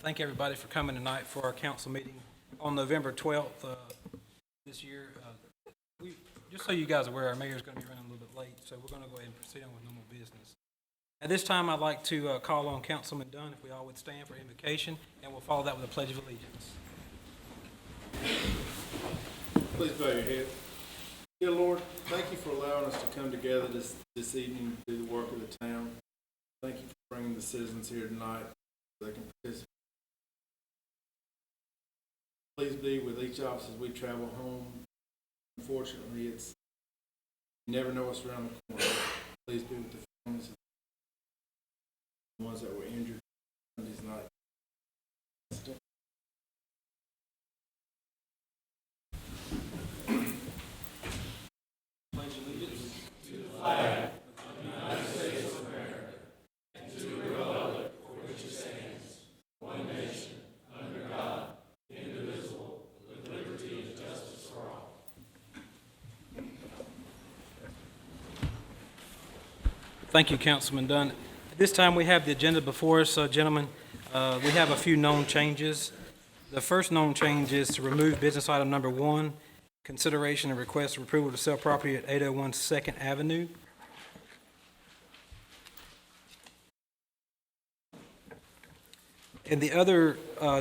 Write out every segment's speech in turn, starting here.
thank everybody for coming tonight for our council meeting on November 12th this year. Just so you guys are aware, our mayor's going to be running a little bit late, so we're going to go ahead and proceed on with normal business. At this time, I'd like to call on Councilman Dunn, if we all would stand for invocation, and we'll follow that with a pledge of allegiance. Please bow your head. Dear Lord, thank you for allowing us to come together this evening to do the work of the town. Thank you for bringing the citizens here tonight so they can participate. Please be with each of us as we travel home. Unfortunately, you never know what's around the corner. Please be with the families of the ones that were injured Sunday's night. Thank you, Councilman Dunn. At this time, we have the agenda before us, gentlemen. We have a few known changes. The first known change is to remove business item number 1, consideration and request of approval to sell property at 801 2nd Avenue. And the other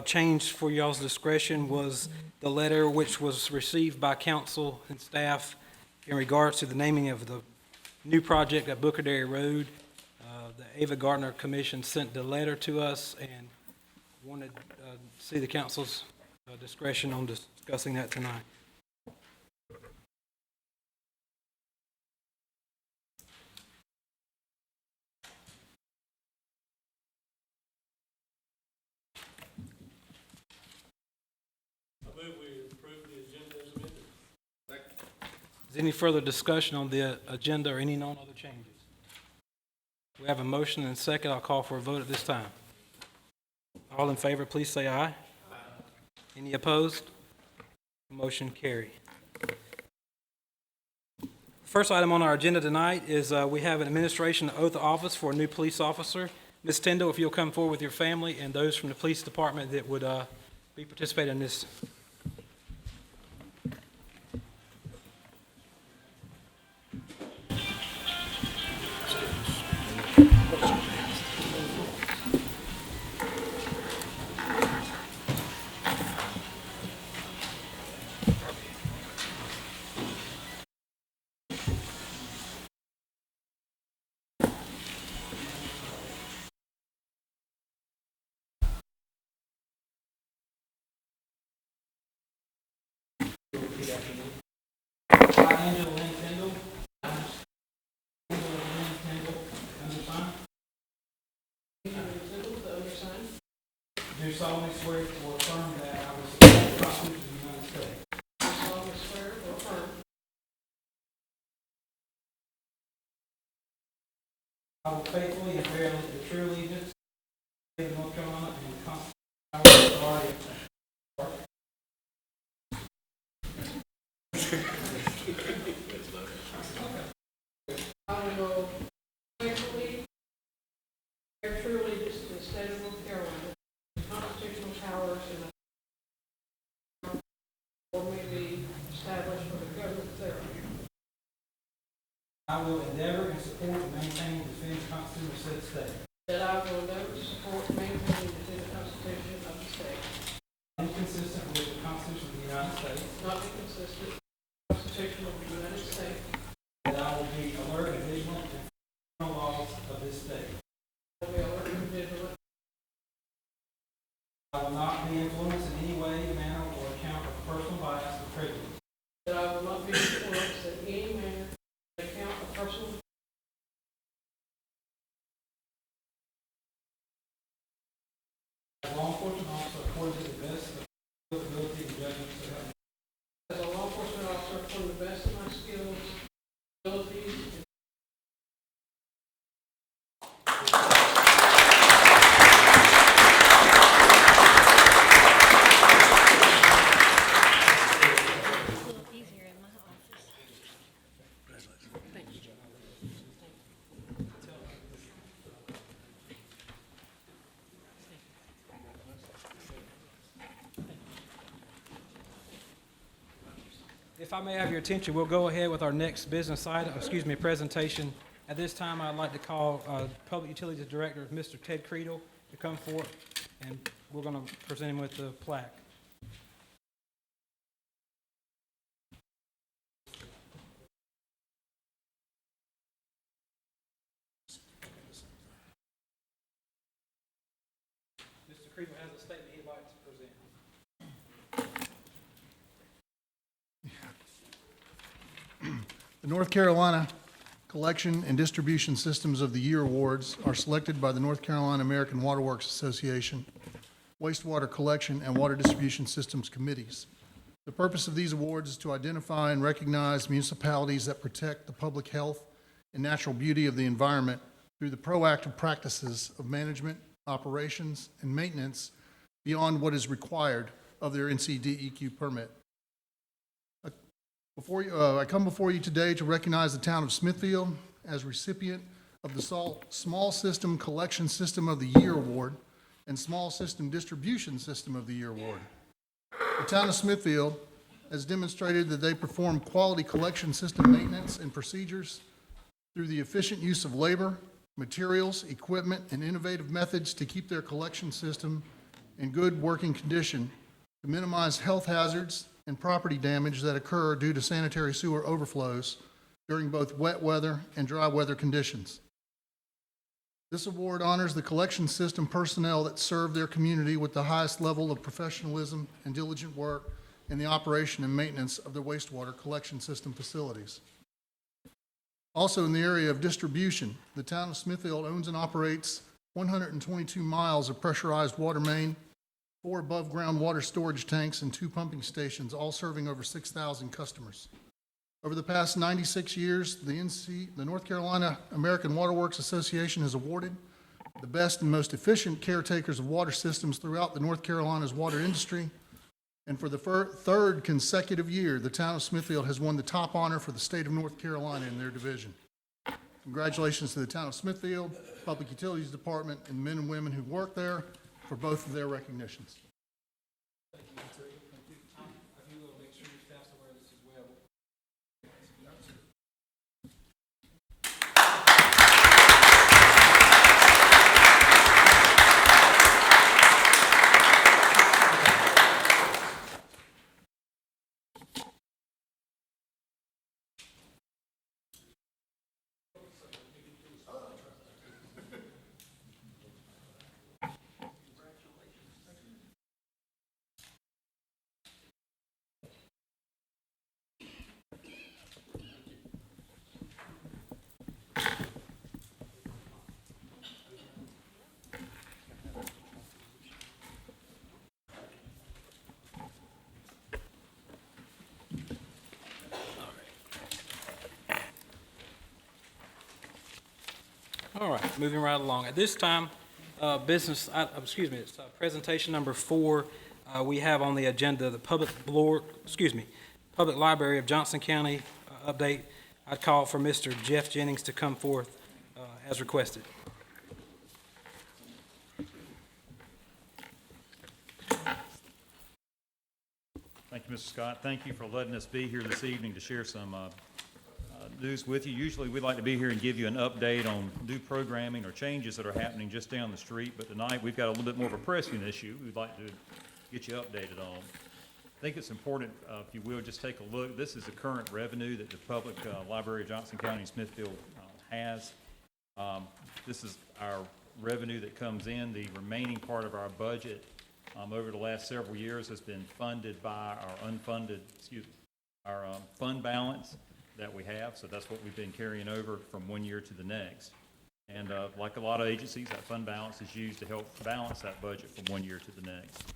change for y'all's discretion was the letter which was received by council and staff in regards to the naming of the new project at Booker Dairy Road. The Ava Gardner Commission sent the letter to us and wanted to see the council's discretion on discussing that tonight. I move we approve the agenda as amended. Is there any further discussion on the agenda or any known other changes? We have a motion and a second. I'll call for a vote at this time. All in favor, please say aye. Aye. Any opposed? Motion carried. First item on our agenda tonight is we have an administration oath of office for a new police officer. Ms. Tyndall, if you'll come forward with your family and those from the police department that would be participating in this. I, Angela Lynn Tyndall. Do solemnly swear or affirm that I will support the Constitution of the United States. I solemnly swear or affirm I will faithfully and bear the true allegiance to the state of North Carolina and the Constitution authority of I will faithfully bear true allegiance to the state of North Carolina, the constitutional powers and or may be established for the government thereof. I will endeavor and support and maintain and defend the Constitution of said state. That I will endeavor to support, maintain, and defend the Constitution of the state, Inconsistent with the Constitution of the United States. not inconsistent with the Constitution of the United States. That I will be alert and vigilant and follow the laws of this state. I will be alert and vigilant. I will not be influenced in any way, manner, or account of personal bias or prejudice. That I will not be influenced in any manner on account of personal As a law enforcement officer, according to the best of my ability and judgment, so help me. as a law enforcement officer from the best of my skills, abilities, and If I may have your attention, we'll go ahead with our next business item, presentation. At this time, I'd like to call Public Utilities Director, Mr. Ted Creedle, to come forward, and we're going to present him with the plaque. Mr. Creedle has a statement he'd like to present. The North Carolina Collection and Distribution Systems of the Year Awards are selected by the North Carolina American Water Works Association, Wastewater Collection and Water Distribution Systems Committees. The purpose of these awards is to identify and recognize municipalities that protect the public health and natural beauty of the environment through the proactive practices of management, operations, and maintenance beyond what is required of their NCDEQ permit. I come before you today to recognize the town of Smithfield as recipient of the Small System Collection System of the Year Award and Small System Distribution System of the Year Award. The town of Smithfield has demonstrated that they perform quality collection system maintenance and procedures through the efficient use of labor, materials, equipment, and innovative methods to keep their collection system in good working condition to minimize health hazards and property damage that occur due to sanitary sewer overflows during both wet weather and dry weather conditions. This award honors the collection system personnel that serve their community with the highest level of professionalism and diligent work in the operation and maintenance of their wastewater collection system facilities. Also in the area of distribution, the town of Smithfield owns and operates 122 miles of pressurized water main, 4 above-ground water storage tanks, and 2 pumping stations, all serving over 6,000 customers. Over the past 96 years, the North Carolina American Water Works Association has awarded the best and most efficient caretakers of water systems throughout the North Carolina's water industry. And for the third consecutive year, the town of Smithfield has won the top honor for the state of North Carolina in their division. Congratulations to the town of Smithfield, Public Utilities Department, and the men and women who work there for both of their recognitions. Thank you, Mr. Creedle. Thank you. Tom, if you will make sure your staff's aware of this as well. All right, moving right along. At this time, it's presentation number 4. We have on the agenda the Public Library of Johnson County update. I'd call for Mr. Jeff Jennings to come forth as requested. Thank you, Mr. Scott. Thank you for letting us be here this evening to share some news with you. Usually we'd like to be here and give you an update on new programming or changes that are happening just down the street, but tonight we've got a little bit more of a pressing issue we'd like to get you updated on. I think it's important, if you will, just take a look. This is the current revenue that the Public Library of Johnson County and Smithfield has. This is our revenue that comes in. The remaining part of our budget over the last several years has been funded by our fund balance that we have, so that's what we've been carrying over from one year to the next. And like a lot of agencies, that fund balance is used to help balance that budget from one year to the next.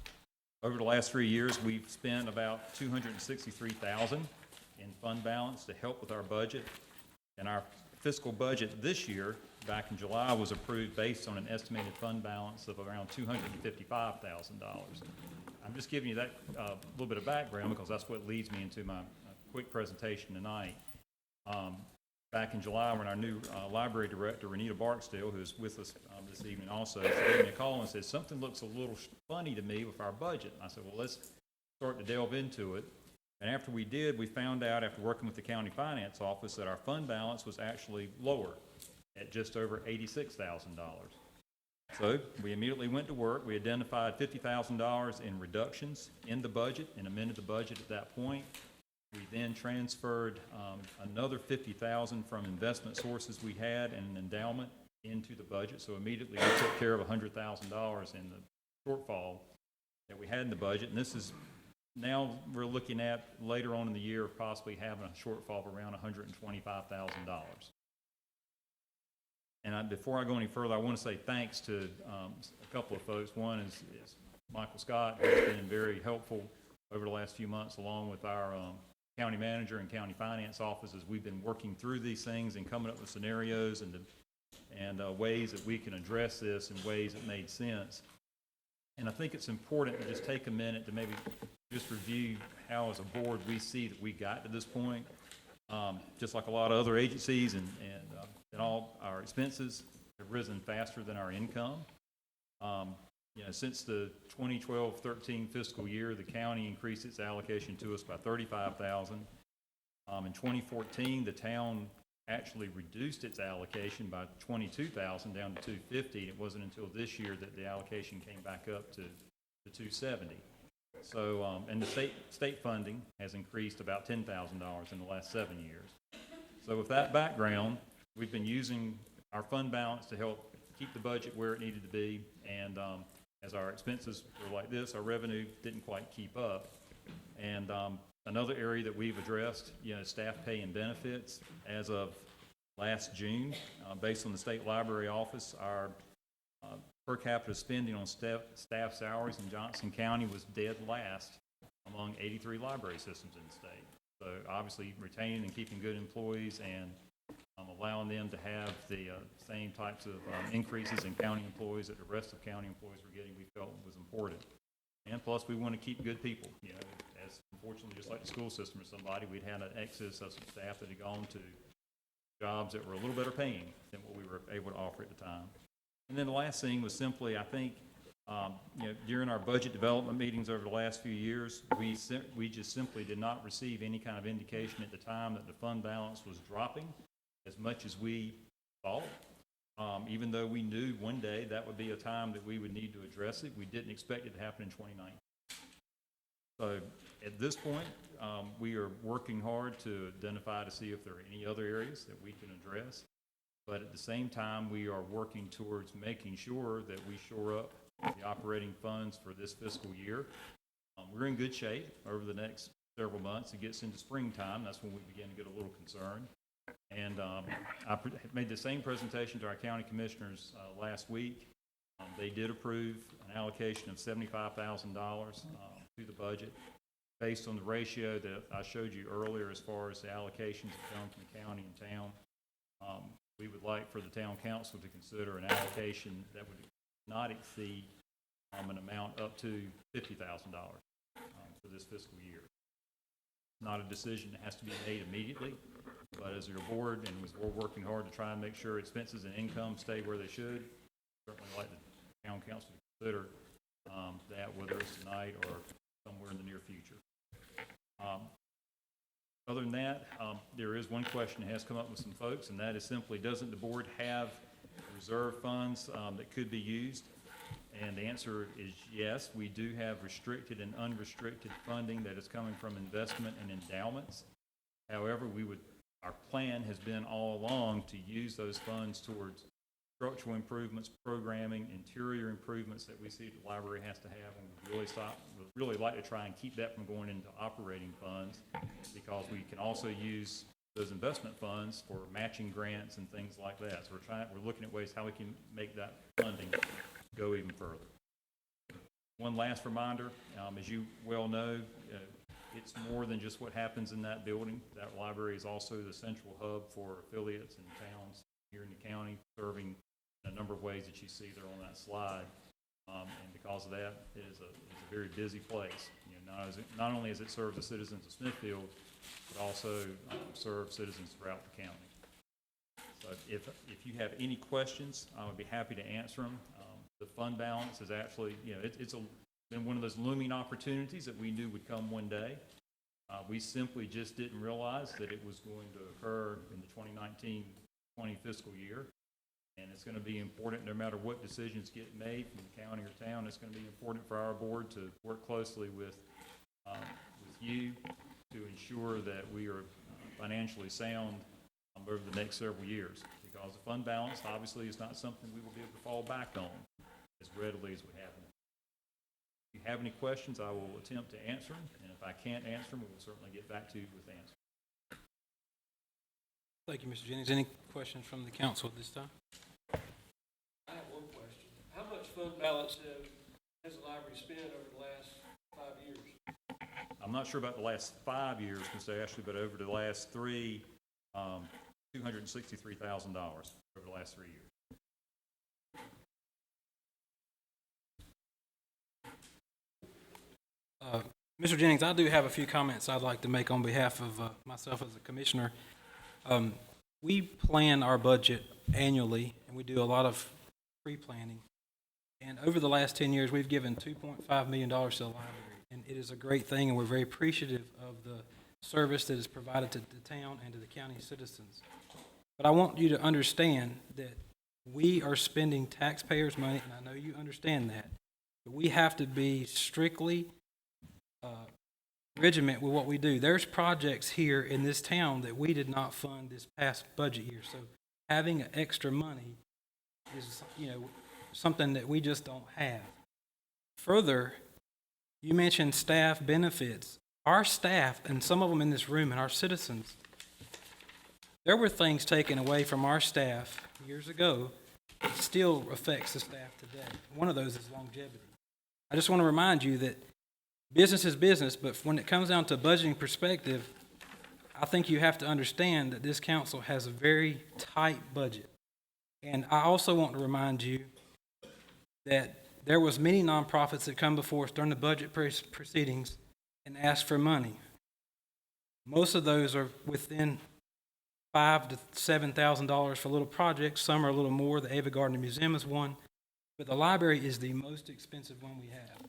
Over the last 3 years, we've spent about $263,000 in fund balance to help with our budget. And our fiscal budget this year, back in July, was approved based on an estimated fund balance of around $255,000. I'm just giving you that little bit of background because that's what leads me into my quick presentation tonight. Back in July, when our new library director, Renita Barksdale, who's with us this evening also, she gave me a call and said, something looks a little funny to me with our budget. And I said, well, let's start to delve into it. And after we did, we found out, after working with the county finance office, that our fund balance was actually lower at just over $86,000. So we immediately went to work. We identified $50,000 in reductions in the budget and amended the budget at that point. We then transferred another $50,000 from investment sources we had and an endowment into the budget. So immediately we took care of $100,000 in the shortfall that we had in the budget. And this is now we're looking at later on in the year possibly having a shortfall of around $125,000. And before I go any further, I want to say thanks to a couple of folks. One is Michael Scott, who's been very helpful over the last few months, along with our county manager and county finance offices. We've been working through these things and coming up with scenarios and ways that we can address this in ways that made sense. And I think it's important to just take a minute to maybe just review how, as a board, we see that we got to this point. Just like a lot of other agencies and all our expenses have risen faster than our income. Since the 2012-13 fiscal year, the county increased its allocation to us by $35,000. In 2014, the town actually reduced its allocation by $22,000 down to $250. It wasn't until this year that the allocation came back up to $270. So, and the state funding has increased about $10,000 in the last 7 years. So with that background, we've been using our fund balance to help keep the budget where it needed to be. And as our expenses were like this, our revenue didn't quite keep up. And another area that we've addressed, staff pay and benefits. As of last June, based on the state library office, our per capita spending on staff salaries in Johnson County was dead last among 83 library systems in the state. So obviously retaining and keeping good employees and allowing them to have the same types of increases in county employees that the rest of county employees were getting, we felt was important. And plus, we want to keep good people. As unfortunately, just like the school system or somebody, we'd had an excess of some staff that had gone to jobs that were a little better paying than what we were able to offer at the time. And then the last thing was simply, I think, during our budget development meetings over the last few years, we just simply did not receive any kind of indication at the time that the fund balance was dropping as much as we thought. Even though we knew one day that would be a time that we would need to address it, we didn't expect it to happen in 2019. So at this point, we are working hard to identify to see if there are any other areas that we can address. But at the same time, we are working towards making sure that we shore up the operating funds for this fiscal year. We're in good shape over the next several months. It gets into springtime. That's when we begin to get a little concerned. And I made the same presentation to our county commissioners last week. They did approve an allocation of $75,000 to the budget based on the ratio that I showed you earlier as far as the allocations that come from the county and town. We would like for the town council to consider an allocation that would not exceed an amount up to $50,000 for this fiscal year. It's not a decision that has to be made immediately, but as your board, and we're working hard to try and make sure expenses and income stay where they should, certainly like the town council to consider that, whether it's tonight or somewhere in the near future. Other than that, there is one question that has come up with some folks, and that is simply, doesn't the board have reserve funds that could be used? And the answer is yes. We do have restricted and unrestricted funding that is coming from investment and endowments. However, our plan has been all along to use those funds towards structural improvements, programming, interior improvements that we see the library has to have, and we'd really like to try and keep that from going into operating funds, because we can also use those investment funds for matching grants and things like that. So we're looking at ways how we can make that funding go even further. One last reminder, as you well know, it's more than just what happens in that building. That library is also the central hub for affiliates and towns here in the county, serving in a number of ways that you see there on that slide. And because of that, it is a very busy place. Not only does it serve the citizens of Smithfield, but also serve citizens throughout the county. So if you have any questions, I would be happy to answer them. The fund balance is actually, it's been one of those looming opportunities that we knew would come one day. We simply just didn't realize that it was going to occur in the 2019-20 fiscal year. And it's going to be important, no matter what decisions get made from the county or town, it's going to be important for our board to work closely with you to ensure that we are financially sound over the next several years. Because the fund balance, obviously, is not something we will be able to fall back on as readily as we have. If you have any questions, I will attempt to answer them, and if I can't answer them, we will certainly get back to you with answers. Thank you, Mr. Jennings. Any questions from the council at this time? I have one question. How much fund balance has the library spent over the last 5 years? I'm not sure about the last 5 years, Mr. Ashley, but over the last three, $263,000 over the last 3 years. Mr. Jennings, I do have a few comments I'd like to make on behalf of myself as a commissioner. We plan our budget annually, and we do a lot of pre-planning. And over the last 10 years, we've given $2.5 million to the library, and it is a great thing, and we're very appreciative of the service that is provided to the town and to the county citizens. But I want you to understand that we are spending taxpayers' money, and I know you understand that, but we have to be strictly regiment with what we do. There's projects here in this town that we did not fund this past budget year, so having extra money is, something that we just don't have. Further, you mentioned staff benefits. Our staff, and some of them in this room, and our citizens, there were things taken away from our staff years ago that still affects the staff today. One of those is longevity. I just want to remind you that business is business, but when it comes down to a budgeting perspective, I think you have to understand that this council has a very tight budget. And I also want to remind you that there was many nonprofits that come before us during the budget proceedings and ask for money. Most of those are within $5,000 to $7,000 for little projects. Some are a little more. The Ava Gardner Museum is one, but the library is the most expensive one we have.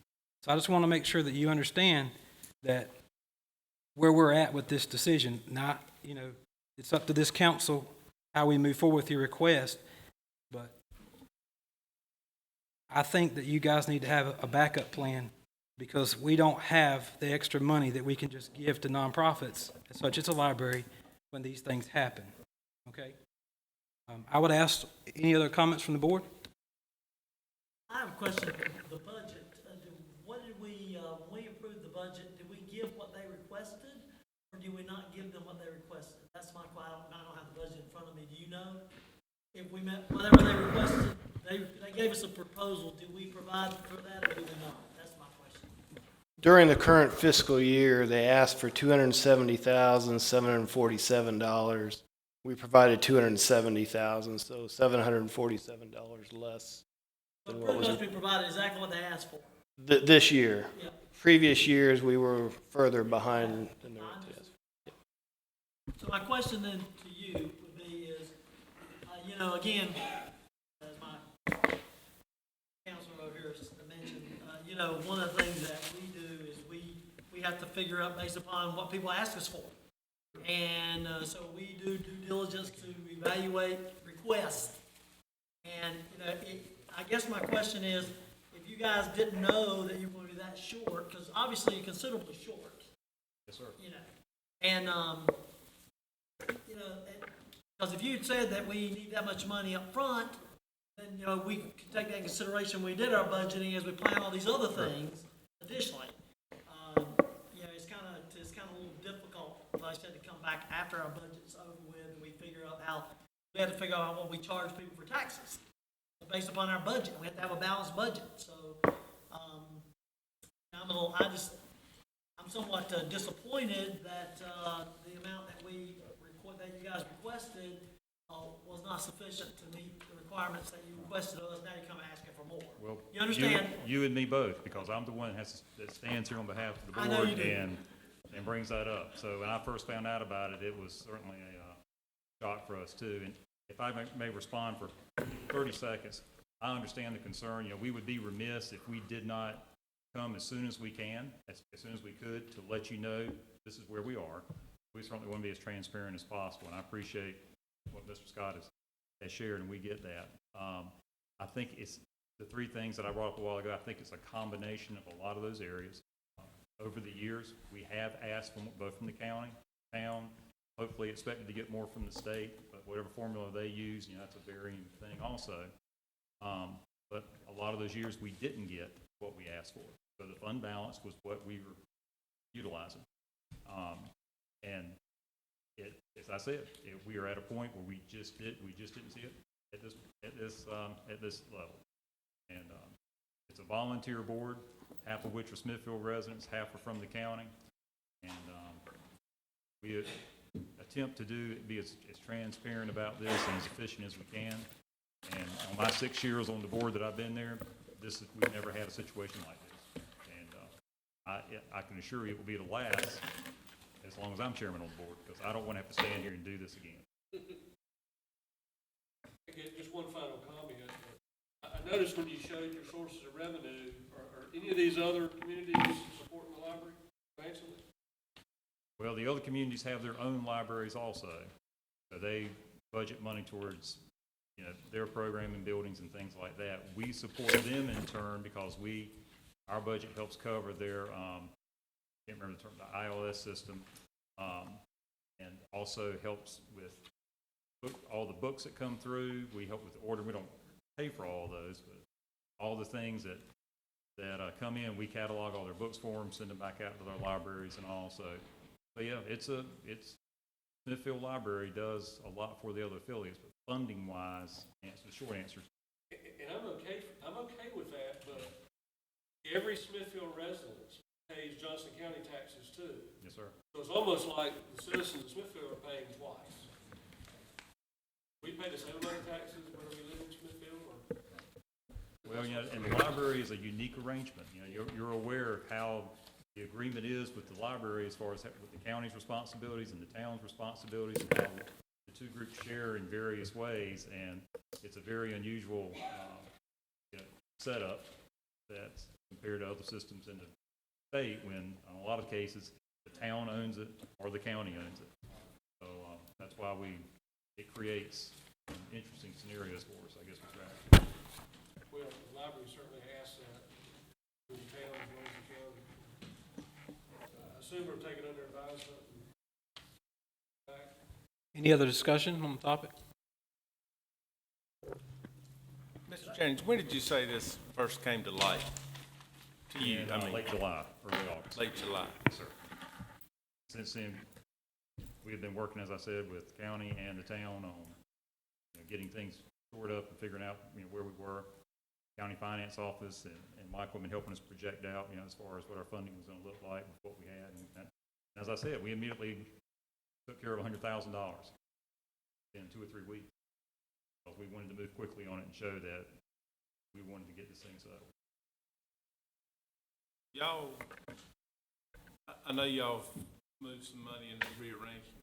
So I just want to make sure that you understand that where we're at with this decision, not, it's up to this council how we move forward with your request, but I think that you guys need to have a backup plan because we don't have the extra money that we can just give to nonprofits, such as a library, when these things happen, okay? I would ask, any other comments from the board? I have a question. The budget, what did we, when we approved the budget, did we give what they requested, or did we not give them what they requested? That's my question. I don't have the budget in front of me. Do you know? If we met whatever they requested, they gave us a proposal. Did we provide for that, or did we not? That's my question. During the current fiscal year, they asked for $270,747. We provided $270,000, so $747 less So than what pretty was much we provided exactly what they asked for. this year. Yeah. Previous years, we were further behind than the rest. Yes. So my question then to you would be is, again, as my counselor over here mentioned, one of the things that we do is we have to figure out based upon what people ask us for. And so we do due diligence to evaluate requests. And, I guess my question is, if you guys didn't know that you were going to be that short, because obviously you're considerably short. Yes, sir. And, because if you'd said that we need that much money up front, then, we could take that in consideration when we did our budgeting as we plan all these other things additionally. It's kind of a little difficult, like I said, to come back after our budget's over with and we figure out we had to figure out what we charge people for taxes based upon our budget. We have to have a balanced budget. So, I'm somewhat disappointed that the amount that that you guys requested was not sufficient to meet the requirements that you requested of us. Now you're coming asking for more. Well, You understand? You and me both, because I'm the one that stands here on behalf of the I know board you do. and brings that up. So when I first found out about it, it was certainly a shock for us too. And if I may respond for 30 seconds, I understand the concern. We would be remiss if we did not come as soon as we can, as soon as we could, to let you know this is where we are. We certainly want to be as transparent as possible, and I appreciate what Mr. Scott has shared, and we get that. I think it's the three things that I brought up a while ago. I think it's a combination of a lot of those areas. Over the years, we have asked both from the county, town, hopefully expected to get more from the state, but whatever formula they use, that's a varying thing also. But a lot of those years, we didn't get what we asked for. So the fund balance was what we were utilizing. And as I said, we are at a point where we just didn't see it at this level. And it's a volunteer board, half of which are Smithfield residents, half are from the county. And we attempt to be as transparent about this and as efficient as we can. And on my 6 years on the board that I've been there, we've never had a situation like this. And I can assure you it will be the last as long as I'm chairman on the board, because I don't want to have to stand here and do this again. Okay, just one final comment. I noticed when you showed your sources of revenue, are any of these other communities supporting the library financially? Well, the other communities have their own libraries also. So they budget money towards, their programming buildings and things like that. We support them in turn because our budget helps cover their, can't remember the term, the ILS system, and also helps with all the books that come through. We help with the order. We don't pay for all those, but all the things that come in, we catalog all their books for them, send them back out to their libraries and all. So yeah, it's Smithfield Library does a lot for the other affiliates, but funding wise, the short answer is. And I'm okay with that, but every Smithfield resident pays Johnson County taxes too. Yes, sir. So it's almost like the citizens of Smithfield are paying twice. We pay the same amount of taxes whether we live in Smithfield or. Well, and the library is a unique arrangement. You're aware of how the agreement is with the library as far as with the county's responsibilities and the town's responsibilities, and how the two groups share in various ways. And it's a very unusual setup that's compared to other systems in the state, when in a lot of cases the town owns it or the county owns it. So that's why it creates interesting scenarios for us, I guess, Mr. Ashton. Well, the library certainly has that in the town as well as the county. I assume we're taking under advisement and back. Any other discussion on the topic? Mr. Jennings, when did you say this first came to light to you? In late July, early August. Late July. Yes, sir. Since then, we have been working, as I said, with the county and the town on getting things stored up and figuring out where we were. County Finance Office and Michael have been helping us project out, as far as what our funding was going to look like with what we had. And as I said, we immediately took care of $100,000 in 2 or 3 weeks because we wanted to move quickly on it and show that we wanted to get this thing settled. Y'all, I know y'all moved some money and rearranged.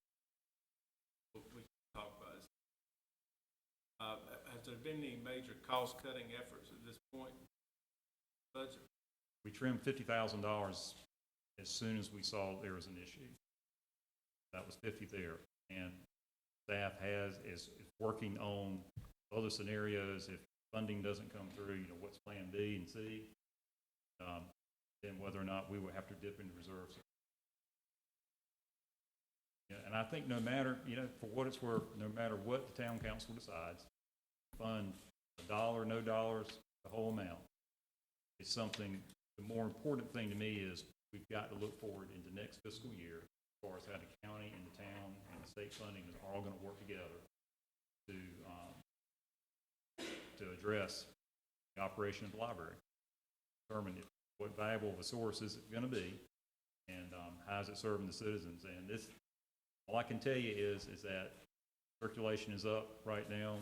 We can talk about it. Has there been any major cost-cutting efforts at this point? Budget? We trimmed $50,000 as soon as we saw there was an issue. That was 50 there, and staff is working on other scenarios. If funding doesn't come through, what's Plan B and C, then whether or not we would have to dip into reserves. And I think no matter, for what it's worth, no matter what the town council decides, fund $1, no dollars, the whole amount. It's something, the more important thing to me is we've got to look forward into next fiscal year as far as how the county and the town and the state funding is all going to work together to address the operation of the library. Determine what valuable of a source is it going to be, and how is it serving the citizens. And this, all I can tell you is that circulation is up right now.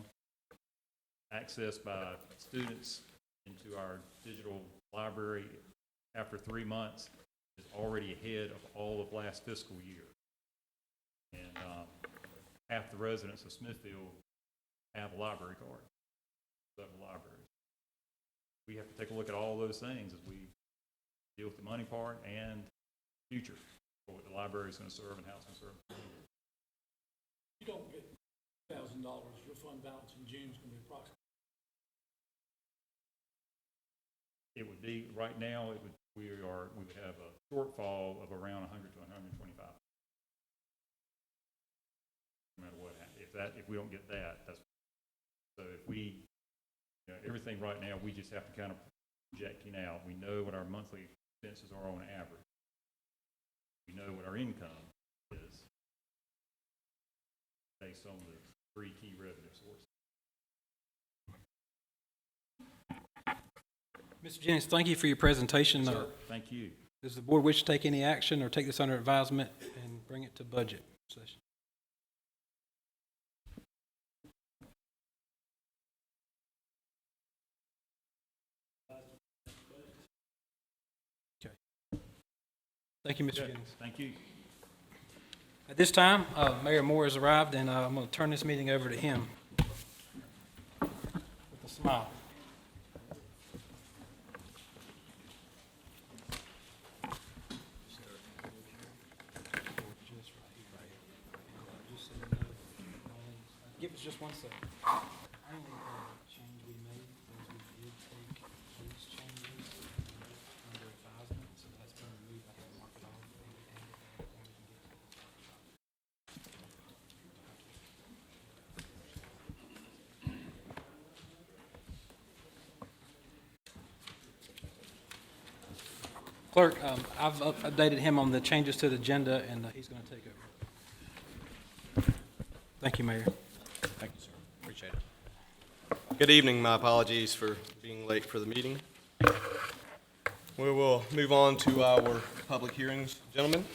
Access by students into our digital library after 3 months is already ahead of all of last fiscal year. And half the residents of Smithfield have a library card, several libraries. We have to take a look at all those things as we deal with the money part and future for what the library library is gonna serve and how it's gonna serve. You don't get $1,000, your fund balance in June is gonna be approximately. It would be, right now, we would have a shortfall of around 100 to 125. No matter what happens, if we don't get that, so if we, everything right now, we just have to kind of projecting out. We know what our monthly expenses are on average. We know what our income is based on the three key revenue sources. Mr. Jennings, thank you for your presentation. Thank you. Does the board wish to take any action or take this under advisement and bring it to budget session? Okay. Thank you, Mr. Okay, Jennings. thank you. At this time, Mayor Moore has arrived, and I'm going to turn this meeting over to him with a smile. Give us just 1 second. Only change we made was we did take these changes under advisement, so that's been removed. I can mark it off and we can get Clerk, I've updated him on the changes to the agenda, and he's going to take over. Thank you, Mayor. Thank you, sir. Appreciate it. Good evening. My apologies for being late for the meeting. We will move on to our public hearings, gentlemen.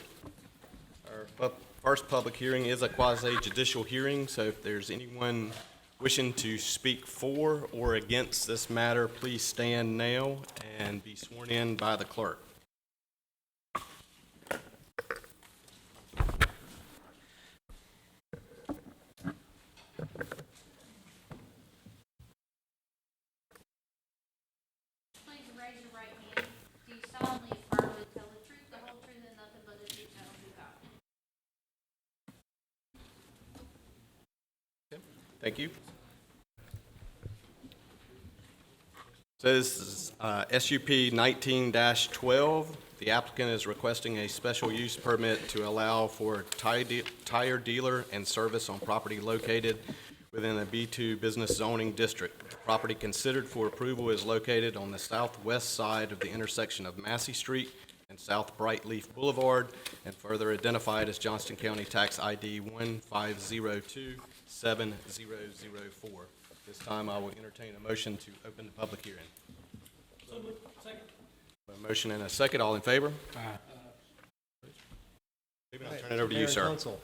Our first public hearing is a quasi-judicial hearing, so if there's anyone wishing to speak for or against this matter, please stand now and be sworn in by the clerk. Please raise your right hand. Do you solemnly affirm to tell the truth, the whole truth, and nothing but the truth, so help you God? Thank you. So this is SUP 19-12. The applicant is requesting a special use permit to allow for tire dealer and service on property located within a B2 business zoning district. The property considered for approval is located on the southwest side of the intersection of Massey Street and South Brightleaf Boulevard, and further identified as Johnston County Tax ID 15027004. This time I will entertain a motion to open the public hearing. So moved. Second. A motion and a second. All in favor? I'll turn it over to you, Mayor and sir. Council.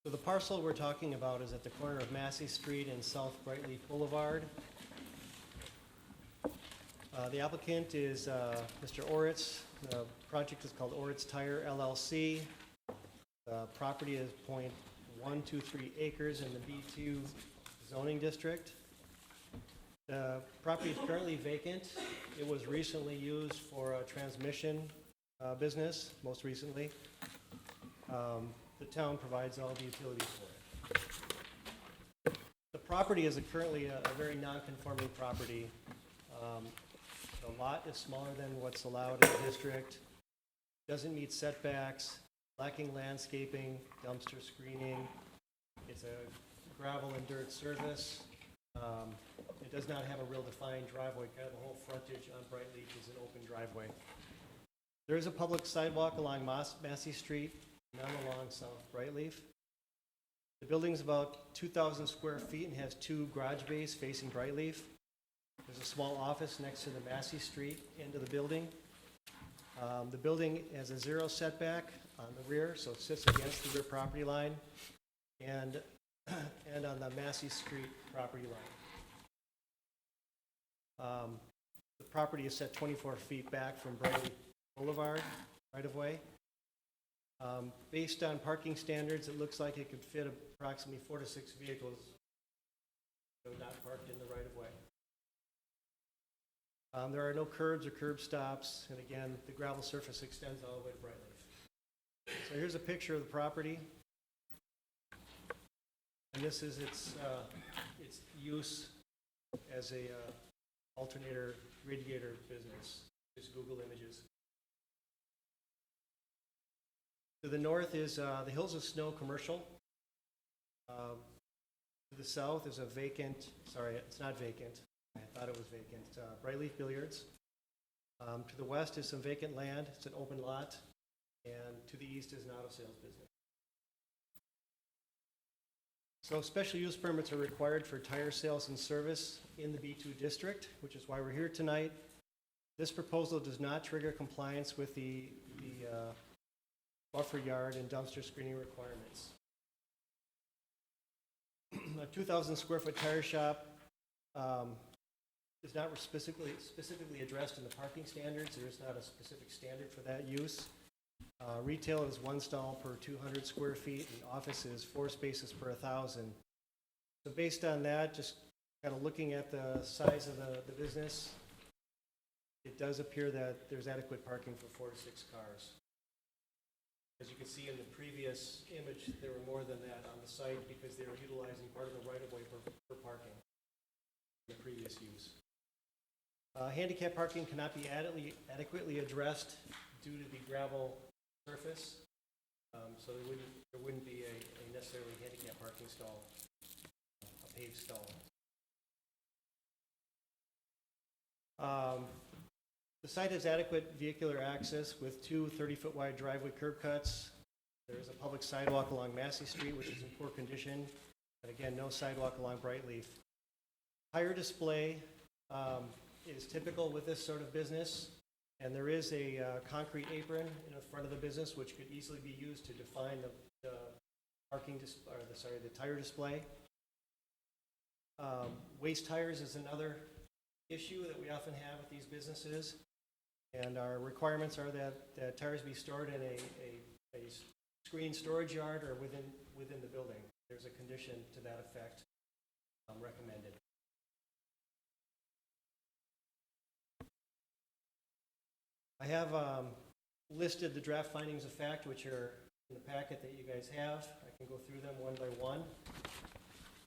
So the parcel we're talking about is at the corner of Massey Street and South Brightleaf Boulevard. The applicant is Mr. Oritz. The project is called Oritz Tire LLC. The property is .123 acres in the B2 zoning district. The property is currently vacant. It was recently used for a transmission business, most recently. The town provides all the utilities for it. The property is currently a very non-conforming property. The lot is smaller than what's allowed in the district, doesn't meet setbacks, lacking landscaping, dumpster screening. It's a gravel and dirt surface. It does not have a real defined driveway. Kind of the whole frontage on Brightleaf is an open driveway. There is a public sidewalk along Massey Street, none along South Brightleaf. The building's about 2,000 square feet and has 2 garage bays facing Brightleaf. There's a small office next to the Massey Street end of the building. The building has a 0 setback on the rear, so it sits against the rear property line and on the Massey Street property line. The property is set 24 feet back from Brightleaf Boulevard right-of-way. Based on parking standards, it looks like it could fit approximately 4 to 6 vehicles, though not parked in the right-of-way. There are no curbs or curb stops, and again, the gravel surface extends all the way to Brightleaf. So here's a picture of the property. And this is its use as a alternator radiator business. Just Google images. To the north is the Hills of Snow Commercial. To the south is a vacant, sorry, it's not vacant. I thought it was vacant. Brightleaf Billiards. To the west is some vacant land. It's an open lot. And to the east is an auto sales business. So special use permits are required for tire sales and service in the B2 district, which is why we're here tonight. This proposal does not trigger compliance with the buffer yard and dumpster screening requirements. A 2,000 square foot tire shop is not specifically addressed in the parking standards. There is not a specific standard for that use. Retail is 1 stall per 200 square feet, and office is 4 spaces per 1,000. So based on that, just kind of looking at the size of the business, it does appear that there's adequate parking for 4 to 6 cars. As you can see in the previous image, there were more than that on the site because they were utilizing part of the right-of-way for parking in the previous use. Handicap parking cannot be adequately addressed due to the gravel surface, so there wouldn't be a necessarily handicap parking stall, a paved stall. The site has adequate vehicular access with 2 30-foot wide driveway curb cuts. There is a public sidewalk along Massey Street, which is in poor condition, and again, no sidewalk along Brightleaf. Tire display is typical with this sort of business. And there is a concrete apron in the front of the business, which could easily be used to define the tire display. Waste tires is another issue that we often have with these businesses, and our requirements are that tires be stored in a screened storage yard or within the building. There's a condition to that effect recommended. I have listed the draft findings of fact, which are in the packet that you guys have. I can go through them one by one.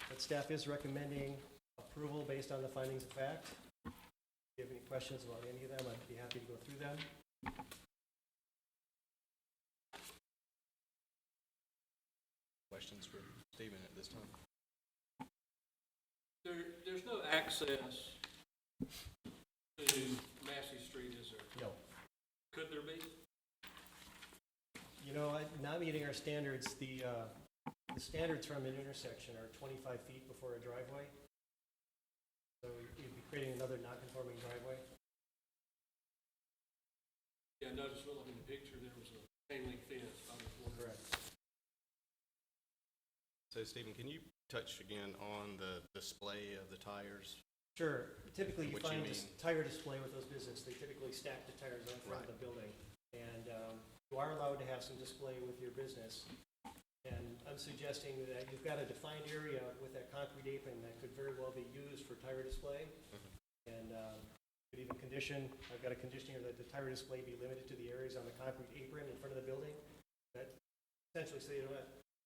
But staff is recommending approval based on the findings of fact. If you have any questions about any of them, I'd be happy to go through them. Questions for Stephen at this time? There's no access to Massey Street, is there? No. Could there be? You know, not meeting our standards, the standards from an intersection are 25 feet before a driveway. So you'd be creating another non-conforming driveway. Yeah, I noticed, well, in the picture, there was a chain link fence. I was wondering. Correct. So Stephen, can you touch again on the display of the tires? Sure. Typically, you What you find mean? this tire display with those businesses. They typically stack the tires in front of the building. And you are allowed to have some display with your business. And I'm suggesting that you've got a defined area with that concrete apron that could very well be used for tire display. And could even condition, I've got a condition here that the tire display be limited to the areas on the concrete apron in front of the building. That essentially so you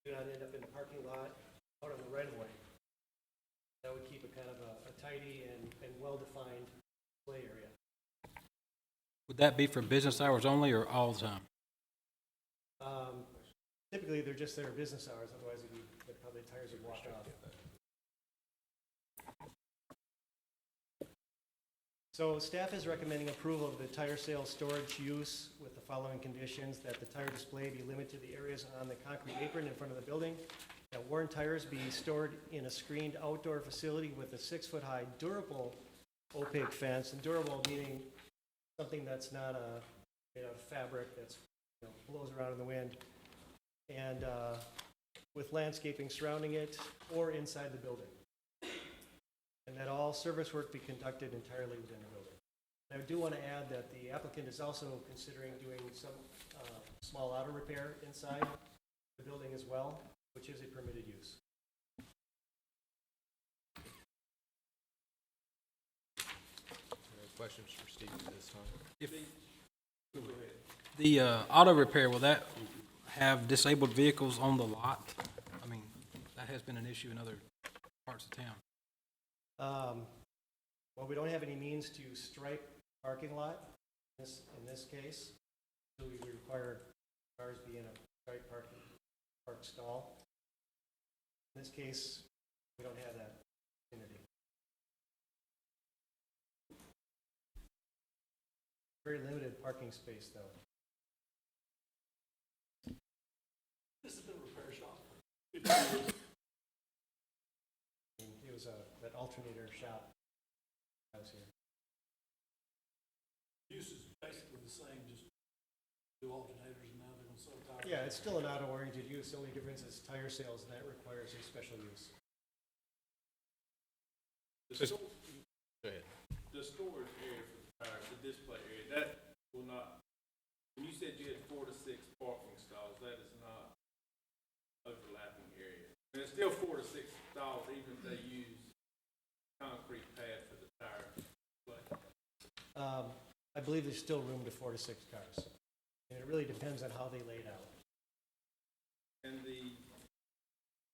do not end up in the parking lot out on the right of way. That would keep it kind of a tidy and well-defined display area. Would that be for business hours only or all the time? Typically, they're just their business hours, otherwise probably tires would wash off. So staff is recommending approval of the tire sales storage use with the following conditions: that the tire display be limited to the areas on the concrete apron in front of the building, that worn tires be stored in a screened outdoor facility with a 6-foot-high durable opaque fence, and durable meaning something that's not made out of fabric that's blows around in the wind, and with landscaping surrounding it or inside the building. And that all service work be conducted entirely within the building. And I do want to add that the applicant is also considering doing some small auto repair inside the building as well, which is a permitted use. Any questions for Stephen at this time? If the auto repair, will that have disabled vehicles on the lot? I mean, that has been an issue in other parts of town. Well, we don't have any means to stripe parking lot in this case, so we require cars be in a striped park stall. In this case, we don't have that opportunity. Very limited parking space, though. This is the repair shop. It was that alternator shop house here. Use is basically the same, just do alternators and now they're gonna sell tires. Yeah, it's still a auto-oriented use. The only difference is tire sales, and that requires a special use. Go ahead. The storage area for the tires, the display area, that will not, when you said you had 4 to 6 parking stalls, that is not overlapping area. And it's still 4 to 6 stalls, even if they use concrete pad for the tire display. I believe there's still room to 4 to 6 cars. And it really depends on how they laid out. And the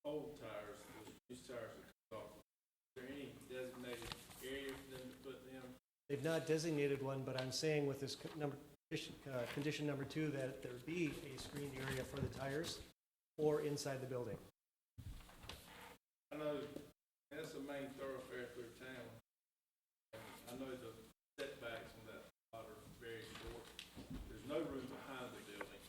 old tires, those used tires that come off, is there any designated area for them to put them? They've not designated one, but I'm saying with this condition number 2, that there be a screened area for the tires or inside the building. I know that's the main thoroughfare through town. And I know the setbacks on that lot are very short. There's no room behind the building.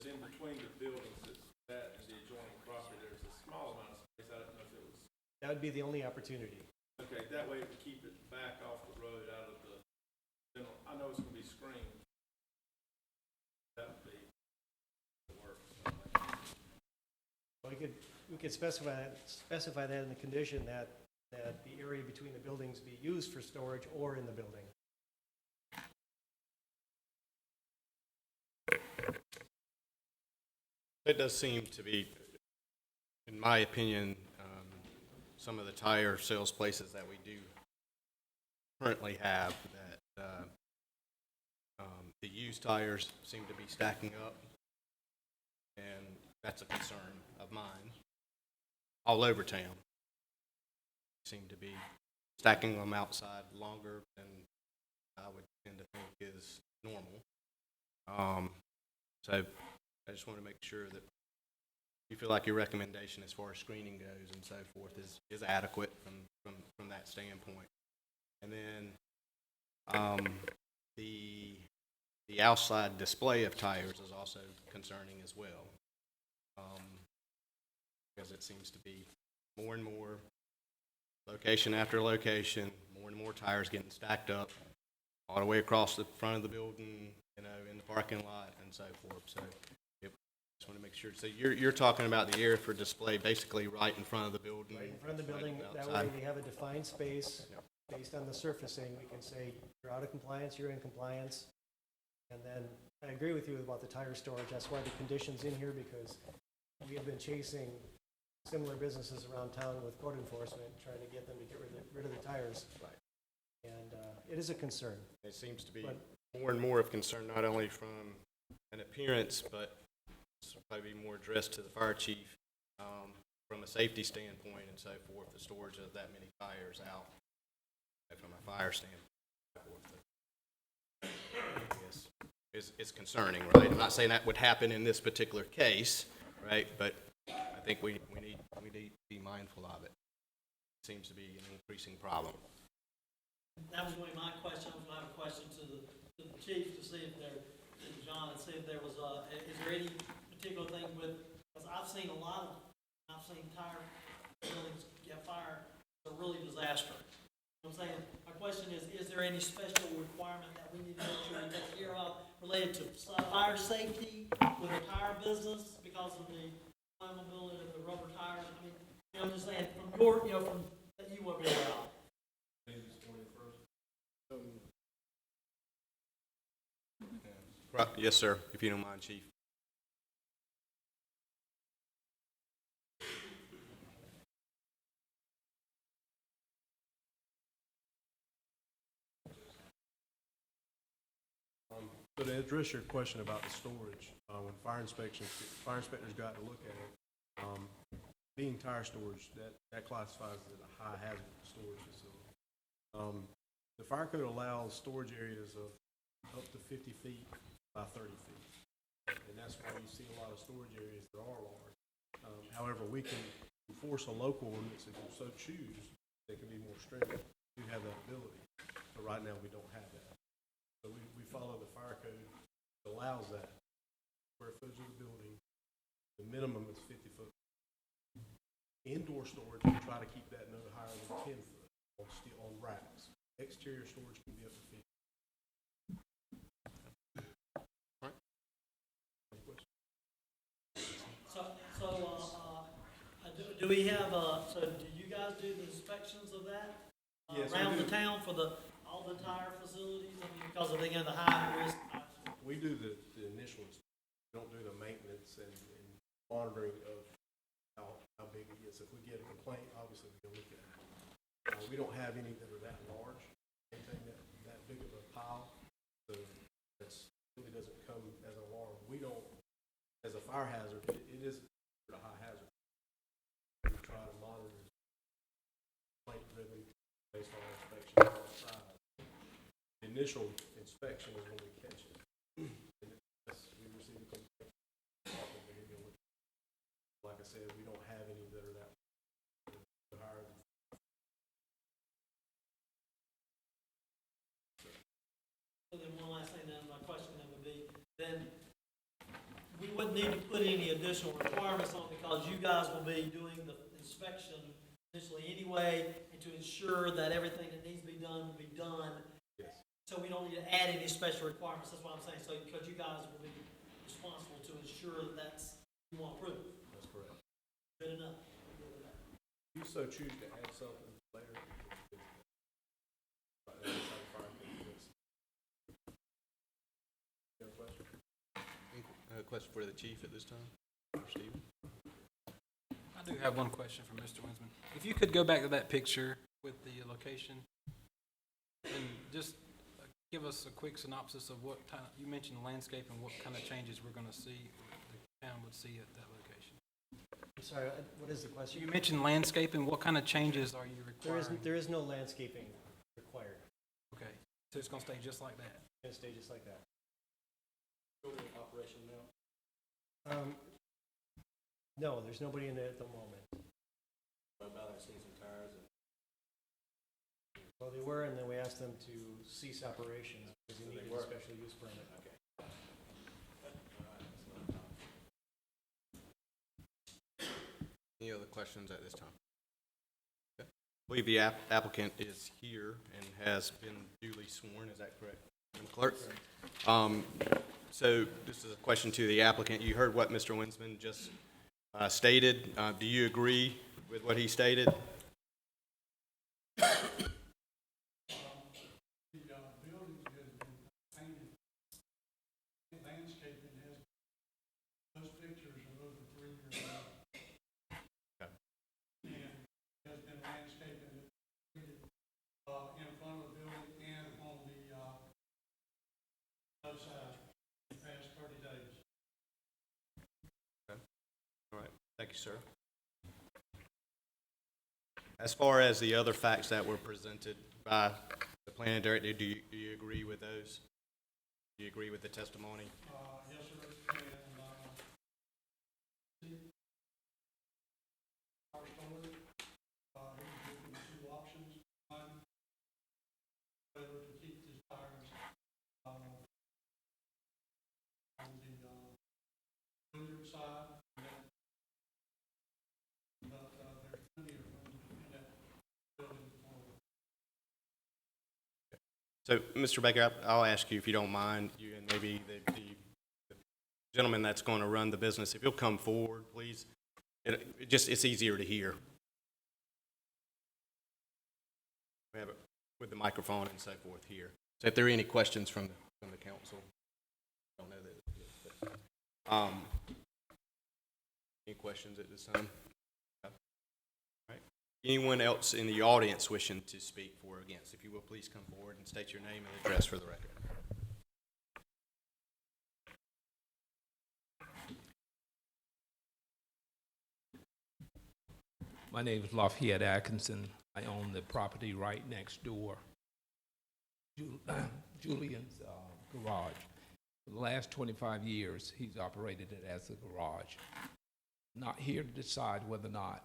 It's in between the buildings, it's that and the adjoining property. There's a small amount of space. I don't know if it was, That would be the only opportunity. okay, that way it would keep it back off the road out of the, general. I know it's gonna be screened. That would be the work. Well, we could specify that in the condition that the area between the buildings be used for storage or in the building. It does seem to be, in my opinion, some of the tire sales places that we do currently have that the used tires seem to be stacking up, and that's a concern of mine. All over town, seem to be stacking them outside longer than I would tend to think is normal. So I just want to make sure that you feel like your recommendation as far as screening goes and so forth is adequate from that standpoint. And then the outside display of tires is also concerning as well, because it seems to be more and more, location after location, more and more tires getting stacked up all the way across the front of the building, in the parking lot and so forth. So just want to make sure. So you're talking about the area for display basically right in front of the building? Right in front of the building, that way we have a defined space. Based on the surfacing, we can say, you're out of compliance, you're in compliance. And then, I agree with you about the tire storage, that's why the condition's in here, because we have been chasing similar businesses around town with code enforcement, trying to get them to get rid of the tires. Right. And it is a concern. It seems to be more and more of concern, not only from an appearance, but it's probably more addressed to the fire chief from a safety standpoint and so forth, the storage of that many tires out from a fire standpoint. Yes, it's concerning, right? I'm not saying that would happen in this particular case, right? But I think we need to be mindful of it. It seems to be an increasing problem. That was going to be my question. I was going to have a question to the chief to see if there, to John, and see if there was is there any particular thing with, because I've seen tire buildings get fire, it's a really disaster. You know what I'm saying? My question is there any special requirement that we need to make sure we take care of related to fire safety with the tire business because of the flammability of the rubber tires? I mean, you know, I'm just saying, from your, from, that you would be aware of. Right. Yes, sir, if you don't mind, Chief. So to address your question about the storage, when fire inspectors go out to look at it, being tire storage, that classifies as a high hazard storage facility. The fire code allows storage areas of up to 50 feet by 30 feet. And that's why you see a lot of storage areas that are large. However, we can enforce a local ordinance if you so choose. They can be more stringent. We have that ability, but right now we don't have that. So we follow the fire code that allows that. Square footage of the building, the minimum is 50 foot. Indoor storage, we try to keep that no higher than 10 foot on racks. Exterior storage can be up to 50. Do we have, so do you guys do the inspections of that? Yes, we Around the do. town for all the tire facilities? I mean, because of, again, the high risk. We do the initial, we don't do the maintenance and monitoring of how big it is. If we get a complaint, obviously we can look at it. We don't have any that are that large, anything that big of a pile, so that's really doesn't come as an alarm. We don't, as a fire hazard, it is a high hazard. We try to monitor complaint driven based on inspection outside. The initial inspection is when we catch it. And yes, we receive a complaint. Like I said, we don't have any that are that higher than. So then one last thing, then my question then would be, then we wouldn't need to put any additional requirements on because you guys will be doing the inspection initially anyway, and to ensure that everything that needs to be done will be done. Yes. So we don't need to add any special requirements, that's what I'm saying, so because you guys will be responsible to ensure that that's, you want approved. That's correct. Good enough. Good with that. If you so choose to add something later. You have a question? A question for the chief at this time? Stephen? I do have one question for Mr. Winsman. If you could go back to that picture with the location and just give us a quick synopsis of what kind of, you mentioned landscape and what kind of changes we're going to see, the town would see at that location. I'm sorry, what is the question? You mentioned landscape and what kind of changes are you requiring? There is no landscaping required. Okay, so it's going to stay just like that? It's going to stay just like that. Building operation now? No, there's nobody in there at the moment. What about I seen some tires and. Well, they were, and then we asked them to cease operations because they needed a special use permit. Okay. Any other questions at this time? Okay. I believe the applicant is here and has been duly sworn, is that correct, Madam Clerk? So this is a question to the applicant. You heard what Mr. Winsman just stated. Do you agree with what he stated? The building has been painted, landscaping has, those pictures are over 3 years old. Okay. And has been landscaping in front of the building and on the other side in the past 30 days. All right, thank you, sir. As far as the other facts that were presented by the planning director, do you agree with those? Do you agree with the testimony? Yes, sir, and, our storage, he's given 2 options. One, whether to keep these tires, on the, winter side, but, there's plenty of room in that building for So, Mr. Baker, I'll ask you, if you don't mind, you and maybe the gentleman that's going to run the business, if you'll come forward, please. It's easier to hear. We have it with the microphone and so forth here. So if there are any questions from the council, I don't know that. Any questions at this time? All right. Anyone else in the audience wishing to speak for or against? If you will, please come forward and state your name and address for the record. My name is Lafayette Atkinson. I own the property right next door, Julian's garage. For the last 25 years, he's operated it as a garage. Not here to decide whether or not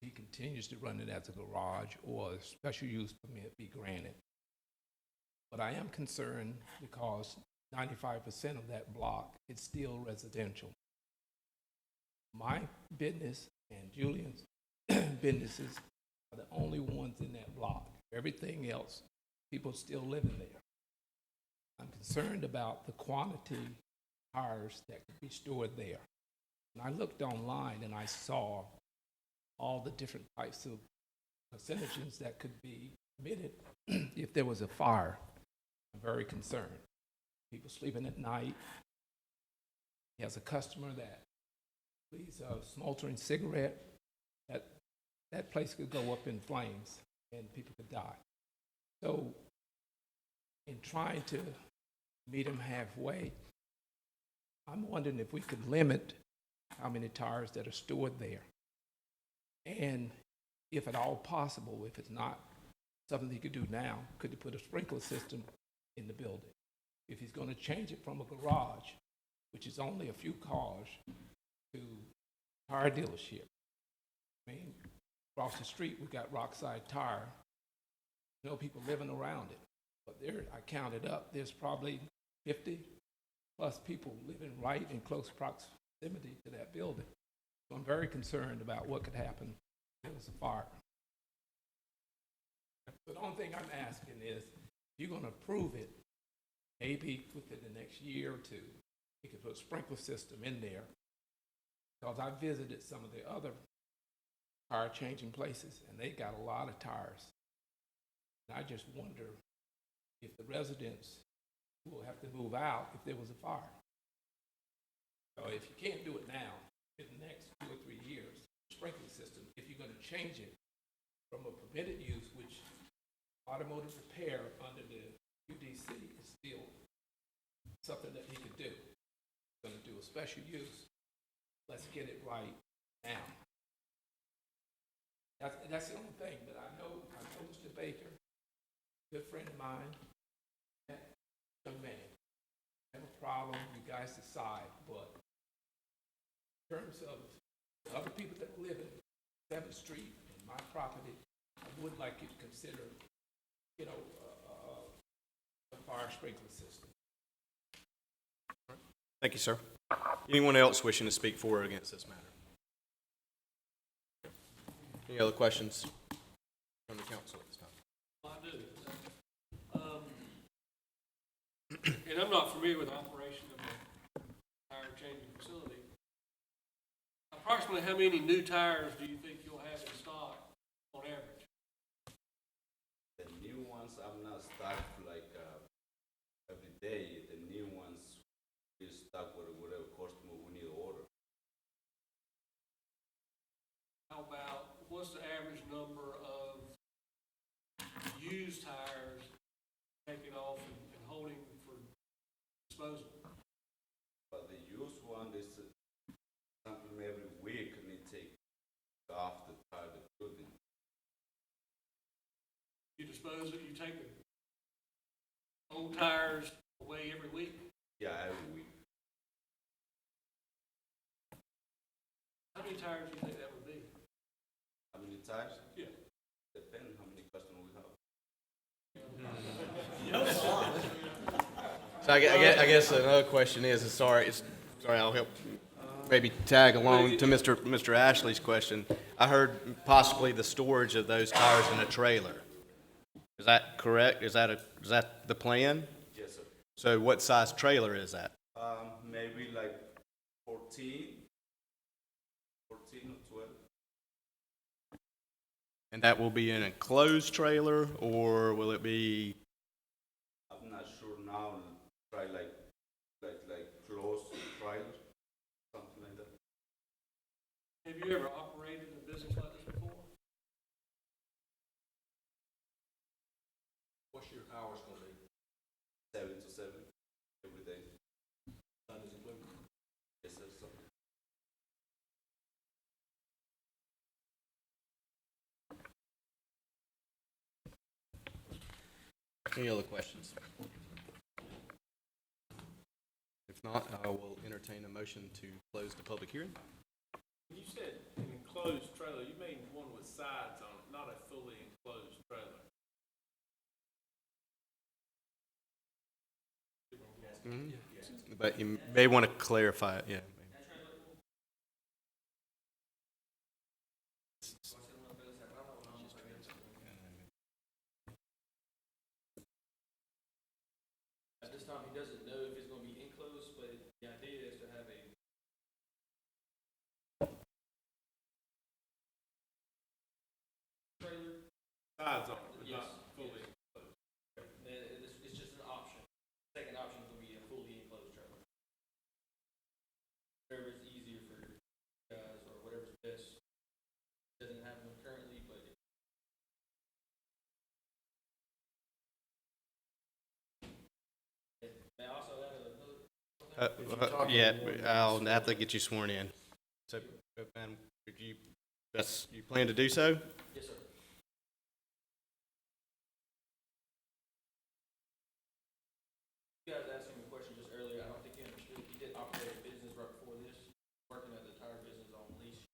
he continues to run it as a garage or a special use permit be granted. But I am concerned because 95% of that block is still residential. My business and Julian's businesses are the only ones in that block. Everything else, people still living there. I'm concerned about the quantity of tires that could be stored there. And I looked online and I saw all the different types of carcinogens that could be emitted if there was a fire. I'm very concerned. People sleeping at night. He has a customer that leaves a smoldering cigarette. That place could go up in flames and people could die. So in trying to meet him halfway, I'm wondering if we could limit how many tires that are stored there. And if at all possible, if it's not something he could do now, could he put a sprinkler system in the building? If he's going to change it from a garage, which is only a few cars, to a tire dealership. I mean, across the street, we got Rockside Tire. You know, people living around it. But there, I counted up, there's probably 50 plus people living right in close proximity to that building. So I'm very concerned about what could happen if there was a fire. But the only thing I'm asking is, if you're going to approve it, maybe within the next year or two, you could put a sprinkler system in there. Because I visited some of the other tire changing places, and they got a lot of tires. And I just wonder if the residents will have to move out if there was a fire. So if you can't do it now, in the next 2 or 3 years, sprinkler system, if you're going to change it from a permitted use, which automotive repair under the UDC is still something that he could do. Going to do a special use. Let's get it right now. That's the only thing. But I know Mr. Baker, good friend of mine, that young man. I have a problem. You guys decide. But in terms of the other people that live in 7th Street and my property, I would like you to consider, you know, a fire sprinkler system. Thank you, sir. Anyone else wishing to speak for or against this matter? Any other questions from the council at this time? I do. And I'm not familiar with the operation of a tire changing facility. Approximately how many new tires do you think you'll have in stock on average? The new ones, I'm not stocked like every day. The new ones, we stock with whatever customer we need to order. How about, what's the average number of used tires taken off and holding for disposal? But the used one is something every week and they take off the tire, the building. You dispose of, you take the old tires away every week? Yeah, every week. How many tires do you think that would be? How many tires? Yeah. Depends how many customers we have. So I guess another question is, sorry, I'll help maybe tag along to Mr. Ashley's question. I heard possibly the storage of those tires in a trailer. Is that correct? Is that the plan? Yes, sir. So what size trailer is that? Maybe like 14 or 12. And that will be an enclosed trailer, or will it be? I'm not sure now. Try like close trailer, something like that. Have you ever operated a business like this before? What's your hours gonna be? 7 to 7 every day. Sundays included? Yes, sir. Any other questions? If not, I will entertain a motion to close the public hearing. You said an enclosed trailer, you mean one with sides on it, not a fully enclosed trailer. But you may want to clarify it, yeah. At this time, he doesn't know if it's gonna be enclosed, but the idea is to have a trailer. Sides on it, but Yes, not fully enclosed. It's just an option. Second option is gonna be a fully enclosed trailer. Whatever's easier for you guys, or whatever's best. Doesn't have them currently, but may I also add another? Yeah, I'll have to get you sworn in. So, man, would you, you plan to do so? Yes, sir. You guys asked him a question just earlier. I don't think he understood. He did operate a business right before this, working at the tire business on lease.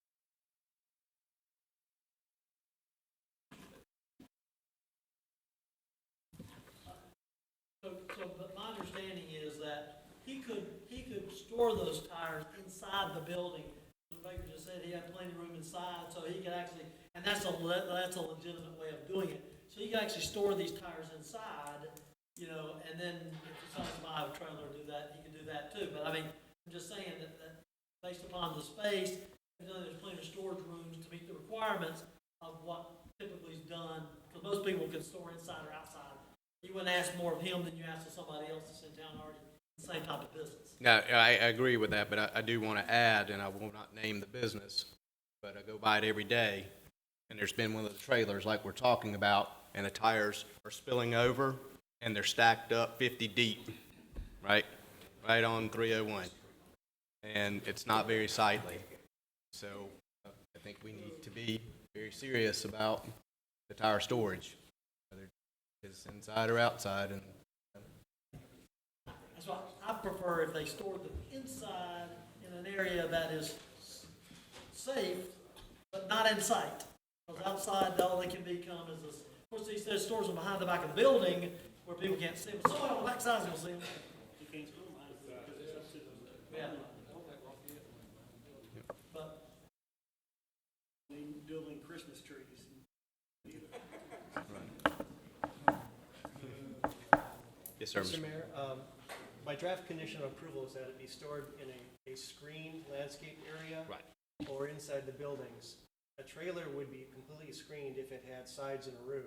But my understanding is that he could store those tires inside the building. The baker just said he had plenty of room inside, so he could actually, and that's a legitimate way of doing it. So you can actually store these tires inside, you know, and then if someone buy a trailer or do that, he can do that too. But I mean, I'm just saying that based upon the space, there's plenty of storage rooms to meet the requirements of what typically is done, because most people can store inside or outside. You wouldn't ask more of him than you ask of somebody else that's in town already, the same type of business. No, I agree with that, but I do want to add, and I will not name the business, but I go by it every day, and there's been one of the trailers like we're talking about, and the tires are spilling over, and they're stacked up 50 deep, right? Right on 301. And it's not very sightly. So I think we need to be very serious about the tire storage, whether it's inside or outside, and That's why I prefer if they stored them inside in an area that is safe, but not in sight. Because outside, all they can become is this, of course, these stores are behind the back of the building where people can't see them. Someone on the back side's gonna see them. You can't store them behind the because it's up to them. Yeah. But. Building Christmas trees. yes, sir. Mr. Mayor, my draft condition of approval is that it be stored in a screened landscape area. Right. Or inside the buildings. A trailer would be completely screened if it had sides and a roof.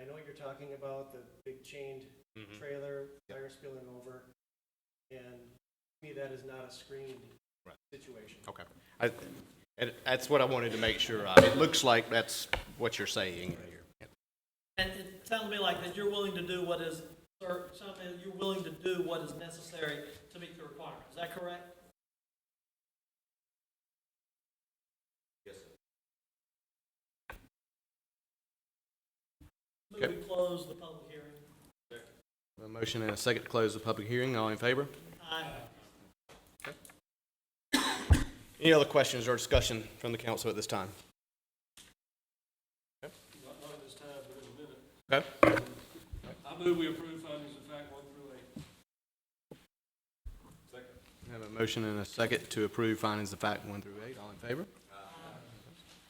I know what you're talking about, the big chained trailer, tire spilling over, and to me, that is not a screened situation. Okay. And that's what I wanted to make sure of. It looks like that's what you're saying here. And it sounds to me like that you're willing to do what is, or something, you're willing to do what is necessary to meet the requirements. Is that correct? Yes, sir. Move we close the public hearing. A motion and a second to close the public hearing. All in favor? Aye. Any other questions or discussion from the council at this time? Not at this time, but in a minute. Okay. I move we approve findings of fact 1 through 8. Second. We have a motion and a second to approve findings of fact 1 through 8. All in favor?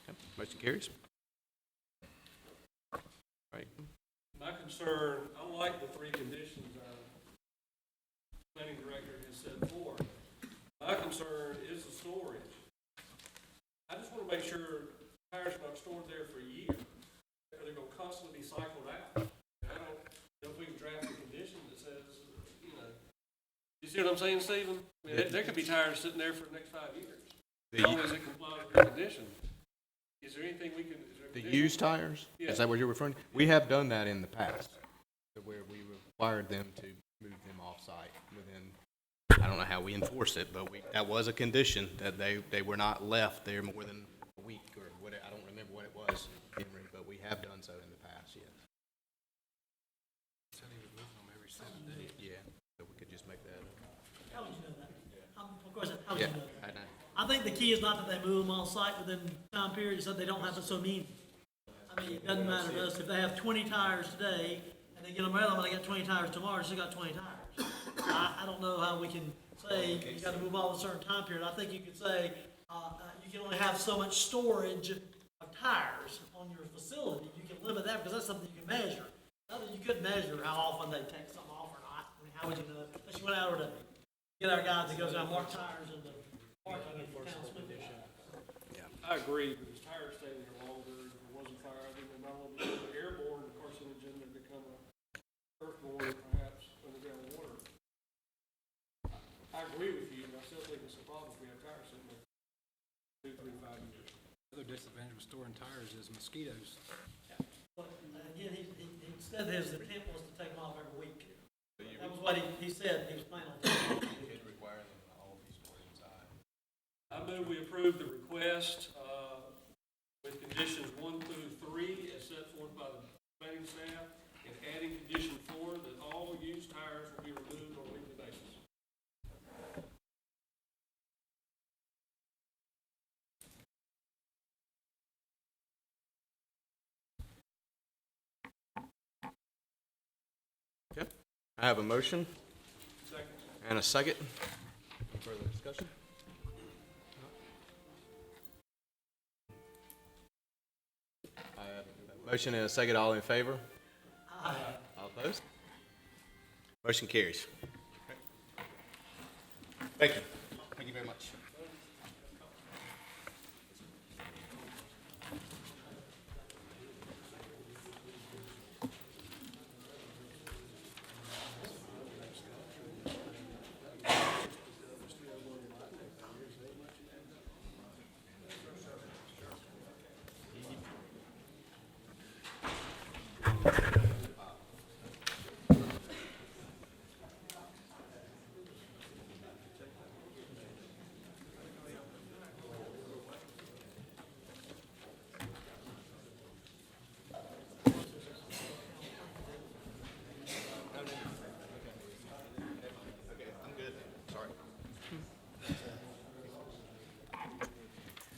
Okay. Motion carries. Right. My concern, I like the 3 conditions our planning director has set forth. My concern is the storage. I just want to make sure tires are not stored there for a year, or they're going to constantly be cycled out. And I don't know if we can draft a condition that says, you know, you see what I'm saying, Stephen? I mean, there could be tires sitting there for the next 5 years, as long as it complies with the condition. Is there anything we can, is there a The condition? used tires? Yeah. Is that what you're referring to? We have done that in the past, where we required them to move them off-site within, I don't know how we enforce it, but that was a condition, that they were not left there more than a week or whatever. I don't remember what it was, Henry, but we have done so in the past, yes. I think the key is not that they move them on site within time periods, so they don't have to so many. I mean, it doesn't matter to us, if they have 20 tires today, and they get them around, and they got 20 tires tomorrow, they still got 20 tires. I don't know how we can say you gotta move all in a certain time period. I think you could say, you can only have so much storage of tires on your facility. You can limit that, because that's something you can measure. Other, you couldn't measure how often they take something off or not. I mean, how would you know? Unless you went out to get our guys that goes out and mark tires in the parking lot in town Smithfield. I agree, because tires stay there longer, if there wasn't fire, I think they're not only become airborne, carcinogen, they become a earthborne perhaps underground water. I agree with you, but I still think it's a problem if we have tires sitting there 2, 3, 5 years. Another disadvantage with storing tires is mosquitoes. But again, he said his intent was to take them off every week. That was what he said, he was planning on doing. It requires them to all be stored inside. I move we approve the request, with conditions 1 through 3 as set forth by the planning staff, and adding condition 4 that all used tires will be removed on a weekly basis. Okay, I have a motion Second. and a second. Further discussion? I have a motion and a second. All in favor? Aye. All opposed? Motion carries. Thank you. Thank you very much.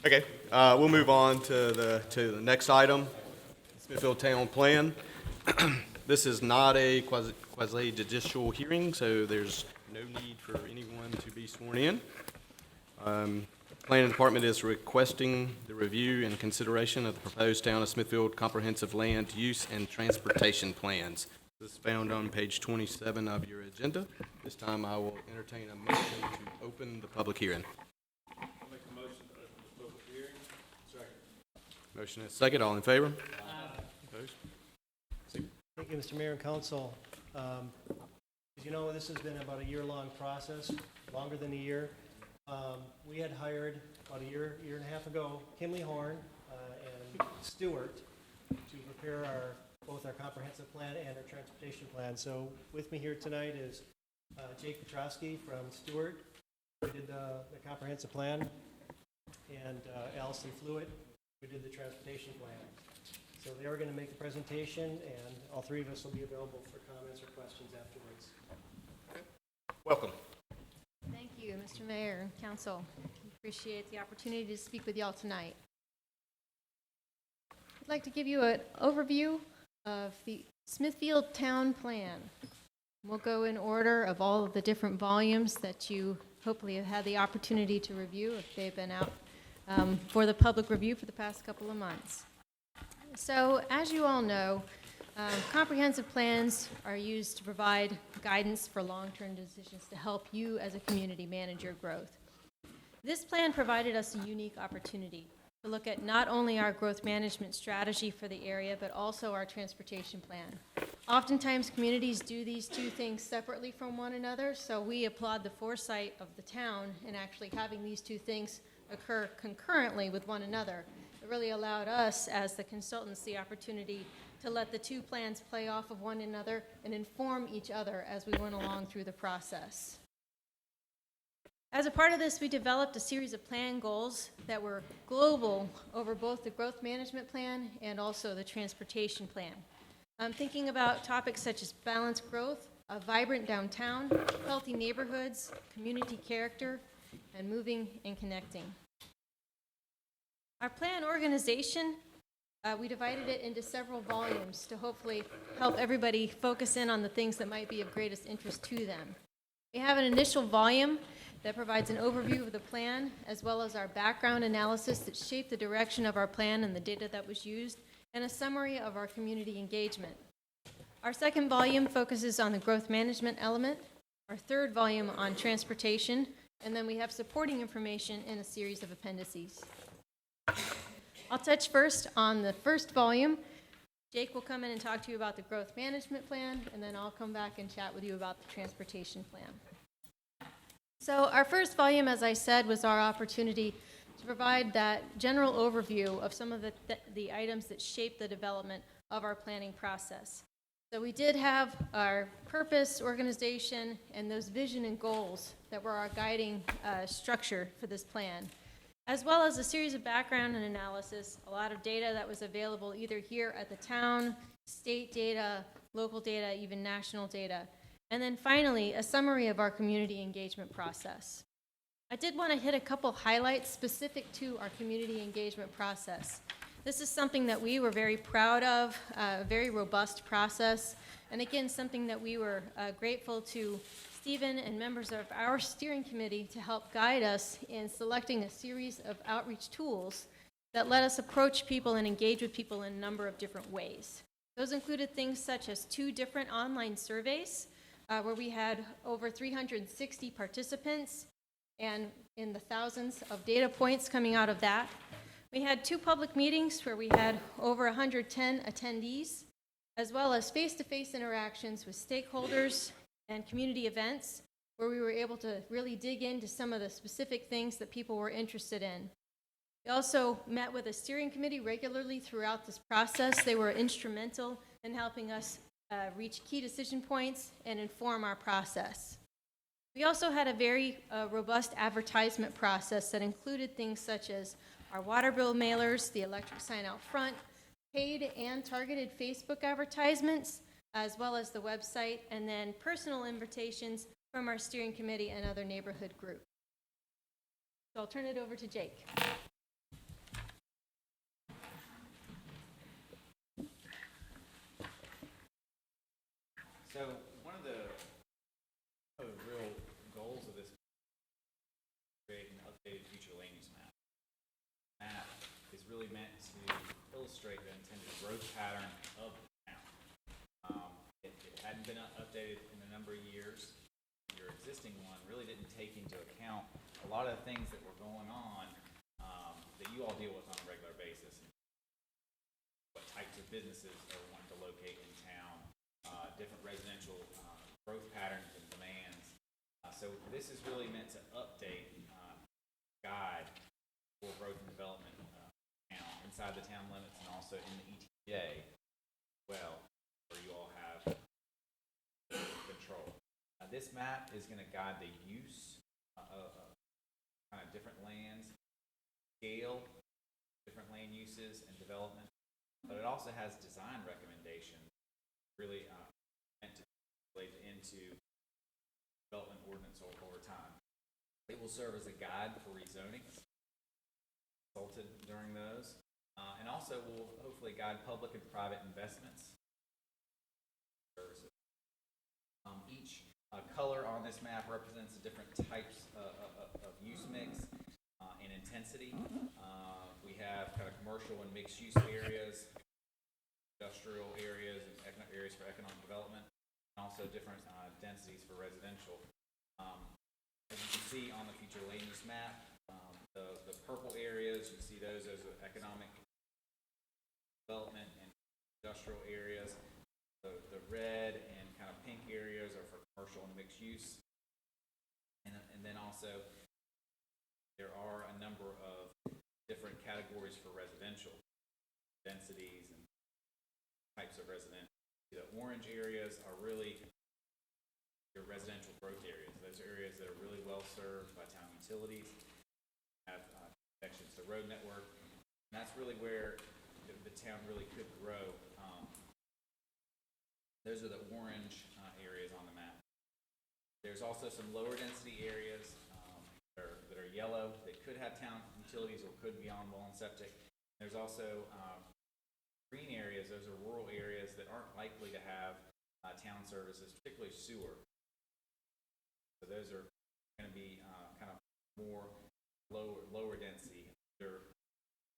Okay, we'll move on to the next item, Smithfield Town Plan. This is not a quasi-judicial hearing, so there's no need for anyone to be sworn in. Planning Department is requesting the review and consideration of the proposed Town of Smithfield Comprehensive Land Use and Transportation Plans. This is found on page 27 of your agenda. This time I will entertain a motion to open the public hearing. Make a motion to open the public hearing. Second. Motion is second. All in favor? Opposed? Thank you, Mr. Mayor and Council. As you know, this has been about a year-long process, longer than a year. We had hired about a year and a half ago, Kimley Horn and Stewart to prepare both our comprehensive plan and our transportation plan. So with me here tonight is Jake Petrosky from Stewart, who did the comprehensive plan, and Allison Fluitt, who did the transportation plan. So they are going to make the presentation, and all three of us will be available for comments or questions afterwards. Welcome. Thank you, Mr. Mayor and Council. Appreciate the opportunity to speak with y'all tonight. I'd like to give you an overview of the Smithfield Town Plan. We'll go in order of all of the different volumes that you hopefully have had the opportunity to review if they've been out for the public review for the past couple of months. So, as you all know, comprehensive plans are used to provide guidance for long-term decisions to help you as a community manage your growth. This plan provided us a unique opportunity to look at not only our growth management strategy for the area, but also our transportation plan. Oftentimes, communities do these two things separately from one another, so we applaud the foresight of the town in actually having these two things occur concurrently with one another. It really allowed us, as the consultants, the opportunity to let the two plans play off of one another and inform each other as we went along through the process. As a part of this, we developed a series of plan goals that were global over both the growth management plan and also the transportation plan. I'm thinking about topics such as balanced growth, a vibrant downtown, healthy neighborhoods, community character, and moving and connecting. Our plan organization, we divided it into several volumes to hopefully help everybody focus in on the things that might be of greatest interest to them. We have an initial volume that provides an overview of the plan, as well as our background analysis that shaped the direction of our plan and the data that was used, and a summary of our community engagement. Our second volume focuses on the growth management element, our third volume on transportation, and then we have supporting information in a series of appendices. I'll touch first on the first volume. Jake will come in and talk to you about the growth management plan, and then I'll come back and chat with you about the transportation plan. So our first volume, as I said, was our opportunity to provide that general overview of some of the items that shape the development of our planning process. So we did have our purpose, organization, and those vision and goals that were our guiding structure for this plan, as well as a series of background and analysis, a lot of data that was available either here at the town, state data, local data, even national data. And then finally, a summary of our community engagement process. I did want to hit a couple highlights specific to our community engagement process. This is something that we were very proud of, a very robust process, and again, something that we were grateful to Stephen and members of our steering committee to help guide us in selecting a series of outreach tools that let us approach people and engage with people in a number of different ways. Those included things such as 2 different online surveys, where we had over 360 participants and in the thousands of data points coming out of that. We had 2 public meetings where we had over 110 attendees, as well as face-to-face interactions with stakeholders and community events, where we were able to really dig into some of the specific things that people were interested in. We also met with a steering committee regularly throughout this process. They were instrumental in helping us reach key decision points and inform our process. We also had a very robust advertisement process that included things such as our water bill mailers, the electric sign out front, paid and targeted Facebook advertisements, as well as the website, and then personal invitations from our steering committee and other neighborhood groups. So I'll turn it over to Jake. So one of the real goals of this is to create an updated future land use map. Map is really meant to illustrate the intended growth pattern of the town. It hadn't been updated in a number of years. Your existing one really didn't take into account a lot of the things that were going on that you all deal with on a regular basis. What types of businesses are wanting to locate in town, different residential growth patterns and demands. So this is really meant to update, guide for growth and development inside the town limits and also in the ETJ as well, where you all have control. This map is going to guide the use of kind of different lands, scale, different land uses and development, but it also has design recommendations really meant to translate into development ordinance over time. It will serve as a guide for rezoning, consulted during those, and also will hopefully guide public and private investments. Services. Each color on this map represents the different types of use mix and intensity. We have kind of commercial and mixed use areas, industrial areas, and areas for economic development, and also different densities for residential. As you can see on the future land use map, the purple areas, you can see those as economic development and industrial areas. The red and kind of pink areas are for commercial and mixed use. And then also, there are a number of different categories for residential densities and types of residential. The orange areas are really your residential growth areas. Those are areas that are really well served by town utilities, have connections to road network, and that's really where the town really could grow. Those are the orange areas on the map. There's also some lower density areas that are yellow that could have town utilities or could be on well and septic. There's also green areas, those are rural areas that aren't likely to have town services, particularly sewer. So those are going to be kind of more lower density, under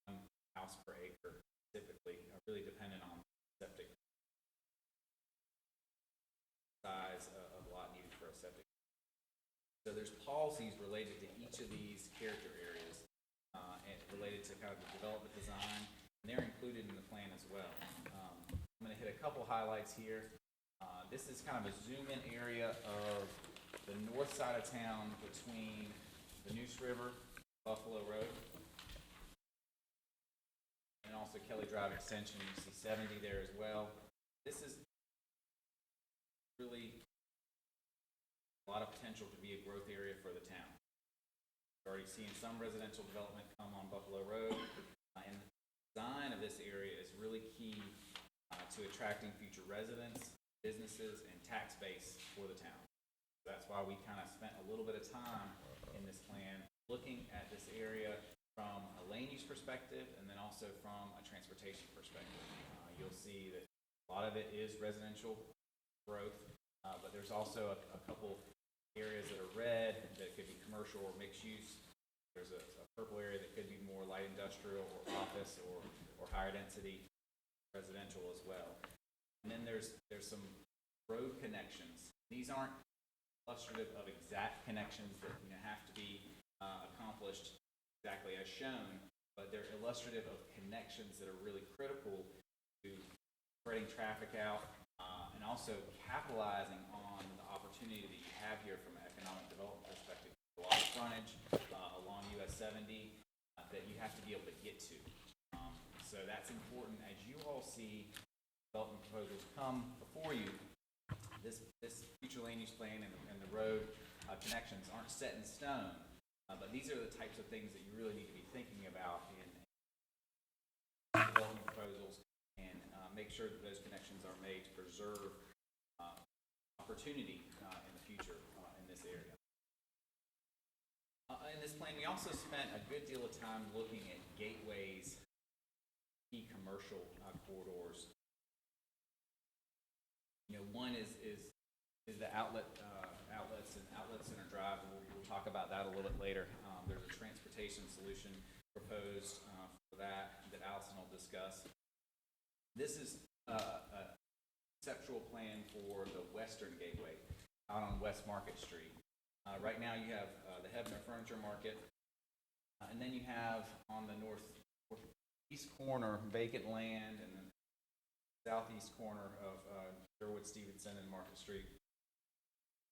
1 house per acre, typically, really dependent on septic size of lot needed for a septic. So there's policies related to each of these character areas and related to kind of the development design, and they're included in the plan as well. I'm going to hit a couple highlights here. This is kind of a zoom-in area of the north side of town between the Neuse River, Buffalo Road, and also Kelly Drive Extension. You see 70 there as well. This is really a lot of potential to be a growth area for the town. We're already seeing some residential development come on Buffalo Road, and the design of this area is really key to attracting future residents, businesses, and tax base for the town. That's why we kind of spent a little bit of time in this plan looking at this area from a land use perspective and then also from a transportation perspective. You'll see that a lot of it is residential growth, but there's also a couple areas that are red that could be commercial or mixed use. There's a purple area that could be more light industrial or office or higher density residential as well. And then there's some road connections. These aren't illustrative of exact connections that have to be accomplished exactly as shown, but they're illustrative of connections that are really critical to spreading traffic out and also capitalizing on the opportunity that you have here from an economic development perspective. A lot of frontage along US 70 that you have to be able to get to. So that's important as you all see development proposals come before you. This future land use plan and the road connections aren't set in stone, but these are the types of things that you really need to be thinking about in development proposals, and make sure that those connections are made to preserve opportunity in the future in this area. In this plan, we also spent a good deal of time looking at gateways, key commercial corridors. One is the outlets and Outlet Center Drive. We'll talk about that a little bit later. There's a transportation solution proposed for that Allison will discuss. This is a conceptual plan for the Western Gateway out on West Market Street. Right now you have the Hebner Furniture Market, and then you have on the northeast corner vacant land, and then southeast corner of Sherwood Stevenson and Market Street,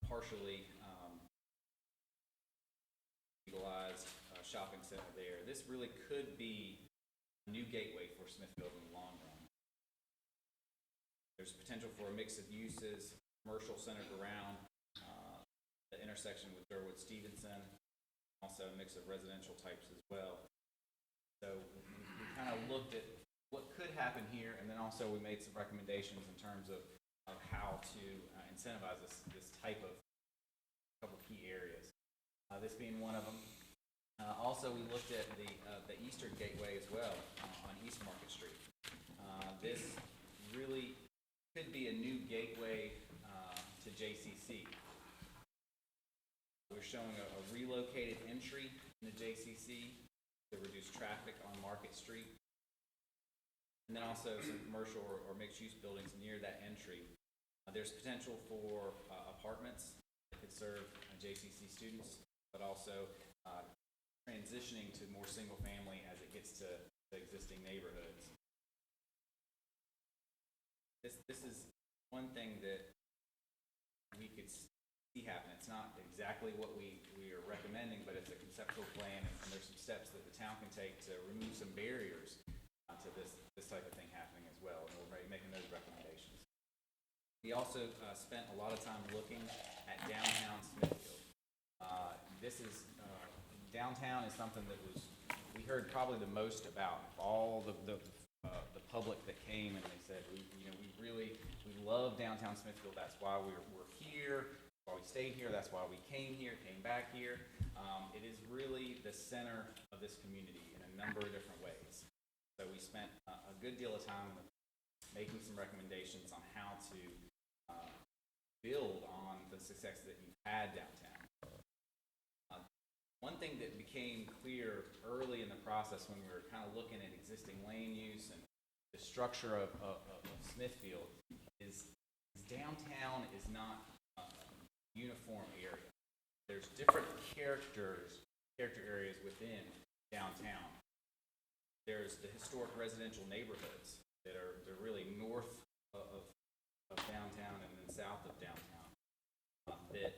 partially utilized shopping center there. This really could be a new gateway for Smithfield in the long run. There's potential for a mix of uses, commercial centered around the intersection with Sherwood Stevenson, also a mix of residential types as well. So we kind of looked at what could happen here, and then also we made some recommendations in terms of how to incentivize this type of couple key areas. This being one of them. Also, we looked at the Eastern Gateway as well on East Market Street. This really could be a new gateway to JCC. We're showing a relocated entry in the JCC to reduce traffic on Market Street. And then also some commercial or mixed-use buildings near that entry. There's potential for apartments that could serve JCC students, but also transitioning to more single-family as it gets to the existing neighborhoods. This is one thing that we could see happen. It's not exactly what we are recommending, but it's a conceptual plan, and there's some steps that the town can take to remove some barriers to this type of thing happening as well, and we're making those recommendations. We also spent a lot of time looking at downtown Smithfield. Downtown is something that we heard probably the most about. All the public that came, and they said we love downtown Smithfield. That's why we're here. why we stayed here, that's why we came here, came back here. It is really the center of this community in a number of different ways. So we spent a good deal of time making some recommendations on how to build on the success that you've had downtown. One thing that became clear early in the process when we were kind of looking at existing land use and the structure of Smithfield is downtown is not a uniform area. There's different character areas within downtown. There's the historic residential neighborhoods they're really north of downtown and then south of downtown that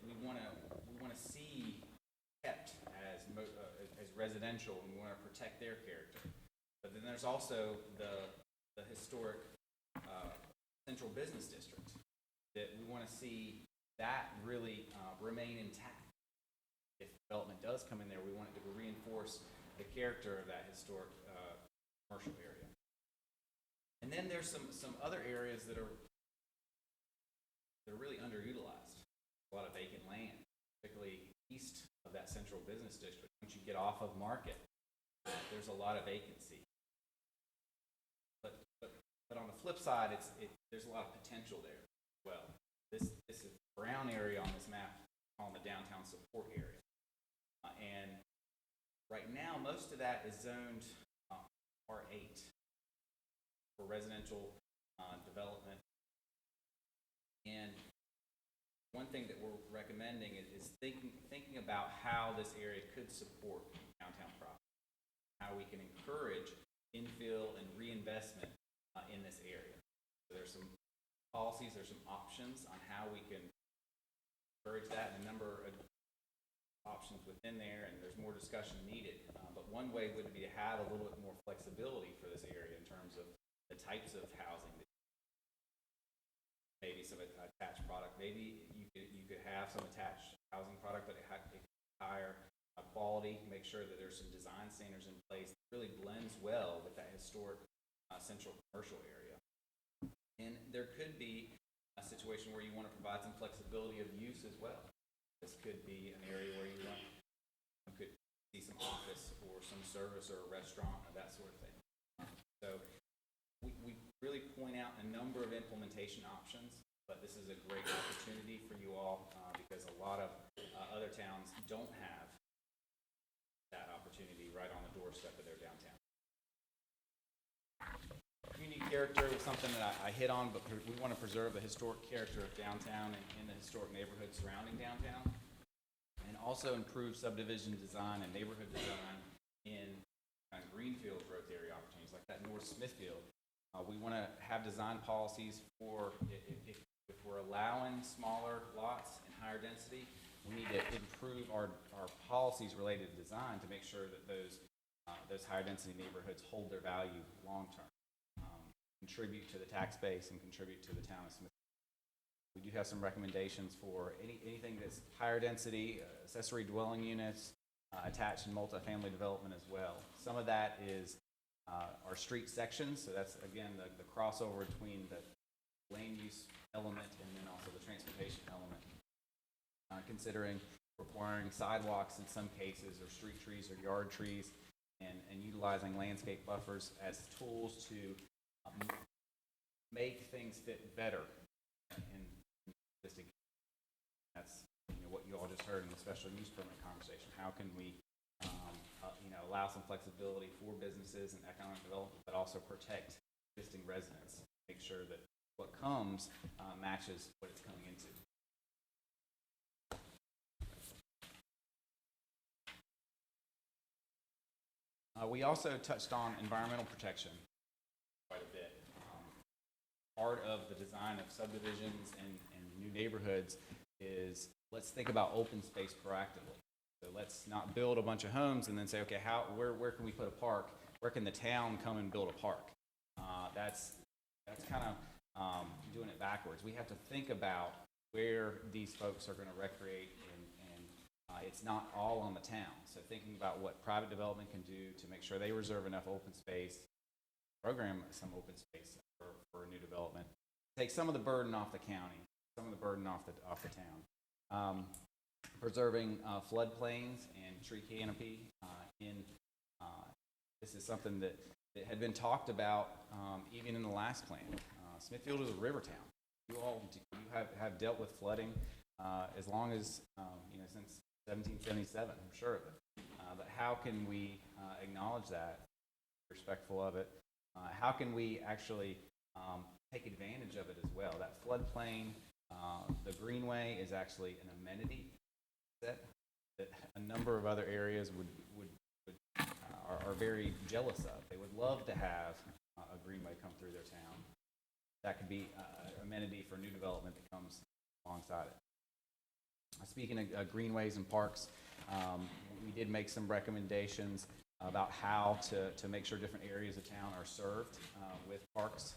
we want to see kept as residential, and we want to protect their character. But then there's also the historic central business district that we want to see that really remain intact. If development does come in there, we want it to reinforce the character of that historic commercial area. And then there's some other areas that are really underutilized. A lot of vacant land, particularly east of that central business district. Once you get off of Market, there's a lot of vacancy. But on the flip side, there's a lot of potential there as well. This is brown area on this map called the downtown support area. And right now, most of that is zoned R8 for residential development. And one thing that we're recommending is thinking about how this area could support downtown property, how we can encourage infill and reinvestment in this area. So there's some policies, there's some options on how we can encourage that, and a number of options within there, and there's more discussion needed. But one way would be to have a little bit more flexibility for this area in terms of the types of housing. Maybe some attached product. Maybe you could have some attached housing product, but it could higher quality. Make sure that there's some design standards in place that really blends well with that historic central commercial area. And there could be a situation where you want to provide some flexibility of use as well. This could be an area where you could see some office or some service or a restaurant or that sort of thing. So we really point out a number of implementation options, but this is a great opportunity for you all because a lot of other towns don't have that opportunity right on the doorstep of their downtown. Community character is something that I hit on, but we want to preserve the historic character of downtown and the historic neighborhoods surrounding downtown, and also improve subdivision design and neighborhood design in greenfield growth area opportunities like that North Smithfield. We want to have design policies for if we're allowing smaller lots and higher density, we need to improve our policies related to design to make sure that those higher density neighborhoods hold their value long term. Contribute to the tax base and contribute to the town of Smithfield. We do have some recommendations for anything that's higher density, accessory dwelling units, attached and multifamily development as well. Some of that is our street sections, so that's again the crossover between the land use element and then also the transportation element. Considering requiring sidewalks in some cases, or street trees or yard trees, and utilizing landscape buffers as tools to make things fit better in existing. That's what you all just heard in the special use permit conversation. How can we allow some flexibility for businesses and economic development, but also protect existing residents, make sure that what comes matches what it's coming into. We also touched on environmental protection quite a bit. Part of the design of subdivisions and new neighborhoods is let's think about open space proactively. So let's not build a bunch of homes and then say, okay, where can we put a park? Where can the town come and build a park? That's kind of doing it backwards. We have to think about where these folks are going to recreate, and it's not all on the town. So thinking about what private development can do to make sure they reserve enough open space, program some open space for new development, take some of the burden off the county, some of the burden off the town. preserving floodplains and tree canopy this is something that had been talked about even in the last plan. Smithfield is a river town. You have dealt with flooding as long as, since 1777, I'm sure of it. But how can we acknowledge that, be respectful of it? How can we actually take advantage of it as well? That floodplain, the greenway is actually an amenity that a number of other areas are very jealous of. They would love to have a greenway come through their town. That could be an amenity for new development that comes alongside it. Speaking of greenways and parks, we did make some recommendations about how to make sure different areas of town are served with parks,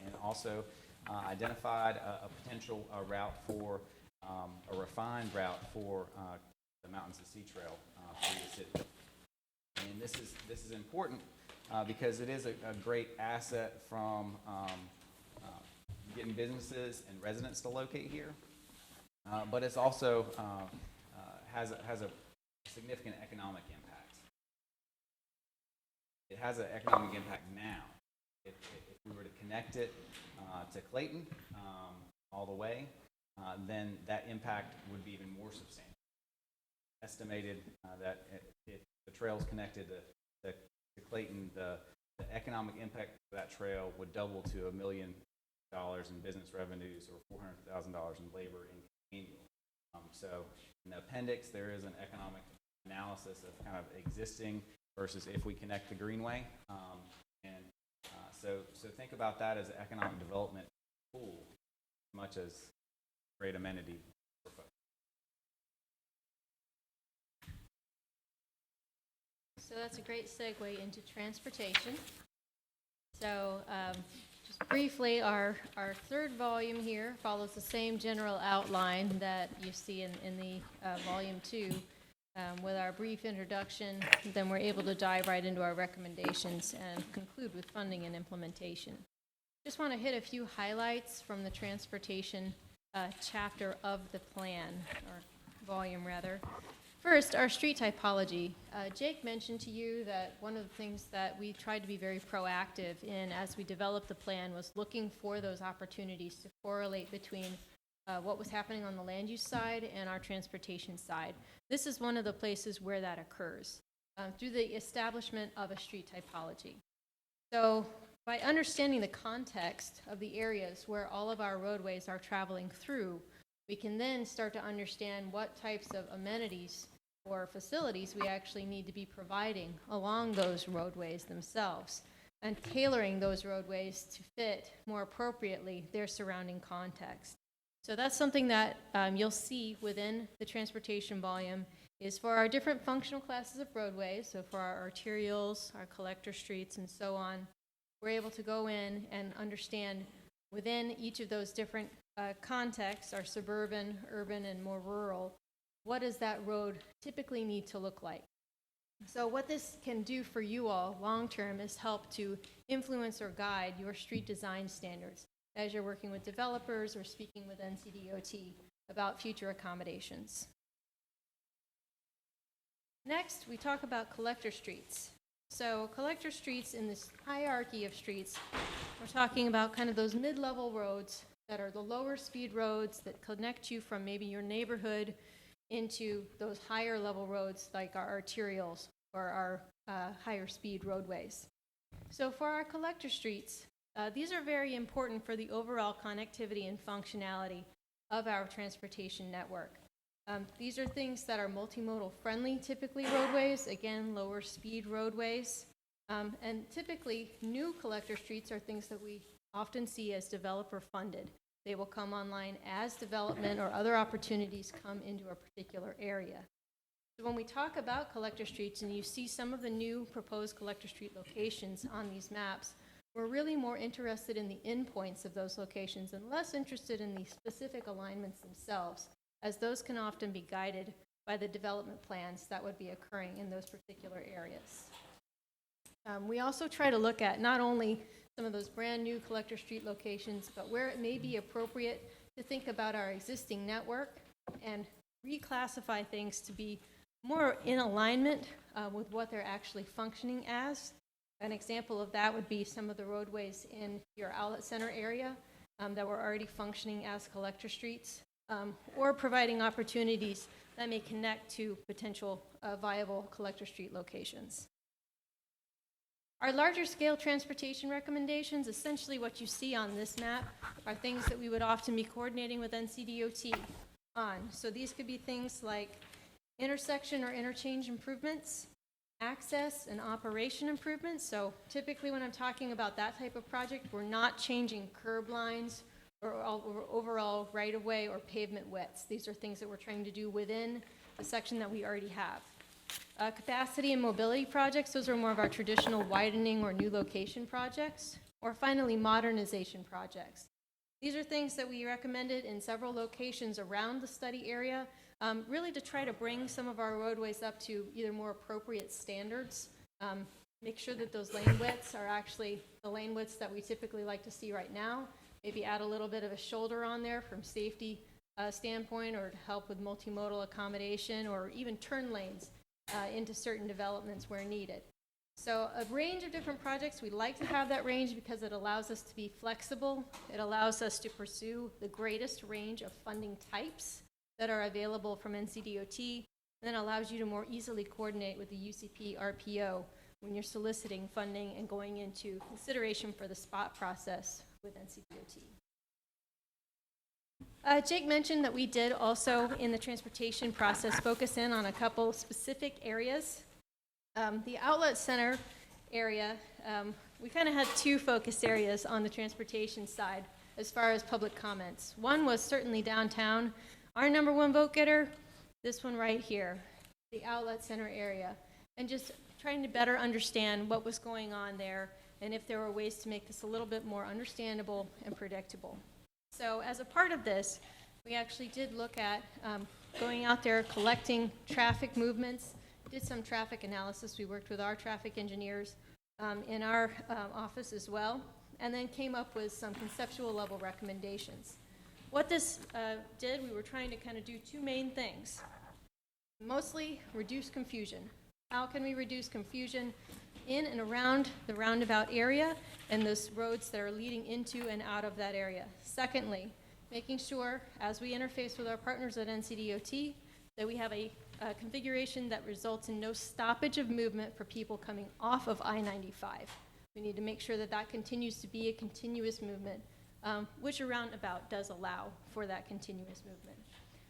and also identified a potential route for a refined route for the Mountains to Sea Trail through the city. And this is important because it is a great asset from getting businesses and residents to locate here, but it's also has a significant economic impact. It has an economic impact now. If we were to connect it to Clayton all the way, then that impact would be even more substantial. Estimated that if the trail is connected to Clayton, the economic impact of that trail would double to $1 million in business revenues or $400,000 in labor annual. So in the appendix, there is an economic analysis of kind of existing versus if we connect the greenway. So think about that as an economic development tool as much as great amenity for folks. So that's a great segue into transportation. So just briefly, our third volume here follows the same general outline that you see in the volume 2. With our brief introduction, then we're able to dive right into our recommendations and conclude with funding and implementation. Just want to hit a few highlights from the transportation chapter of the plan, or volume rather. First, our street typology. Jake mentioned to you that one of the things that we tried to be very proactive in as we developed the plan was looking for those opportunities to correlate between what was happening on the land use side and our transportation side. This is one of the places where that occurs through the establishment of a street typology. So by understanding the context of the areas where all of our roadways are traveling through, we can then start to understand what types of amenities or facilities we actually need to be providing along those roadways themselves, and tailoring those roadways to fit more appropriately their surrounding context. So that's something that you'll see within the transportation volume is for our different functional classes of roadways, so for our arterials, our collector streets, and so on, we're able to go in and understand within each of those different contexts, our suburban, urban, and more rural, what does that road typically need to look like? So what this can do for you all long-term is help to influence or guide your street design standards as you're working with developers or speaking with NCDOT about future accommodations. Next, we talk about collector streets. So collector streets in this hierarchy of streets, we're talking about kind of those mid-level roads that are the lower speed roads that connect you from maybe your neighborhood into those higher level roads like our arterials or our higher speed roadways. So for our collector streets, these are very important for the overall connectivity and functionality of our transportation network. These are things that are multimodal friendly, typically roadways, again, lower speed roadways. And typically, new collector streets are things that we often see as developer funded. They will come online as development or other opportunities come into a particular area. So when we talk about collector streets and you see some of the new proposed collector street locations on these maps, we're really more interested in the endpoints of those locations and less interested in the specific alignments themselves, as those can often be guided by the development plans that would be occurring in those particular areas. We also try to look at not only some of those brand new collector street locations, but where it may be appropriate to think about our existing network and reclassify things to be more in alignment with what they're actually functioning as. An example of that would be some of the roadways in your outlet center area that were already functioning as collector streets, or providing opportunities that may connect to potential viable collector street locations. Our larger scale transportation recommendations, essentially what you see on this map, are things that we would often be coordinating with NCDOT on. So these could be things like intersection or interchange improvements, access and operation improvements. So typically when I'm talking about that type of project, we're not changing curb lines or overall right-of-way or pavement widths. These are things that we're trying to do within the section that we already have. Capacity and mobility projects, those are more of our traditional widening or new location projects. Or finally, modernization projects. These are things that we recommended in several locations around the study area, really to try to bring some of our roadways up to either more appropriate standards, make sure that those lane widths are actually the lane widths that we typically like to see right now, maybe add a little bit of a shoulder on there from safety standpoint, or to help with multimodal accommodation, or even turn lanes into certain developments where needed. So a range of different projects. We like to have that range because it allows us to be flexible. It allows us to pursue the greatest range of funding types that are available from NCDOT, and then allows you to more easily coordinate with the UCP RPO when you're soliciting funding and going into consideration for the spot process with NCDOT. Jake mentioned that we did also, in the transportation process, focus in on a couple specific areas. The outlet center area, we kind of had two focus areas on the transportation side as far as public comments. One was certainly downtown. Our number one vote getter, this one right here, the outlet center area, and just trying to better understand what was going on there and if there were ways to make this a little bit more understandable and predictable. So as a part of this, we actually did look at going out there, collecting traffic movements, did some traffic analysis. We worked with our traffic engineers in our office as well, and then came up with some conceptual level recommendations. What this did, we were trying to kind of do two main things. Mostly reduce confusion. How can we reduce confusion in and around the roundabout area and those roads that are leading into and out of that area? Secondly, making sure, as we interface with our partners at NCDOT, that we have a configuration that results in no stoppage of movement for people coming off of I-95. We need to make sure that that continues to be a continuous movement, which a roundabout does allow for that continuous movement.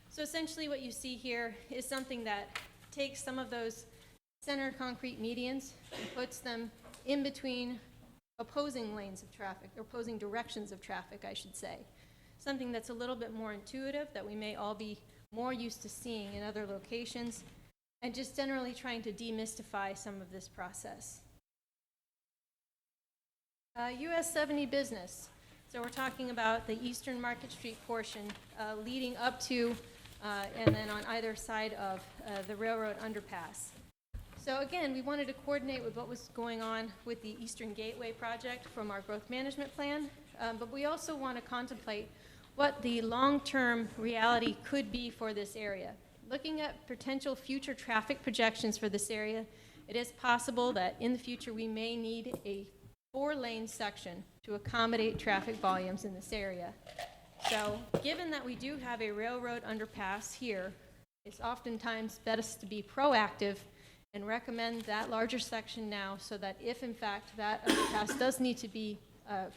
So essentially what you see here is something that takes some of those center concrete medians and puts them in between opposing lanes of traffic, or opposing directions of traffic, I should say. Something that's a little bit more intuitive, that we may all be more used to seeing in other locations, and just generally trying to demystify some of this process. US 70 business. So we're talking about the Eastern Market Street portion leading up to and then on either side of the railroad underpass. So again, we wanted to coordinate with what was going on with the Eastern Gateway project from our growth management plan, but we also want to contemplate what the long-term reality could be for this area. Looking at potential future traffic projections for this area, it is possible that in the future we may need a 4-lane section to accommodate traffic volumes in this area. So given that we do have a railroad underpass here, it's oftentimes best to be proactive and recommend that larger section now, so that if in fact that underpass does need to be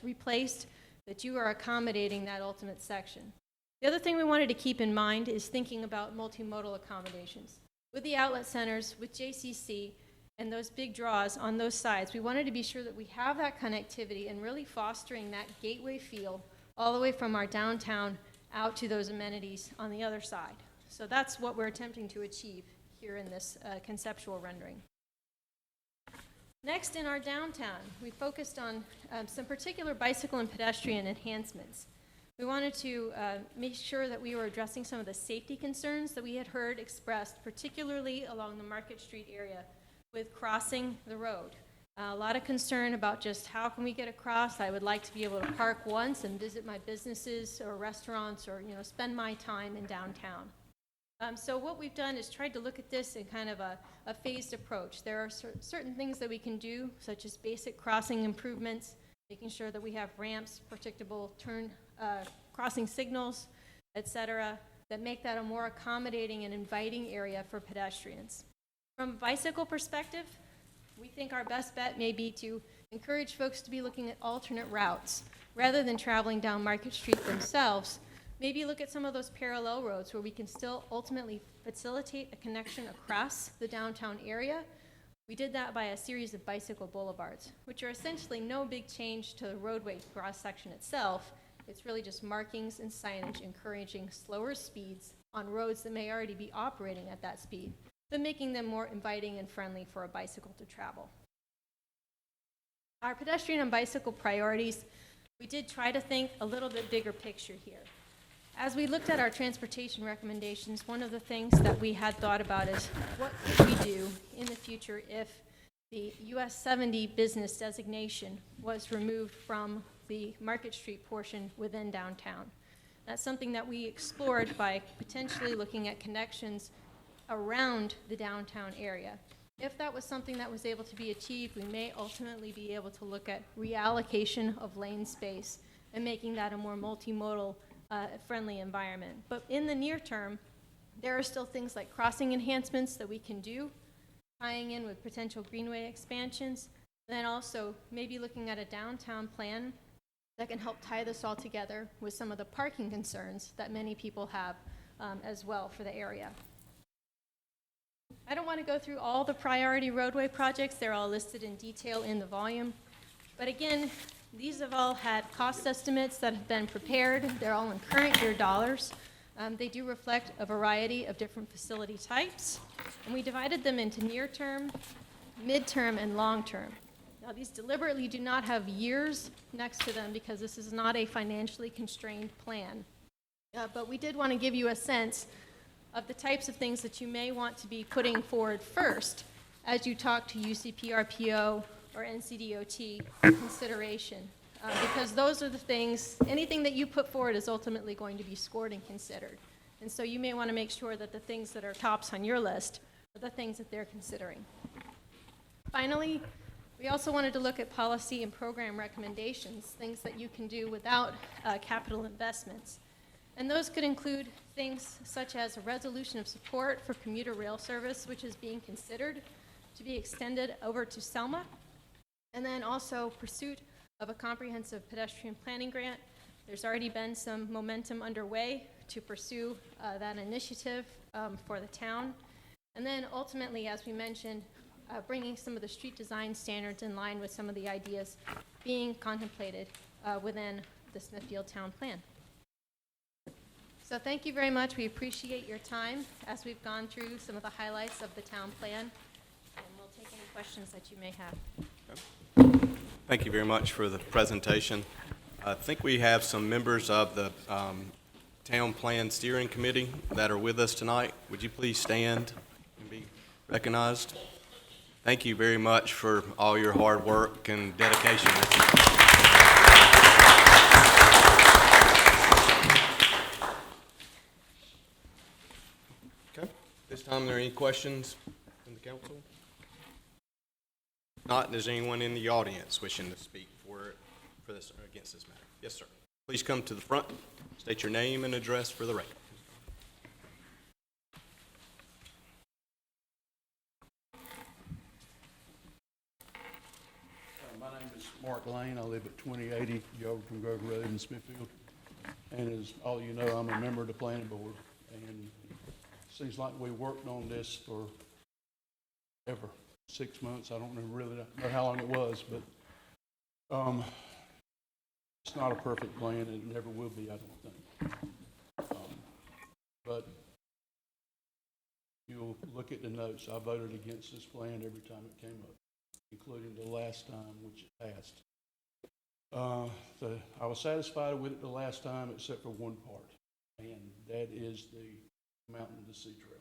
replaced, that you are accommodating that ultimate section. The other thing we wanted to keep in mind is thinking about multimodal accommodations. With the outlet centers, with JCC, and those big draws on those sides, we wanted to be sure that we have that connectivity and really fostering that gateway feel all the way from our downtown out to those amenities on the other side. So that's what we're attempting to achieve here in this conceptual rendering. Next, in our downtown, we focused on some particular bicycle and pedestrian enhancements. We wanted to make sure that we were addressing some of the safety concerns that we had heard expressed, particularly along the Market Street area with crossing the road. A lot of concern about just how can we get across. I would like to be able to park once and visit my businesses or restaurants, or spend my time in downtown. So what we've done is tried to look at this in kind of a phased approach. There are certain things that we can do, such as basic crossing improvements, making sure that we have ramps, predictable crossing signals, et cetera, that make that a more accommodating and inviting area for pedestrians. From a bicycle perspective, we think our best bet may be to encourage folks to be looking at alternate routes. Rather than traveling down Market Street themselves, maybe look at some of those parallel roads where we can still ultimately facilitate a connection across the downtown area. We did that by a series of bicycle boulevards, which are essentially no big change to the roadway cross-section itself. It's really just markings and signage encouraging slower speeds on roads that may already be operating at that speed, but making them more inviting and friendly for a bicycle to travel. Our pedestrian and bicycle priorities, we did try to think a little bit bigger picture here. As we looked at our transportation recommendations, one of the things that we had thought about is what could we do in the future if the US 70 business designation was removed from the Market Street portion within downtown. That's something that we explored by potentially looking at connections around the downtown area. If that was something that was able to be achieved, we may ultimately be able to look at reallocation of lane space and making that a more multimodal friendly environment. But in the near term, there are still things like crossing enhancements that we can do, tying in with potential greenway expansions, and then also maybe looking at a downtown plan that can help tie this all together with some of the parking concerns that many people have as well for the area. I don't want to go through all the priority roadway projects. They're all listed in detail in the volume. But again, these have all had cost estimates that have been prepared. They're all in current year dollars. They do reflect a variety of different facility types. And we divided them into near term, midterm, and long term. Now, these deliberately do not have years next to them because this is not a financially constrained plan. But we did want to give you a sense of the types of things that you may want to be putting forward first as you talk to UCPRPO or NCDOT for consideration. Because those are the things, anything that you put forward is ultimately going to be scored and considered. And so you may want to make sure that the things that are tops on your list are the things that they're considering. Finally, we also wanted to look at policy and program recommendations, things that you can do without capital investments. And those could include things such as a resolution of support for commuter rail service, which is being considered to be extended over to Selma, and then also pursuit of a comprehensive pedestrian planning grant. There's already been some momentum underway to pursue that initiative for the town. And then ultimately, as we mentioned, bringing some of the street design standards in line with some of the ideas being contemplated within the Smithfield Town Plan. So thank you very much. We appreciate your time as we've gone through some of the highlights of the town plan, and we'll take any questions that you may have. Thank you very much for the presentation. I think we have some members of the Town Plan Steering Committee that are with us tonight. Would you please stand and be recognized? Thank you very much for all your hard work and dedication. Okay. This time, are there any questions from the council? Not, is anyone in the audience wishing to speak for this or against this matter? Yes, sir. Please come to the front, state your name and address for the record. My name is Mark Lane. I live at 2080 Overton Grove Road in Smithfield. And as all you know, I'm a member of the planning board. And it seems like we worked on this for ever. 6 months. I don't really know how long it was, but it's not a perfect plan, and it never will be, I don't think. But you'll look at the notes. I voted against this plan every time it came up, including the last time, which it passed. I was satisfied with it the last time, except for one part, and that is the Mountain to Sea Trail.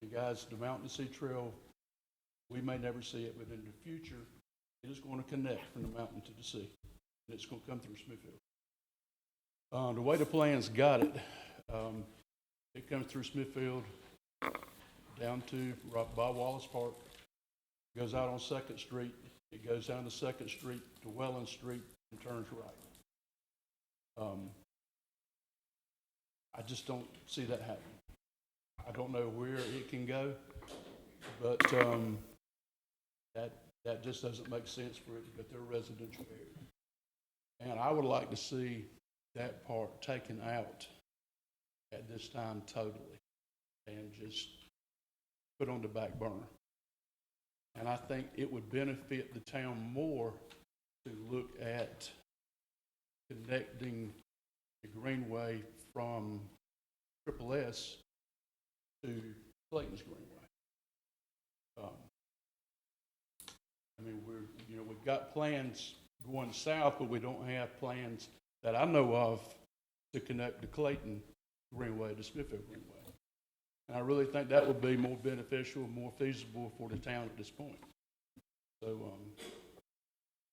And guys, the Mountain to Sea Trail, we may never see it, but in the future, it is going to connect from the mountain to the sea, and it's going to come through Smithfield. The way the plan's got it, It comes through Smithfield, down to right by Wallace Park, goes out on Second Street. It goes down to Second Street to Welland Street and turns right. I just don't see that happening. I don't know where it can go, but that just doesn't make sense for it to go through a residential area. And I would like to see that part taken out at this time totally and just put on the back burner. And I think it would benefit the town more to look at connecting the Greenway from Triple S to Clayton's Greenway. I mean, we've got plans going south, but we don't have plans that I know of to connect the Clayton Greenway to Smithfield Greenway. And I really think that would be more beneficial, more feasible for the town at this point. So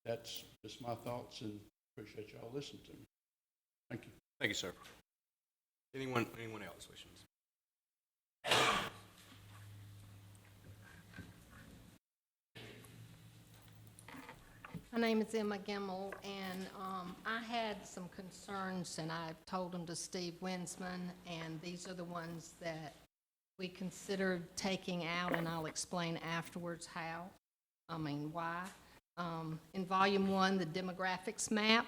that's just my thoughts, and appreciate y'all listening to me. Thank you. Thank you, sir. Anyone else wishing? My name is Emma Gimmel, and I had some concerns, and I've told them to Steve Winsman, and these are the ones that we considered taking out, and I'll explain afterwards why. In Volume 1, the demographics map,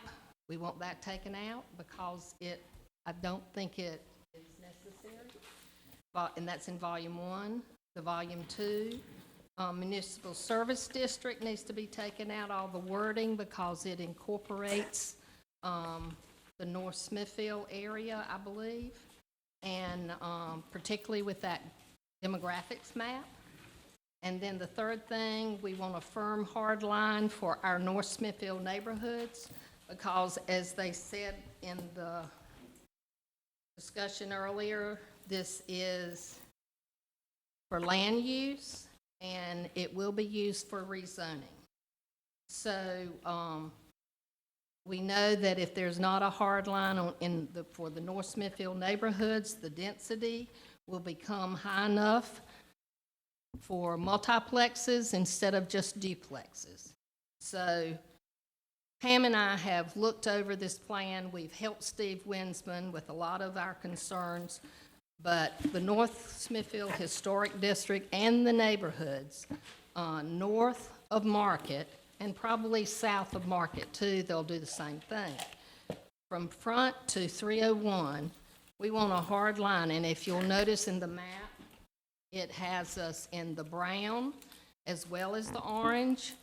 we want that taken out because I don't think it is necessary. And that's in Volume 1. The Volume 2, Municipal Service District needs to be taken out, all the wording, because it incorporates the North Smithfield area, I believe, and particularly with that demographics map. And then the third thing, we want a firm hard line for our North Smithfield neighborhoods, because as they said in the discussion earlier, this is for land use, and it will be used for rezoning. So we know that if there's not a hard line for the North Smithfield neighborhoods, the density will become high enough for multiplexes instead of just duplexes. So Pam and I have looked over this plan. We've helped Steve Winsman with a lot of our concerns, but the North Smithfield Historic District and the neighborhoods north of Market and probably south of Market too, they'll do the same thing. From Front to 301, we want a hard line, and if you'll notice in the map, it has us in the brown as well as the orange.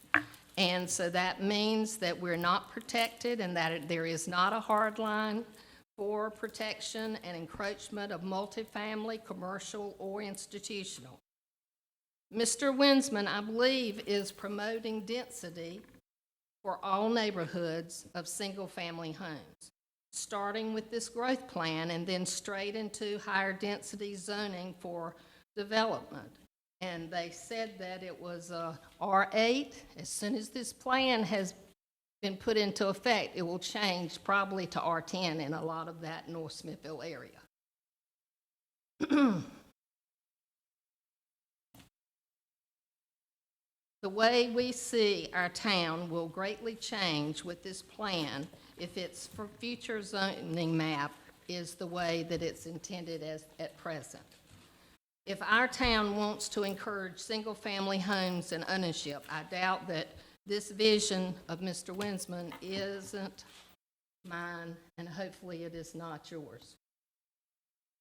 And so that means that we're not protected and that there is not a hard line for protection and encroachment of multifamily, commercial, or institutional. Mr. Winsman, I believe, is promoting density for all neighborhoods of single-family homes, starting with this growth plan and then straight into higher density zoning for development. And they said that it was R8. As soon as this plan has been put into effect, it will change probably to R10 in a lot of that North Smithfield area. The way we see our town will greatly change with this plan if its future zoning map is the way that it's intended as at present. If our town wants to encourage single-family homes and ownership, I doubt that this vision of Mr. Winsman isn't mine, and hopefully it is not yours.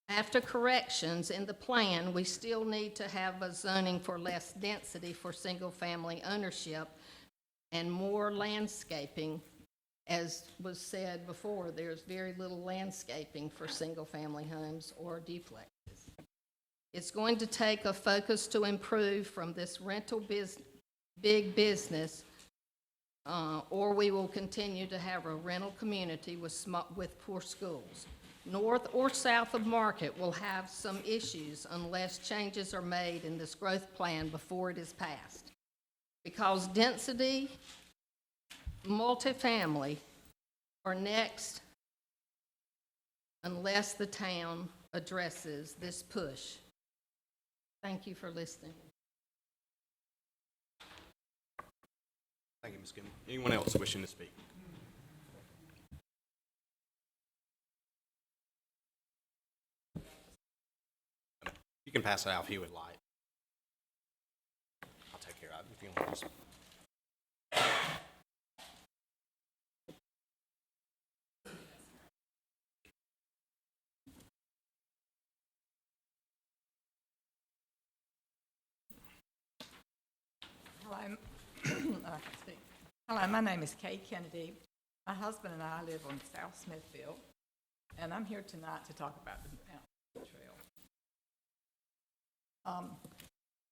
After corrections in the plan, we still need to have a zoning for less density for single-family ownership and more landscaping. As was said before, there's very little landscaping for single-family homes or duplexes. It's going to take a focus to improve from this rental big business, or we will continue to have a rental community with poor schools. North or south of Market will have some issues unless changes are made in this growth plan before it is passed. Because density, multifamily are next unless the town addresses this push. Thank you for listening. Thank you, Ms. Kimball. Anyone else wishing to speak? You can pass it out if you would like. I'll take care of it if you want to. Hello, I can speak. Hello, my name is Kay Kennedy. My husband and I live on South Smithfield, and I'm here tonight to talk about the mountain trail.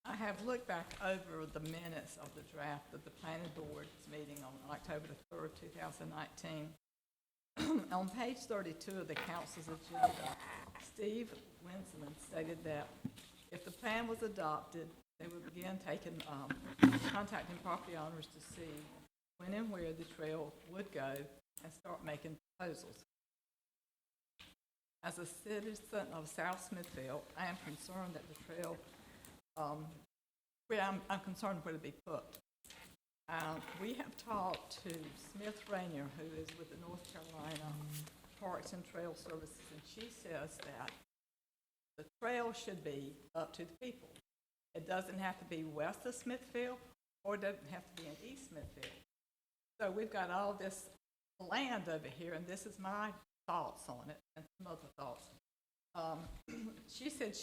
I have looked back over the minutes of the draft of the planning board's meeting on October the 3rd, 2019. On page 32 of the council's agenda, Steve Winsman stated that if the plan was adopted, they would begin contacting property owners to see when and where the trail would go and start making proposals. As a citizen of South Smithfield, I am concerned that the trail, I'm concerned where to be put. We have talked to Smith Rainier, who is with the North Carolina Parks and Trail Services, and she says that the trail should be up to the people. It doesn't have to be west of Smithfield, or it doesn't have to be in East Smithfield. So we've got all this land over here, and this is my thoughts on it, and some other thoughts. She said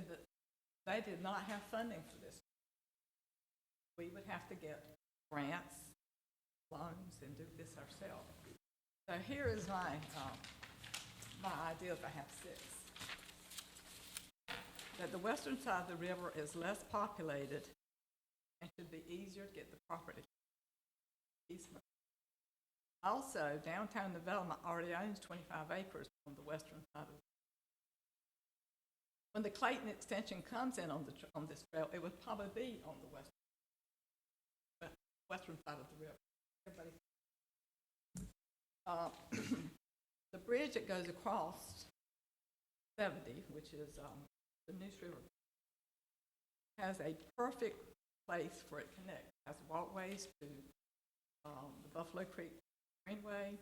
that they did not have funding for this. We would have to get grants, loans, and do this ourselves. So here is my ideas. I have 6. That the western side of the river is less populated and should be easier to get the property. Eastman. Also, downtown development already owns 25 acres on the western side of the river. When the Clayton extension comes in on this trail, it would probably be on the western side of the river. Everybody. The bridge that goes across 70, which is the Neuse River, has a perfect place for it to connect. It has walkways to the Buffalo Creek Greenway.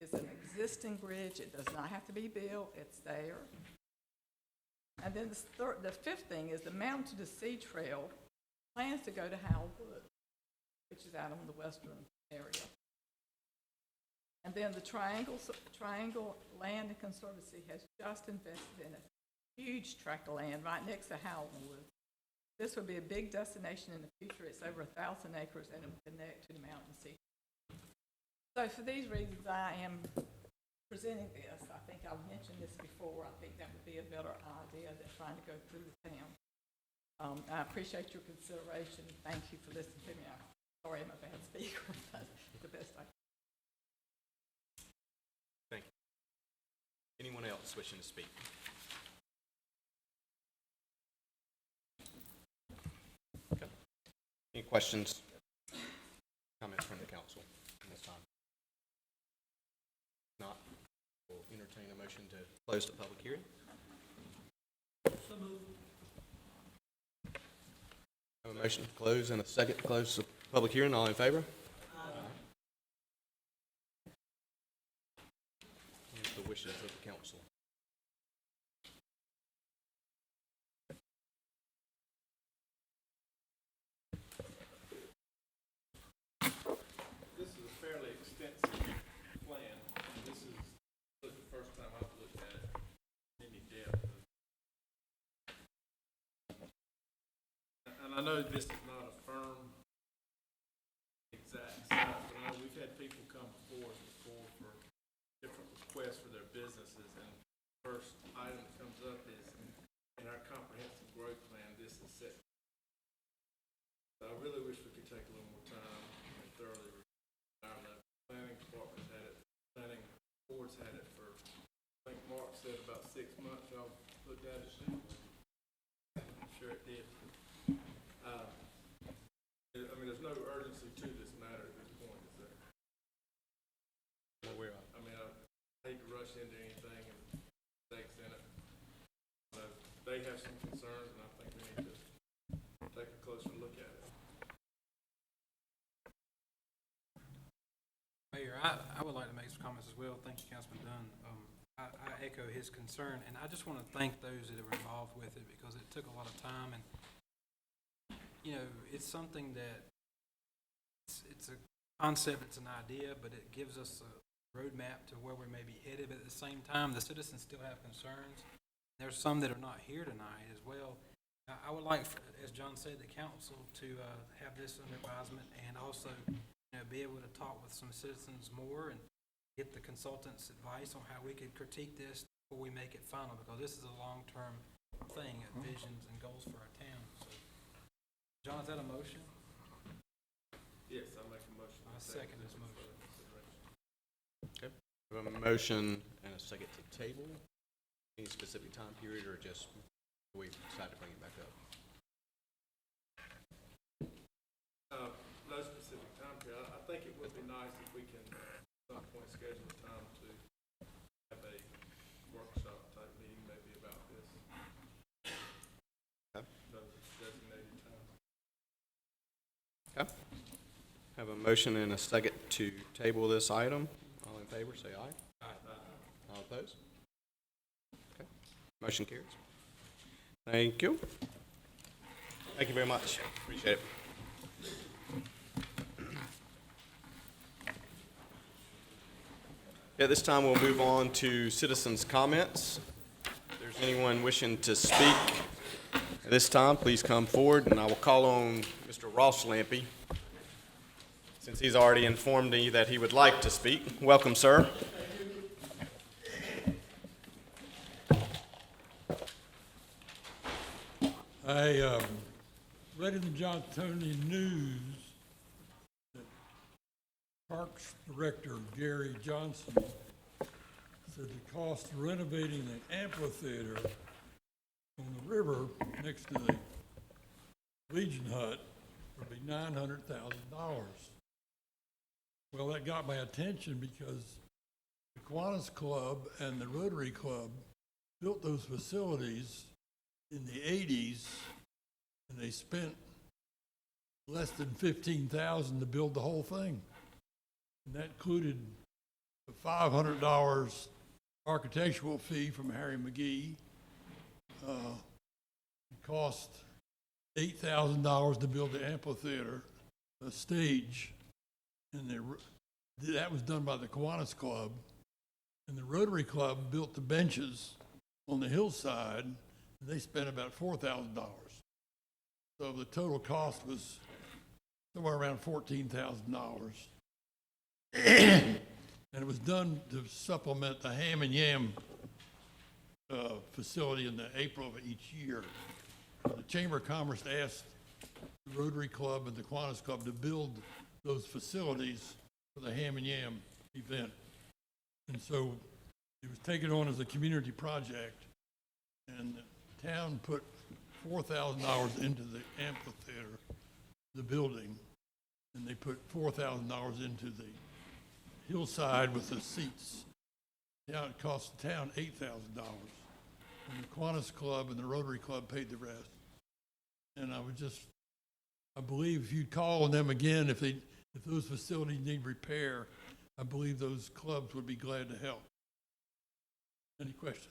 It's an existing bridge. It does not have to be built. It's there. And then the 5th thing is the Mountain to Sea Trail plans to go to Howell Wood, which is out on the western area. And then the Triangle Land and Conservancy has just invested in a huge tract of land right next to Howell Wood. This would be a big destination in the future. It's over 1,000 acres and it will connect to the Mountain Sea. So for these reasons, I am presenting this. I think I've mentioned this before. I think that would be a better idea than trying to go through the town. I appreciate your consideration. Thank you for listening to me. I'm sorry I'm a bad speaker, but the best I can. Thank you. Anyone else wishing to speak? Okay. Any questions, comments from the council at this time? If not, we'll entertain a motion to close the public hearing. So moved. I have a motion to close and a second to close the public hearing. All in favor? Here's the wishes of the council. This is a fairly extensive plan, and this is the first time I've looked at it in any depth. And I know this is not a firm exact size, but I know we've had people come before us before for different requests for their businesses, and the first item that comes up is, in our comprehensive growth plan, this is set. So I really wish we could take a little more time and thoroughly review it. Planning department's had it, planning board's had it for, I think Mark said about 6 months. Y'all looked at it soon. I'm sure it did. I mean, there's no urgency to this matter. I would like to make some comments as well. Thank you, Councilman Dunn. I echo his concern, and I just want to thank those that were involved with it because it took a lot of time, and, you know, it's something that, it's a concept, it's an idea, but it gives us a roadmap to where we may be headed, but at the same time, the citizens still have concerns. There's some that are not here tonight as well. I would like, as John said, the council to have this under advisement and also, you know, be able to talk with some citizens more and get the consultant's advice on how we could critique this before we make it final, because this is a long-term thing, visions and goals for our town. So, John, is that a motion? Yes, I make a motion. I second this motion. Okay. We have a motion and a second to table. Any specific time period, or just we decide to bring it back up? No specific time period. I think it would be nice if we can at some point schedule a time to have a workshop type meeting maybe about this. Okay. Those designated times. Okay. Have a motion and a second to table this item. All in favor, say aye. All opposed? Okay. Motion carries. Thank you. Thank you very much. Appreciate it. At this time, we'll move on to citizens' comments. If there's anyone wishing to speak at this time, please come forward, and I will call on Mr. Ross Lampy, since he's already informed me that he would like to speak. Welcome, sir. I read in the Johnsonian News that Parks Director Gary Johnson said the cost of renovating the amphitheater on the river next to the Legion Hut would be $900,000. Well, that got my attention because the Kiwanis Club and the Rotary Club built those facilities in the 80s, and they spent less than $15,000 to build the whole thing. And that included the $500 architectural fee from Harry McGee. It cost $8,000 to build the amphitheater, a stage, and that was done by the Kiwanis Club. And the Rotary Club built the benches on the hillside, and they spent about $4,000. So the total cost was somewhere around $14,000. And it was done to supplement the Ham and Yam facility in the April of each year. The Chamber of Commerce asked the Rotary Club and the Kiwanis Club to build those facilities for the Ham and Yam event. And so it was taken on as a community project, and the town put $4,000 into the amphitheater, the building, and they put $4,000 into the hillside with the seats. It cost the town $8,000. And the Kiwanis Club and the Rotary Club paid the rest. And I believe if you'd call on them again, if those facilities need repair, I believe those clubs would be glad to help. Any questions?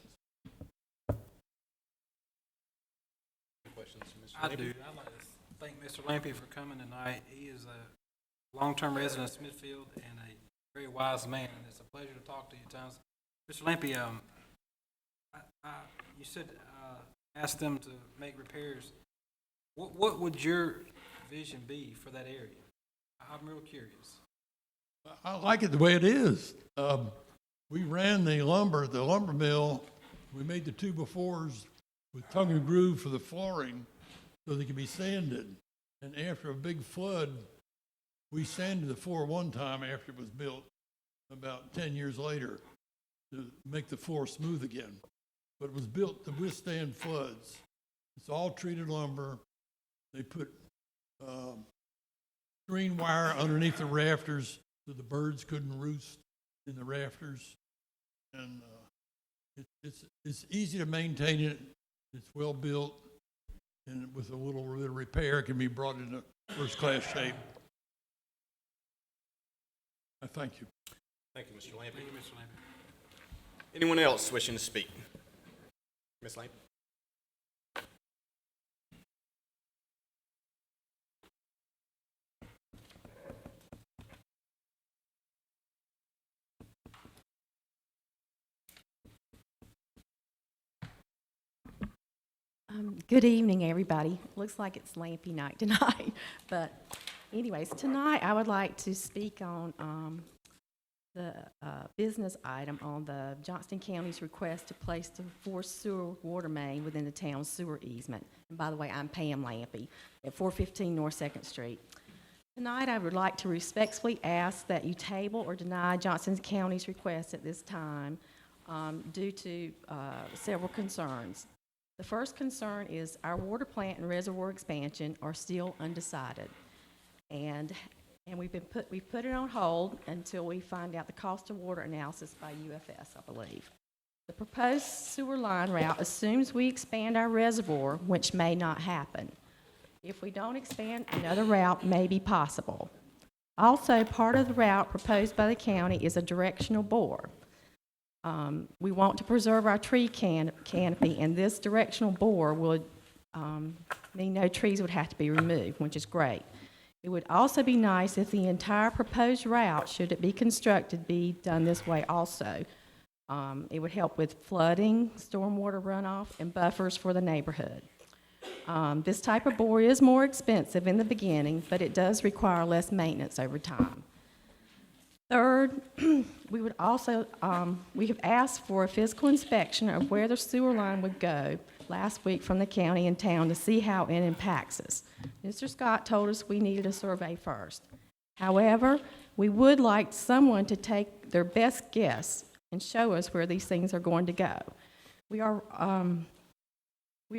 Questions, Mr. I Lampy? do. I'd like to thank Mr. Lampy for coming tonight. He is a long-term resident of Smithfield and a very wise man, and it's a pleasure to talk to you at times. Mr. Lampy, you said ask them to make repairs. What would your vision be for that area? I'm real curious. I like it the way it is. We ran the lumber mill. We made the 2x4s with tongue and groove for the flooring so they could be sanded. And after a big flood, we sanded the floor one time after it was built, about 10 years later, to make the floor smooth again. But it was built to withstand floods. It's all treated lumber. They put screen wire underneath the rafters so the birds couldn't roost in the rafters. And it's easy to maintain it. It's well built, and with a little bit of repair, it can be brought into first-class shape. I thank you. Thank you, Mr. Lampy. Thank you, Mr. Lambert. Anyone else wishing to speak? Ms. Lampy? Good evening, everybody. Looks like it's Lampy night tonight. But anyways, tonight I would like to speak on the business item on the Johnston County's request to place the forced sewer water main within the town's sewer easement. And by the way, I'm Pam Lampy at 415 North 2nd Street. Tonight, I would like to respectfully ask that you table or deny Johnston County's request at this time due to several concerns. The first concern is our water plant and reservoir expansion are still undecided. And we've put it on hold until we find out the cost of water analysis by UFS, I believe. The proposed sewer line route assumes we expand our reservoir, which may not happen. If we don't expand, another route may be possible. Also, part of the route proposed by the county is a directional bore. We want to preserve our tree canopy, and this directional bore would mean no trees would have to be removed, which is great. It would also be nice if the entire proposed route, should it be constructed, be done this way also. It would help with flooding, stormwater runoff, and buffers for the neighborhood. This type of bore is more expensive in the beginning, but it does require less maintenance over time. Third, we have asked for a physical inspection of where the sewer line would go last week from the county and town to see how it impacts us. Mr. Scott told us we needed a survey first. However, we would like someone to take their best guess and show us where these things are going to go. We are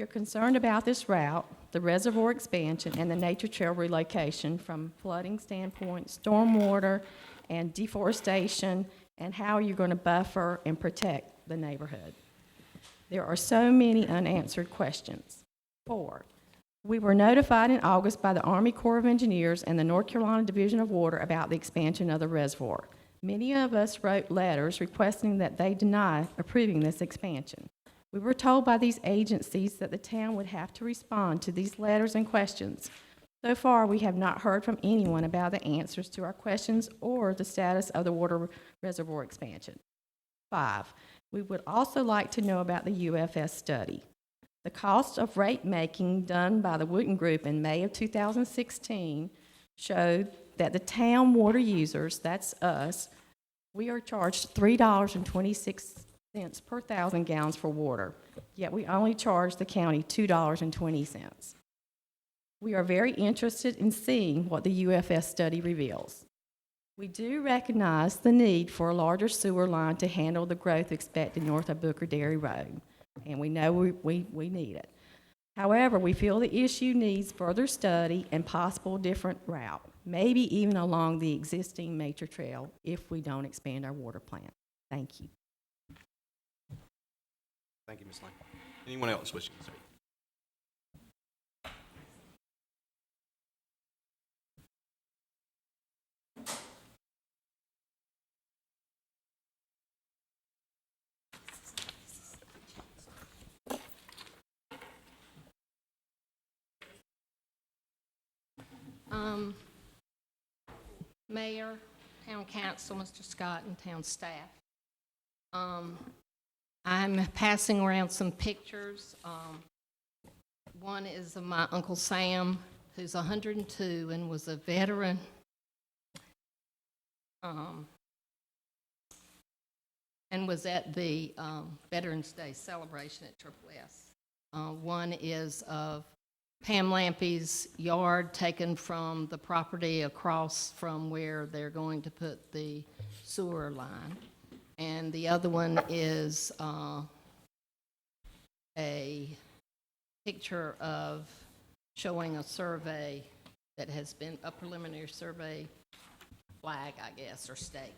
concerned about this route, the reservoir expansion, and the nature trail relocation from flooding standpoint, stormwater, and deforestation, and how you're going to buffer and protect the neighborhood. There are so many unanswered questions. 4, we were notified in August by the Army Corps of Engineers and the North Carolina Division of Water about the expansion of the reservoir. Many of us wrote letters requesting that they deny approving this expansion. We were told by these agencies that the town would have to respond to these letters and questions. So far, we have not heard from anyone about the answers to our questions or the status of the water reservoir expansion. 5, we would also like to know about the UFS study. The cost of rate making done by the Wooten Group in May of 2016 showed that the town water users, that's us, we are charged $3.26 per 1,000 gallons for water, yet we only charge the county $2.20. We are very interested in seeing what the UFS study reveals. We do recognize the need for a larger sewer line to handle the growth expected north of Booker Dairy Road, and we know we need it. However, we feel the issue needs further study and possible different route, maybe even along the existing nature trail if we don't expand our water plant. Thank you. Thank you, Ms. Lane. Anyone else wishing to speak? Mayor, Town Council, Mr. Scott, and town staff. I'm passing around some pictures. One is of my Uncle Sam, who's 102 and was a veteran. And was at the Veterans Day celebration at Triple S. One is of Pam Lampy's yard taken from the property across from where they're going to put the sewer line. And the other one is a picture of showing a survey that has been, a preliminary survey flag, I guess, or stake.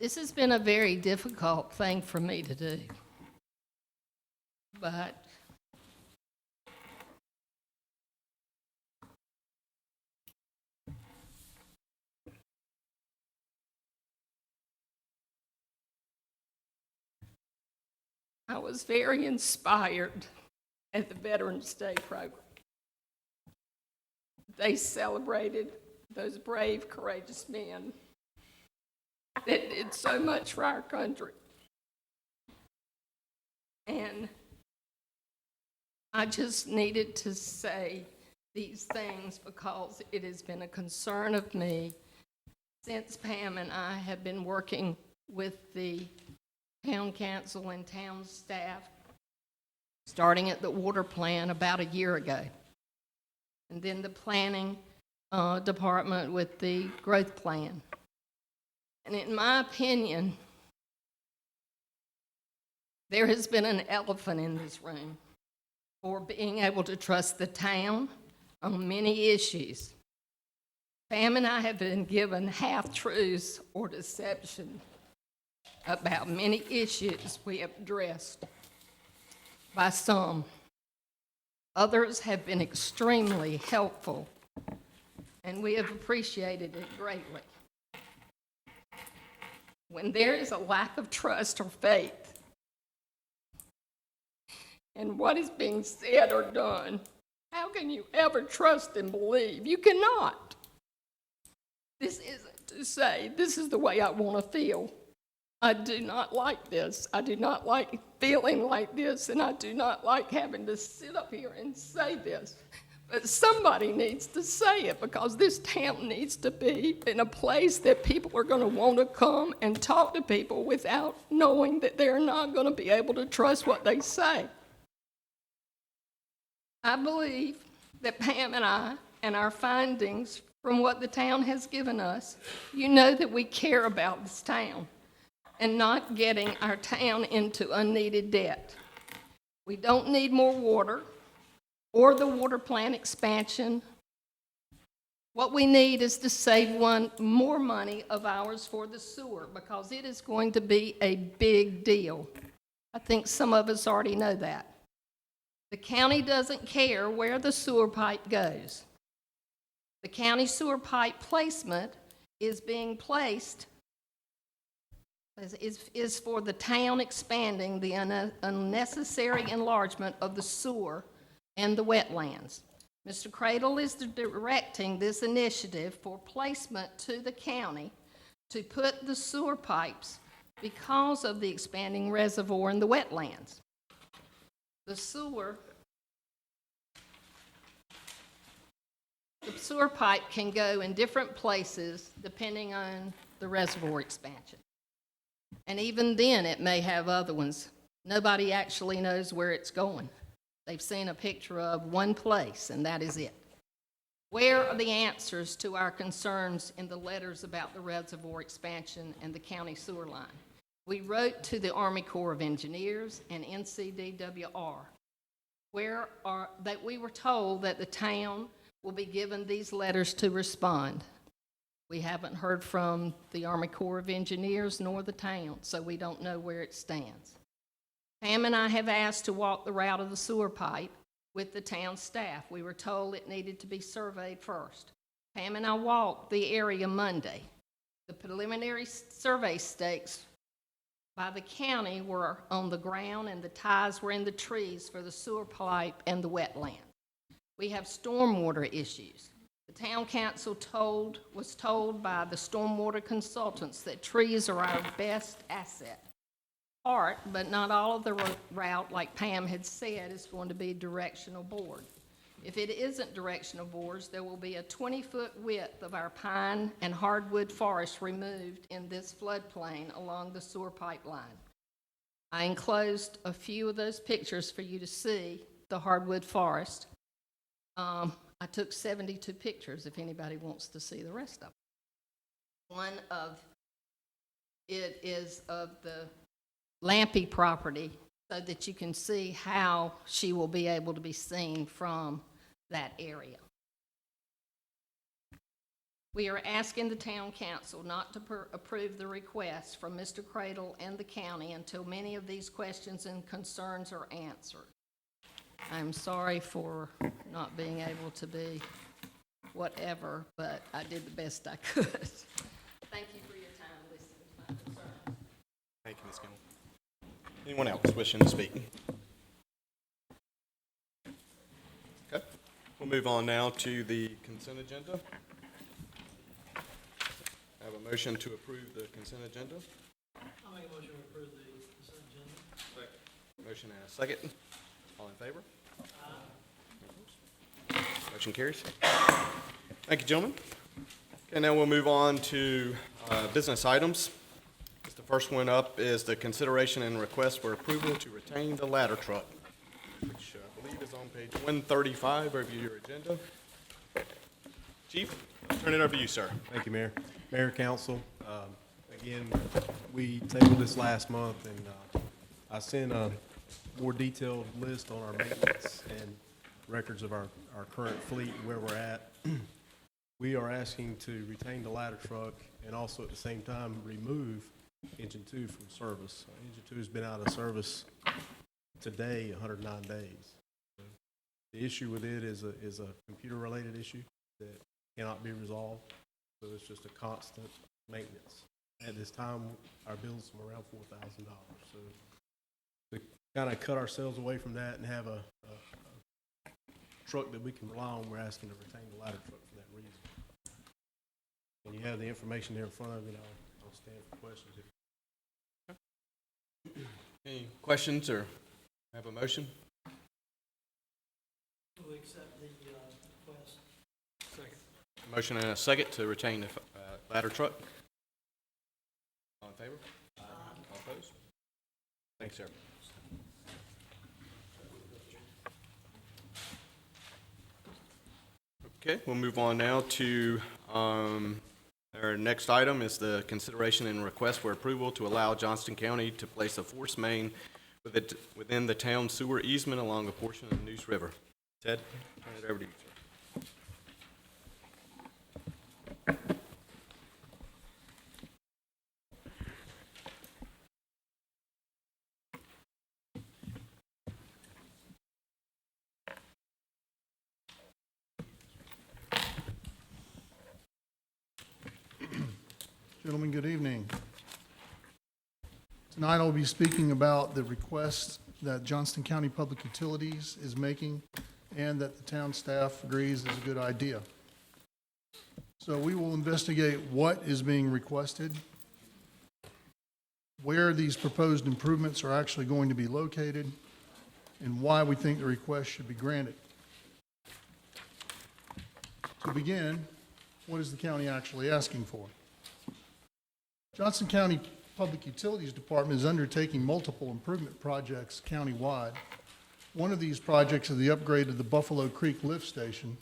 This has been a very difficult thing for me to do, but I was very inspired at the Veterans Day program. They celebrated those brave, courageous men that did so much for our country. And I just needed to say these things because it has been a concern of me since Pam and I have been working with the town council and town staff, starting at the water plan about a year ago, and then the planning department with the growth plan. And in my opinion, there has been an elephant in this room for being able to trust the town on many issues. Pam and I have been given half-truths or deception about many issues we have addressed by some. Others have been extremely helpful, and we have appreciated it greatly. When there is a lack of trust or faith in what is being said or done, how can you ever trust and believe? You cannot. This isn't to say this is the way I want to feel. I do not like this. I do not like feeling like this, and I do not like having to sit up here and say this. But somebody needs to say it, because this town needs to be in a place that people are going to want to come and talk to people without knowing that they're not going to be able to trust what they say. I believe that Pam and I and our findings from what the town has given us, you know that we care about this town and not getting our town into unneeded debt. We don't need more water or the water plant expansion. What we need is to save more money of ours for the sewer, because it is going to be a big deal. I think some of us already know that. The county doesn't care where the sewer pipe goes. The county sewer pipe placement is being placed, is for the town expanding the unnecessary enlargement of the sewer and the wetlands. Mr. Cradle is directing this initiative for placement to the county to put the sewer pipes because of the expanding reservoir and the wetlands. The sewer pipe can go in different places depending on the reservoir expansion. And even then, it may have other ones. Nobody actually knows where it's going. They've seen a picture of one place, and that is it. Where are the answers to our concerns in the letters about the reservoir expansion and the county sewer line? We wrote to the Army Corps of Engineers and NCDWR, that we were told that the town will be given these letters to respond. We haven't heard from the Army Corps of Engineers nor the town, so we don't know where it stands. Pam and I have asked to walk the route of the sewer pipe with the town staff. We were told it needed to be surveyed first. Pam and I walked the area Monday. The preliminary survey stakes by the county were on the ground, and the ties were in the trees for the sewer pipe and the wetland. We have stormwater issues. The town council was told by the stormwater consultants that trees are our best asset. Part, but not all of the route, like Pam had said, is going to be directional board. If it isn't directional boards, there will be a 20-foot width of our pine and hardwood forest removed in this floodplain along the sewer pipeline. I enclosed a few of those pictures for you to see the hardwood forest. I took 72 pictures if anybody wants to see the rest of them. One of it is of the Lampy property, so that you can see how she will be able to be seen from that area. We are asking the town council not to approve the request from Mr. Cradle and the county until many of these questions and concerns are answered. I'm sorry for not being able to be whatever, but I did the best I could. Thank you for your time listening to my concerns. Thank you, Ms. Gill. Anyone else wishing to speak? Okay, we'll move on now to the consent agenda. I have a motion to approve the consent agenda. I'll make a motion to approve the consent agenda. Motion and a second. All in favor? Motion carries. Thank you, gentlemen. Okay, now we'll move on to business items. The first one up is the consideration and request for approval to retain the ladder truck, which I believe is on page 135 of your agenda. Chief, I'll turn it over to you, sir. Thank you, Mayor. Mayor, Council, again, we tabled this last month, and I sent a more detailed list on our maintenance and records of our current fleet and where we're at. We are asking to retain the ladder truck and also at the same time remove Engine 2 from service. Engine 2 has been out of service today 109 days. The issue with it is a computer-related issue that cannot be resolved, so it's just a constant maintenance. At this time, our bill's around $4,000. So to kind of cut ourselves away from that and have a truck that we can rely on, we're asking to retain the ladder truck for that reason. And you have the information there in front of you, and I'll stand for questions. Any questions or have a motion? We accept the request. Second. Motion and a second to retain the ladder truck. All in favor? All opposed? Thanks, sir. Okay, we'll move on now to our next item is the consideration and request for approval to allow Johnston County to place a force main within the town sewer easement along a portion of the Neuse River. Ted, turn it over to you, sir. Gentlemen, good evening. Tonight I'll be speaking about the request that Johnston County Public Utilities is making and that the town staff agrees is a good idea. So we will investigate what is being requested, where these proposed improvements are actually going to be located, and why we think the request should be granted. To begin, what is the county actually asking for? Johnson County Public Utilities Department is undertaking multiple improvement projects countywide. One of these projects is the upgrade of the Buffalo Creek Lift Station,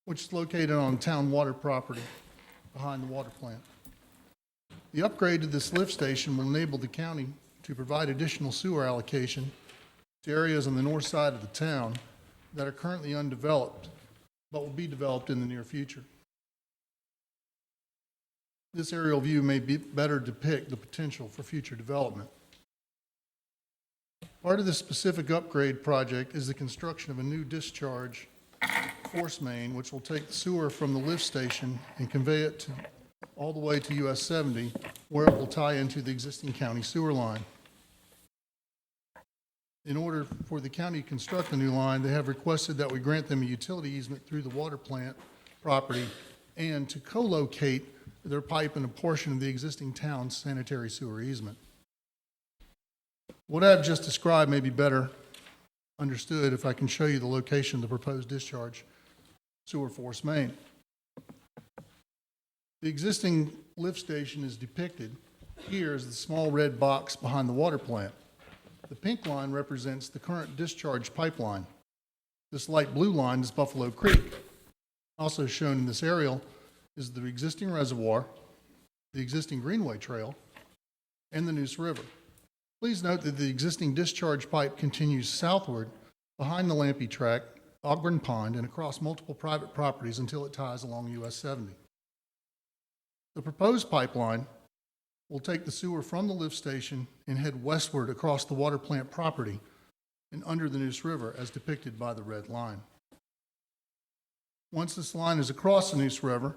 which is located on town water property behind the water plant. The upgrade to this lift station will enable the county to provide additional sewer allocation to areas on the north side of the town that are currently undeveloped, but will be developed in the near future. This aerial view may better depict the potential for future development. Part of this specific upgrade project is the construction of a new discharge force main, which will take the sewer from the lift station and convey it all the way to US 70, where it will tie into the existing county sewer line. In order for the county to construct the new line, they have requested that we grant them a utility easement through the water plant property and to co-locate their pipe in a portion of the existing town's sanitary sewer easement. What I've just described may be better understood if I can show you the location of the proposed discharge sewer force main. The existing lift station is depicted here as the small red box behind the water plant. The pink line represents the current discharge pipeline. This light blue line is Buffalo Creek. Also shown in this aerial is the existing reservoir, the existing Greenway Trail, and the Neuse River. Please note that the existing discharge pipe continues southward behind the Lampe track, Ogburn Pond, and across multiple private properties until it ties along US 70. The proposed pipeline will take the sewer from the lift station and head westward across the water plant property and under the Neuse River as depicted by the red line. Once this line is across the Neuse River,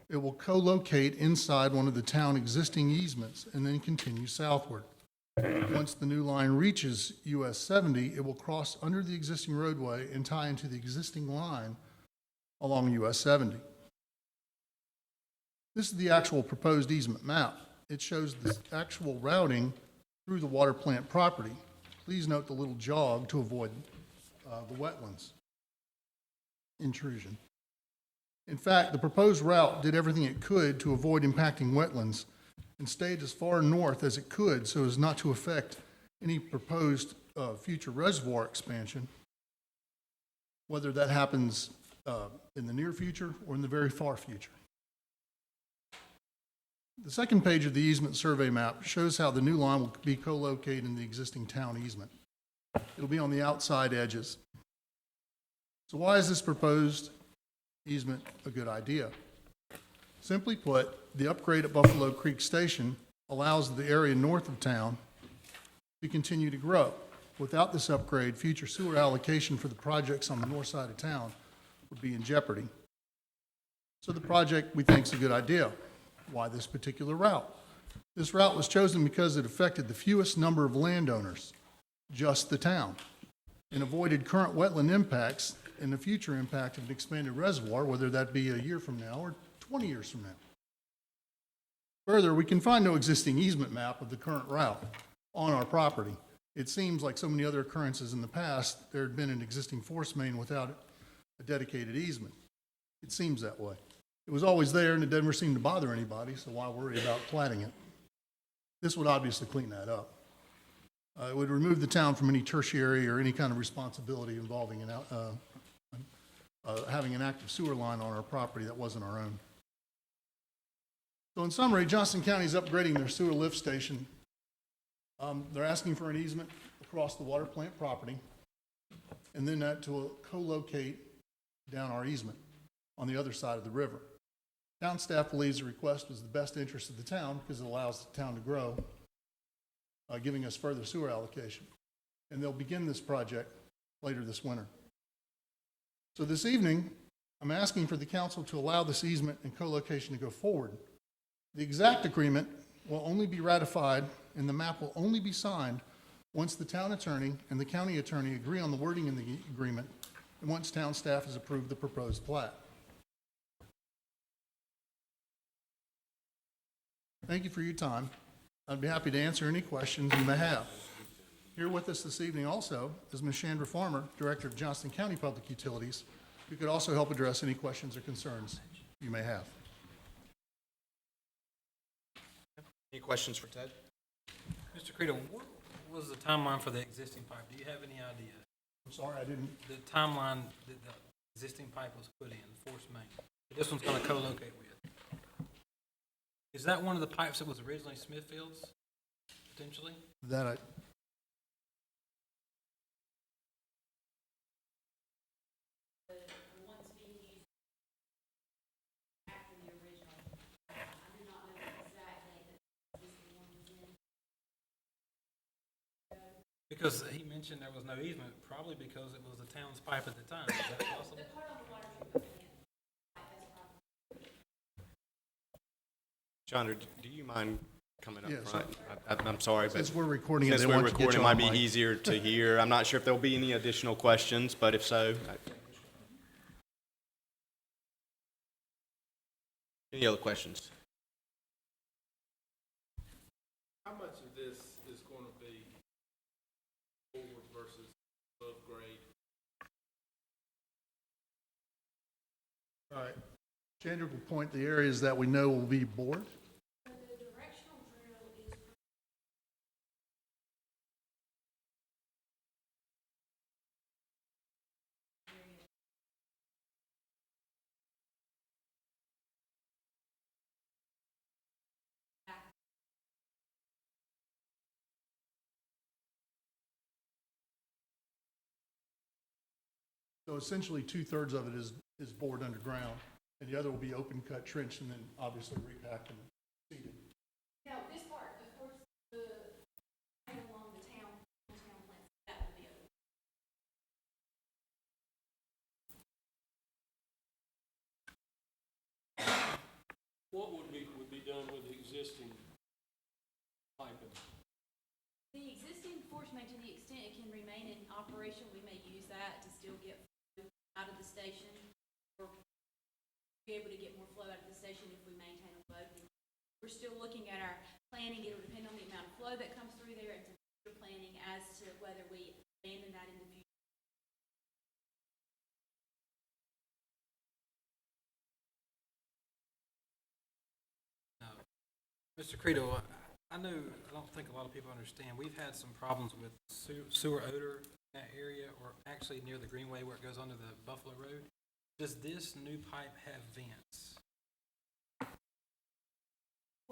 it will co-locate inside one of the town existing easements and then continue southward. Once the new line reaches US 70, it will cross under the existing roadway and tie into the existing line along US 70. This is the actual proposed easement map. It shows the actual routing through the water plant property. Please note the little jog to avoid the wetlands intrusion. In fact, the proposed route did everything it could to avoid impacting wetlands and stayed as far north as it could so as not to affect any proposed future reservoir expansion, whether that happens in the near future or in the very far future. The second page of the easement survey map shows how the new line will be co-located in the existing town easement. It'll be on the outside edges. So why is this proposed easement a good idea? Simply put, the upgrade at Buffalo Creek Station allows the area north of town to continue to grow. Without this upgrade, future sewer allocation for the projects on the north side of town would be in jeopardy. So the project, we think, is a good idea. Why this particular route? This route was chosen because it affected the fewest number of landowners, just the town, and avoided current wetland impacts and the future impact of an expanded reservoir, whether that be a year from now or 20 years from now. Further, we can find no existing easement map of the current route on our property. It seems like so many other occurrences in the past, there had been an existing force main without a dedicated easement. It seems that way. It was always there and it never seemed to bother anybody, so why worry about platting it? This would obviously clean that up. It would remove the town from any tertiary or any kind of responsibility involving having an active sewer line on our property that wasn't our own. So in summary, Johnston County is upgrading their sewer lift station. They're asking for an easement across the water plant property, and then that to co-locate down our easement on the other side of the river. Town staff believes the request was the best interest of the town because it allows the town to grow, giving us further sewer allocation. And they'll begin this project later this winter. So this evening, I'm asking for the council to allow this easement and co-location to go forward. The exact agreement will only be ratified and the map will only be signed once the town attorney and the county attorney agree on the wording in the agreement and once town staff has approved the proposed plat. Thank you for your time. I'd be happy to answer any questions you may have. Here with us this evening also is Ms. Chandra Farmer, Director of Johnston County Public Utilities, who could also help address any questions or concerns you may have. Any questions for Ted? Mr. Credo, what was the timeline for the existing pipe? Do you have any idea? I'm sorry, I didn't. The timeline that the existing pipe was put in, the force main, that this one's gonna co-locate with. Is that one of the pipes that was originally Smithfield's, potentially? That I, Because he mentioned there was no easement, probably because it was the town's pipe at the time. Is that possible? Chandra, do you mind coming up Yes, front? I'm sorry, but since we're recording it, since they we're want to get recording, you it on might be mic. easier to hear. I'm not sure if there'll be any additional questions, but if so, any other questions? How much of this is going to be forward versus above grade? all right. Chandra will point the areas that we know will be bored. So essentially, 2/3 of it is bored underground, and the other will be open cut trench and then obviously repacked and seeded. Now, this part, of course, the along the town plants, that will be open. What would be done with the existing piping? operation, we may use that to still get flow out of the station, or be able to get more flow out of the station if we maintain a load. We're still looking at our planning. It'll depend on the amount of flow that comes through there and some future planning as to whether we abandon that in the future. Mr. Credo, I know, I don't think a lot of people understand, we've had some problems with sewer odor in that area, or actually near the Greenway where it goes under the Buffalo Road. Does this new pipe have vents?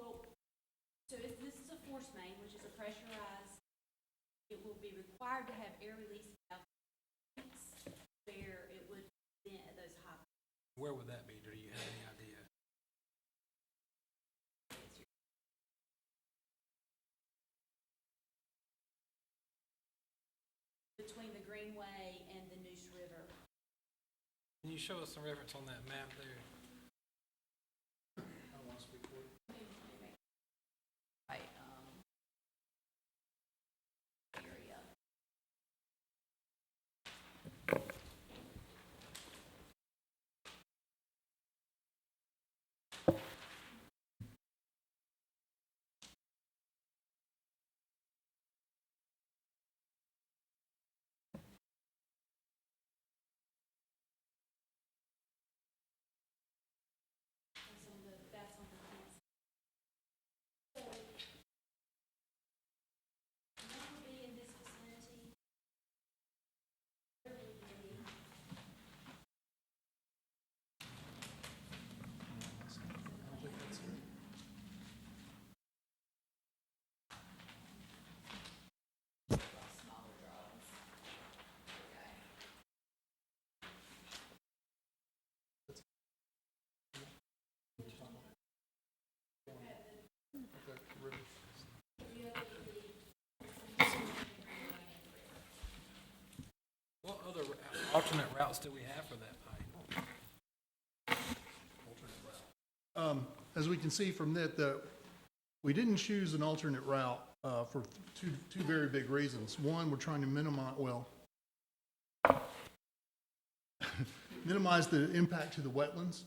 Well, so if this is a force main, which is a pressurized, it will be required to have air release valves where it would vent those high. Where would that be? Do you have any idea? Between the Greenway and the Neuse River. Can you show us some reference on that map there? I don't want to speak for it. Right, area. And some of that's on the plans. So, that would be in this vicinity. There would be. Smaller drawings. Okay. What other alternate routes do we have for that pipe? As we can see from that, we didn't choose an alternate route for two very big reasons. One, we're trying to minimize the impact to the wetlands.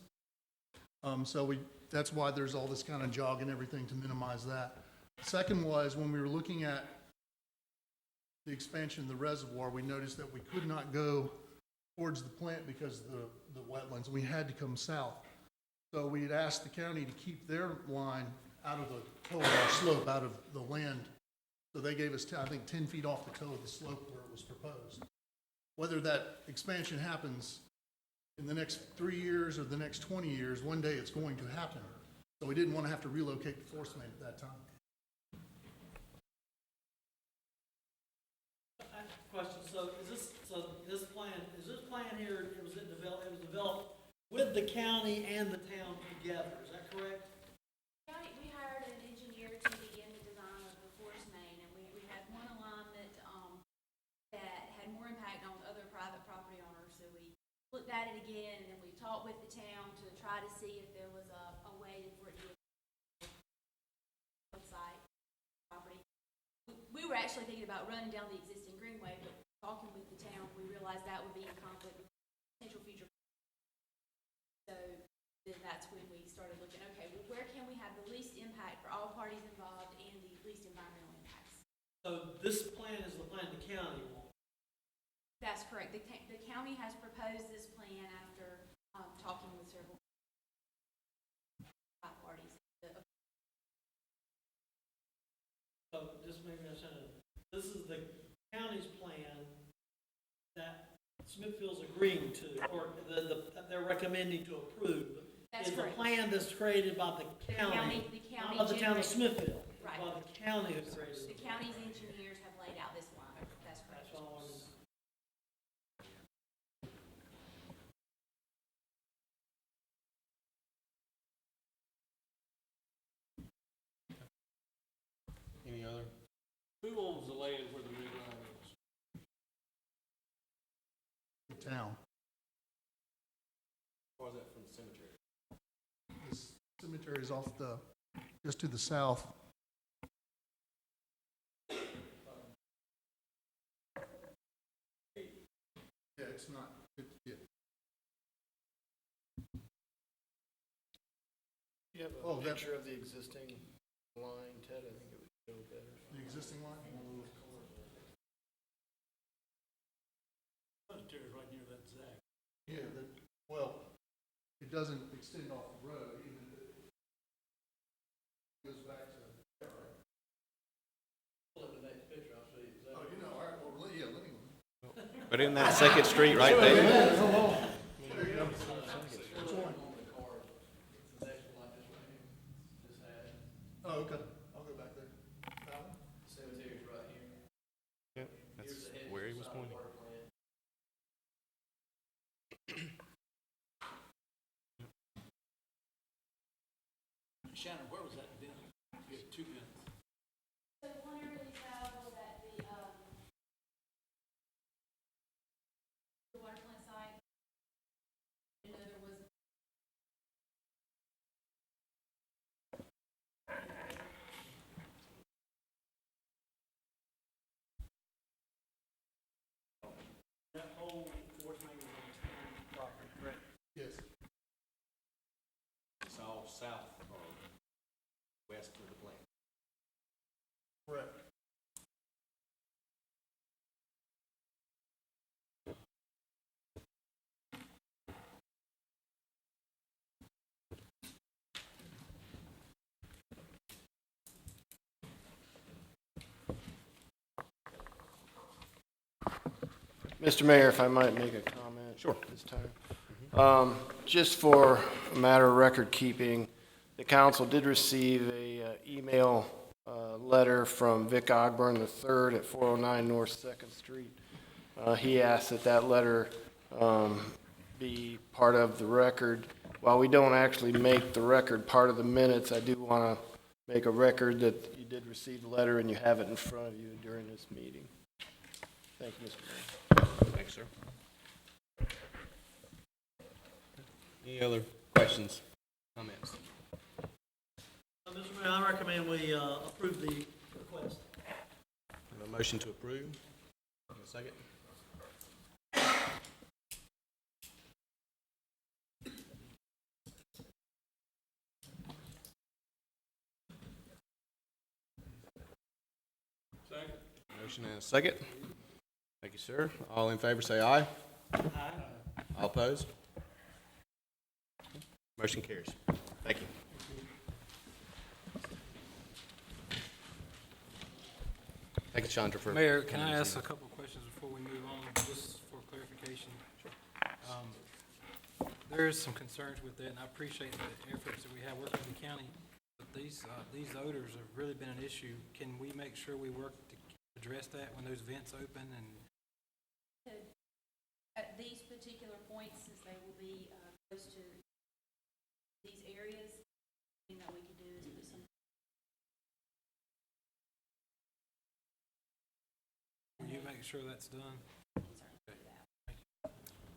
That's why there's all this kind of jog and everything to minimize that. Second was, when we were looking at the expansion of the reservoir, we noticed that we could not go towards the plant because of the wetlands. We had to come south. So we had asked the county to keep their line out of the toe of our slope, out of the land. So they gave us, I think, 10 feet off the toe of the slope where it was proposed. Whether that expansion happens in the next 3 years or the next 20 years, one day it's going to happen. So we didn't want to have to relocate the force main at that time. Question, so this plan here, it was developed with the county and the town together, is that correct? County, we hired an engineer to begin the design of the force main, and we had one alignment, that had more impact on other private property owners, so we looked at it again, and then we talked with the town to try to see if there was a way for it to be site property. We were actually thinking about running down the existing greenway, but talking with the town, we realized that would be in conflict with potential future. So then that's when we started looking, okay, well, where can we have the least impact for all parties involved and the least environmental impacts? So this plan is the plan the county wants. That's correct. The county has proposed this plan after talking with several parties. So just maybe I said, this is the county's plan that Smithfield's agreeing to, or they're recommending to approve. That's is correct. the plan that's created by the county, not by the town of Smithfield. Right. By the county who created The it. county's engineers have laid out this line. That's correct. That's all I wanted to know. Any other? Who owns the land where the new line is? The town. Or is that from the cemetery? The cemetery is just to the south. it's not, yeah. You have Oh, a that- picture of the existing line, Ted, I think it would show better. The existing line? Right near that Zach. Yeah, well, it doesn't extend off the road, even if it goes back to. Pull up the next picture, I'll show you exactly. Oh, you know, all right, well, yeah, let me. But in that Second Street right there, There you go. Oh, okay, I'll go back there. That one? Cemetery's right here. yep, that's where he was pointing. Shannon, where was that bin? You had two bins. So the one area we have was at the water plant site. You know, there was That whole fourth main was on town property, correct? Yes. It's all south or west of the plant. Correct. Mr. Mayor, if I might make a comment. Sure. This time. Just for a matter of record keeping, the council did receive a email letter from Vic Ogburn III at 409 North Second Street. He asked that that letter be part of the record. While we don't actually make the record part of the minutes, I do want to make a record that you did receive the letter and you have it in front of you during this meeting. Thank you, Mr. Mayor. Thanks, sir. Any other questions, comments? Mr. Mayor, I recommend we approve the request. Have a motion to approve? A second? Second. Motion and a second. Thank you, sir. All in favor, say aye. Aye. All opposed? Motion carries. Thank you. Thank you, Chandra, for. Mayor, can I ask a couple of questions before we move on, just for clarification? There is some concerns with that, and I appreciate the efforts that we have working with the county, but these odors have really been an issue. Can we make sure we work to address that when those vents open and? at these particular points, since they will be close to these areas, the thing that we could do is put some. Will you make sure that's done?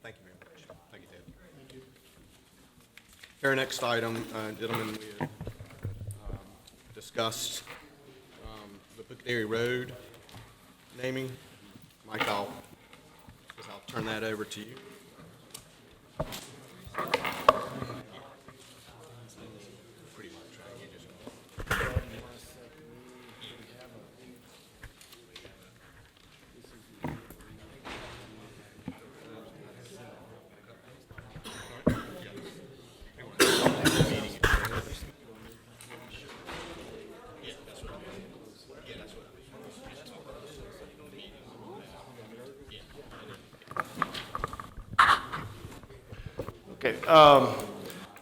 Thank you very much. Thank you, Ted. Thank you. Our next item, gentlemen, we had discussed the Buccaneer Road naming. Mike, I'll turn that over to you. Pretty much, right? You just- Okay,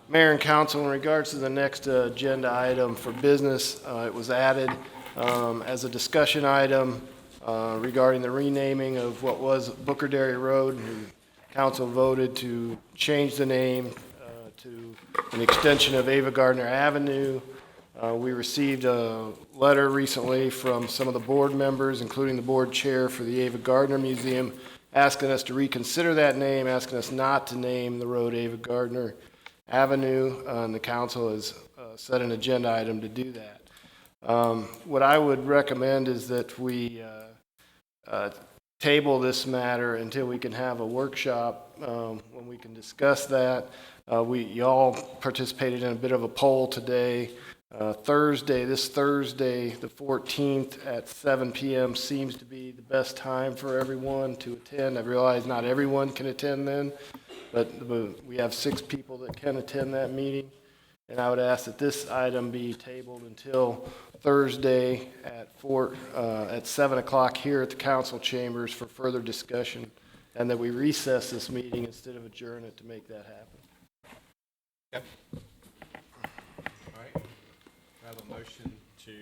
Mayor and Council, in regards to the next agenda item for business, it was added as a discussion item regarding the renaming of what was Booker Dairy Road. And Council voted to change the name to an extension of Ava Gardner Avenue. We received a letter recently from some of the board members, including the board chair for the Ava Gardner Museum, asking us to reconsider that name, asking us not to name the road Ava Gardner Avenue, and the council has set an agenda item to do that. What I would recommend is that we table this matter until we can have a workshop when we can discuss that. Y'all participated in a bit of a poll today. This Thursday, the 14th at 7 p.m. seems to be the best time for everyone to attend. I realize not everyone can attend then, but we have 6 people that can attend that meeting. And I would ask that this item be tabled until Thursday at 7 o'clock here at the council chambers for further discussion, and that we recess this meeting instead of adjourn it to make that happen. Yep. All right. I have a motion to,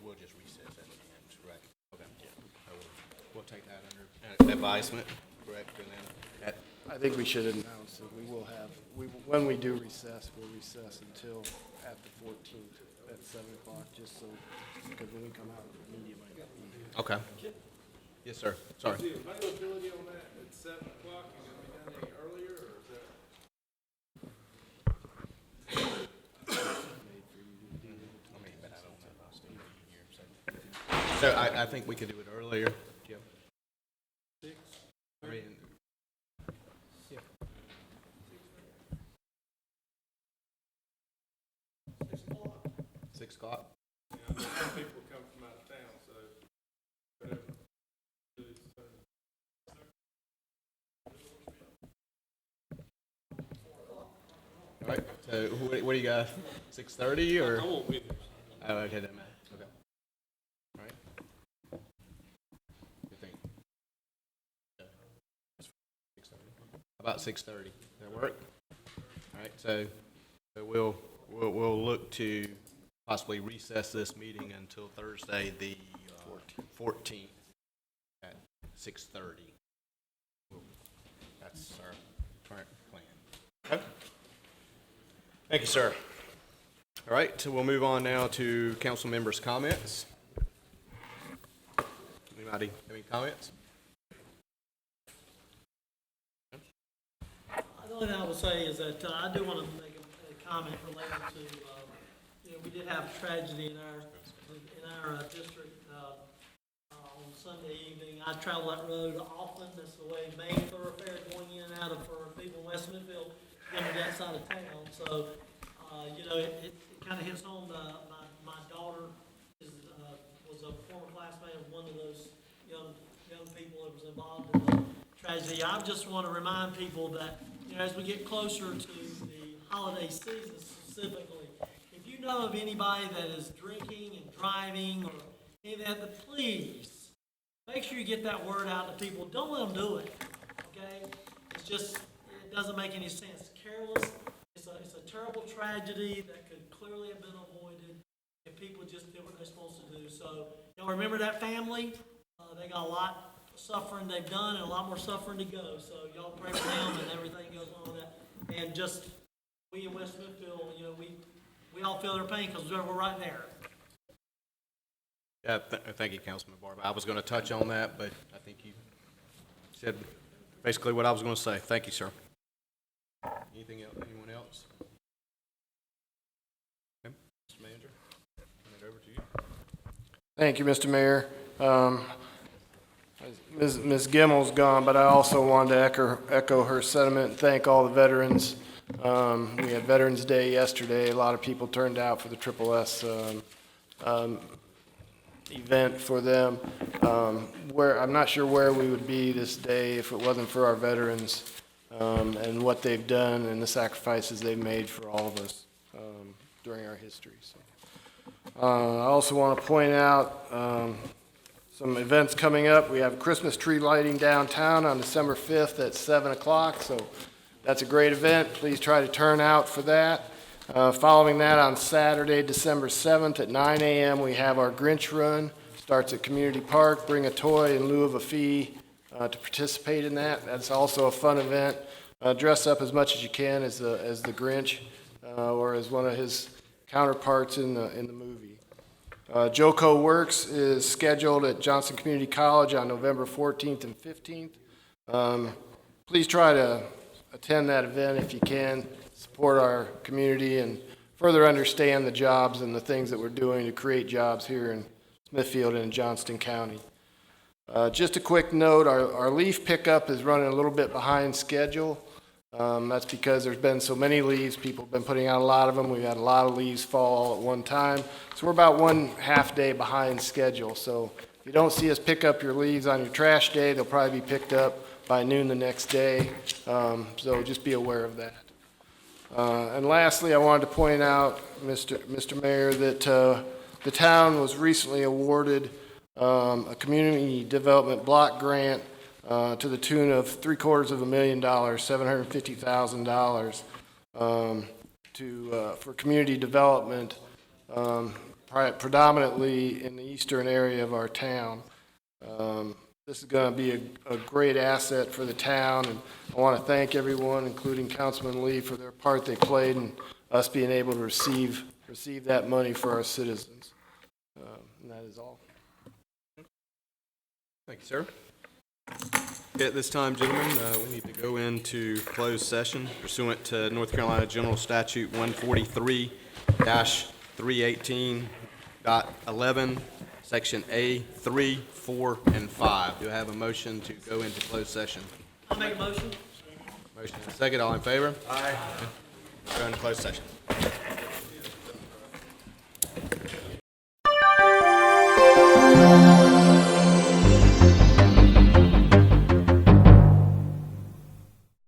we'll just recess at the end, correct? Okay. We'll take that under advisement, correct? And then I think we should announce that we will have, when we do recess, we'll recess until at the 14th at 7 o'clock, just so, because when we come out, the media might not be here. Okay. Yes, sir. Sorry. Is the availability on that at 7 o'clock, is it gonna be done any earlier, or is that? So I think we could do it earlier. Jim? 6? I mean, 6 o'clock? You know, some people come from out of town, so whatever. All right, so what do you got, 6:30 or? I won't be there. Oh, okay, that matters, okay. All right. Good thing. 6:30. How about 6:30? Does that work? All right, so we'll look to possibly recess this meeting until Thursday, the 14th at 6:30. That's our current plan. Okay. Thank you, sir. All right, so we'll move on now to council members' comments. Anybody have any comments? The only thing I would say is that I do want to make a comment related to, we did have a tragedy in our district on Sunday evening. I travel that road often. That's the way main thoroughfare going in and out of for people in West Smithfield going to that side of town. So, it kind of hits home. My daughter was a former classmate of one of those young people that was involved in the tragedy. I just want to remind people that, as we get closer to the holiday season specifically, if you know of anybody that is drinking and driving or any of that, but please make sure you get that word out to people. Don't let them do it, okay? It doesn't make any sense. Careless. It's a terrible tragedy that could clearly have been avoided if people just did what they're supposed to do. So, remember that family? They got a lot of suffering they've done and a lot more suffering to go. So y'all pray for them and everything goes on with that. And just, we in West Smithfield, we all feel their pain because we're right there. Yeah, thank you, Councilman Barber. I was going to touch on that, but I think you said basically what I was going to say. Thank you, sir. Anything else? Anyone else? Okay. Mr. Manager, turn it over to you. Thank you, Mr. Mayor. Ms. Gimmel's gone, but I also wanted to echo her sentiment and thank all the veterans. We had Veterans Day yesterday. A lot of people turned out for the Triple S event for them. I'm not sure where we would be this day if it wasn't for our veterans and what they've done and the sacrifices they've made for all of us during our history. So, I also want to point out some events coming up. We have Christmas tree lighting downtown on December 5th at 7 o'clock, so that's a great event. Please try to turn out for that. Following that, on Saturday, December 7th at 9 a.m., we have our Grinch Run. Starts at Community Park. Bring a toy in lieu of a fee to participate in that. That's also a fun event. Dress up as much as you can as the Grinch or as one of his counterparts in the movie. JoCo Works is scheduled at Johnson Community College on November 14th and 15th. Please try to attend that event if you can. Support our community and further understand the jobs and the things that we're doing to create jobs here in Smithfield and Johnston County. Just a quick note, our leaf pickup is running a little bit behind schedule. That's because there's been so many leaves, people have been putting out a lot of them, we've had a lot of leaves fall all at one time. So we're about 1/2 day behind schedule. So if you don't see us pick up your leaves on your trash day, they'll probably be picked up by noon the next day. So just be aware of that. And lastly, I wanted to point out, Mr. Mayor, that the town was recently awarded a community development block grant to the tune of $750,000, $750,000 for community development, predominantly in the eastern area of our town. This is going to be a great asset for the town, and I want to thank everyone, including Councilman Lee, for their part they played in us being able to receive that money for our citizens. And that is all. Thank you, sir. Okay, at this time, gentlemen, we need to go into closed session pursuant to North Carolina General Statute 143-318.11, Section A, 3, 4, and 5. Do I have a motion to go into closed session? I'll make a motion. Motion and a second. All in favor? Aye. Go into closed session.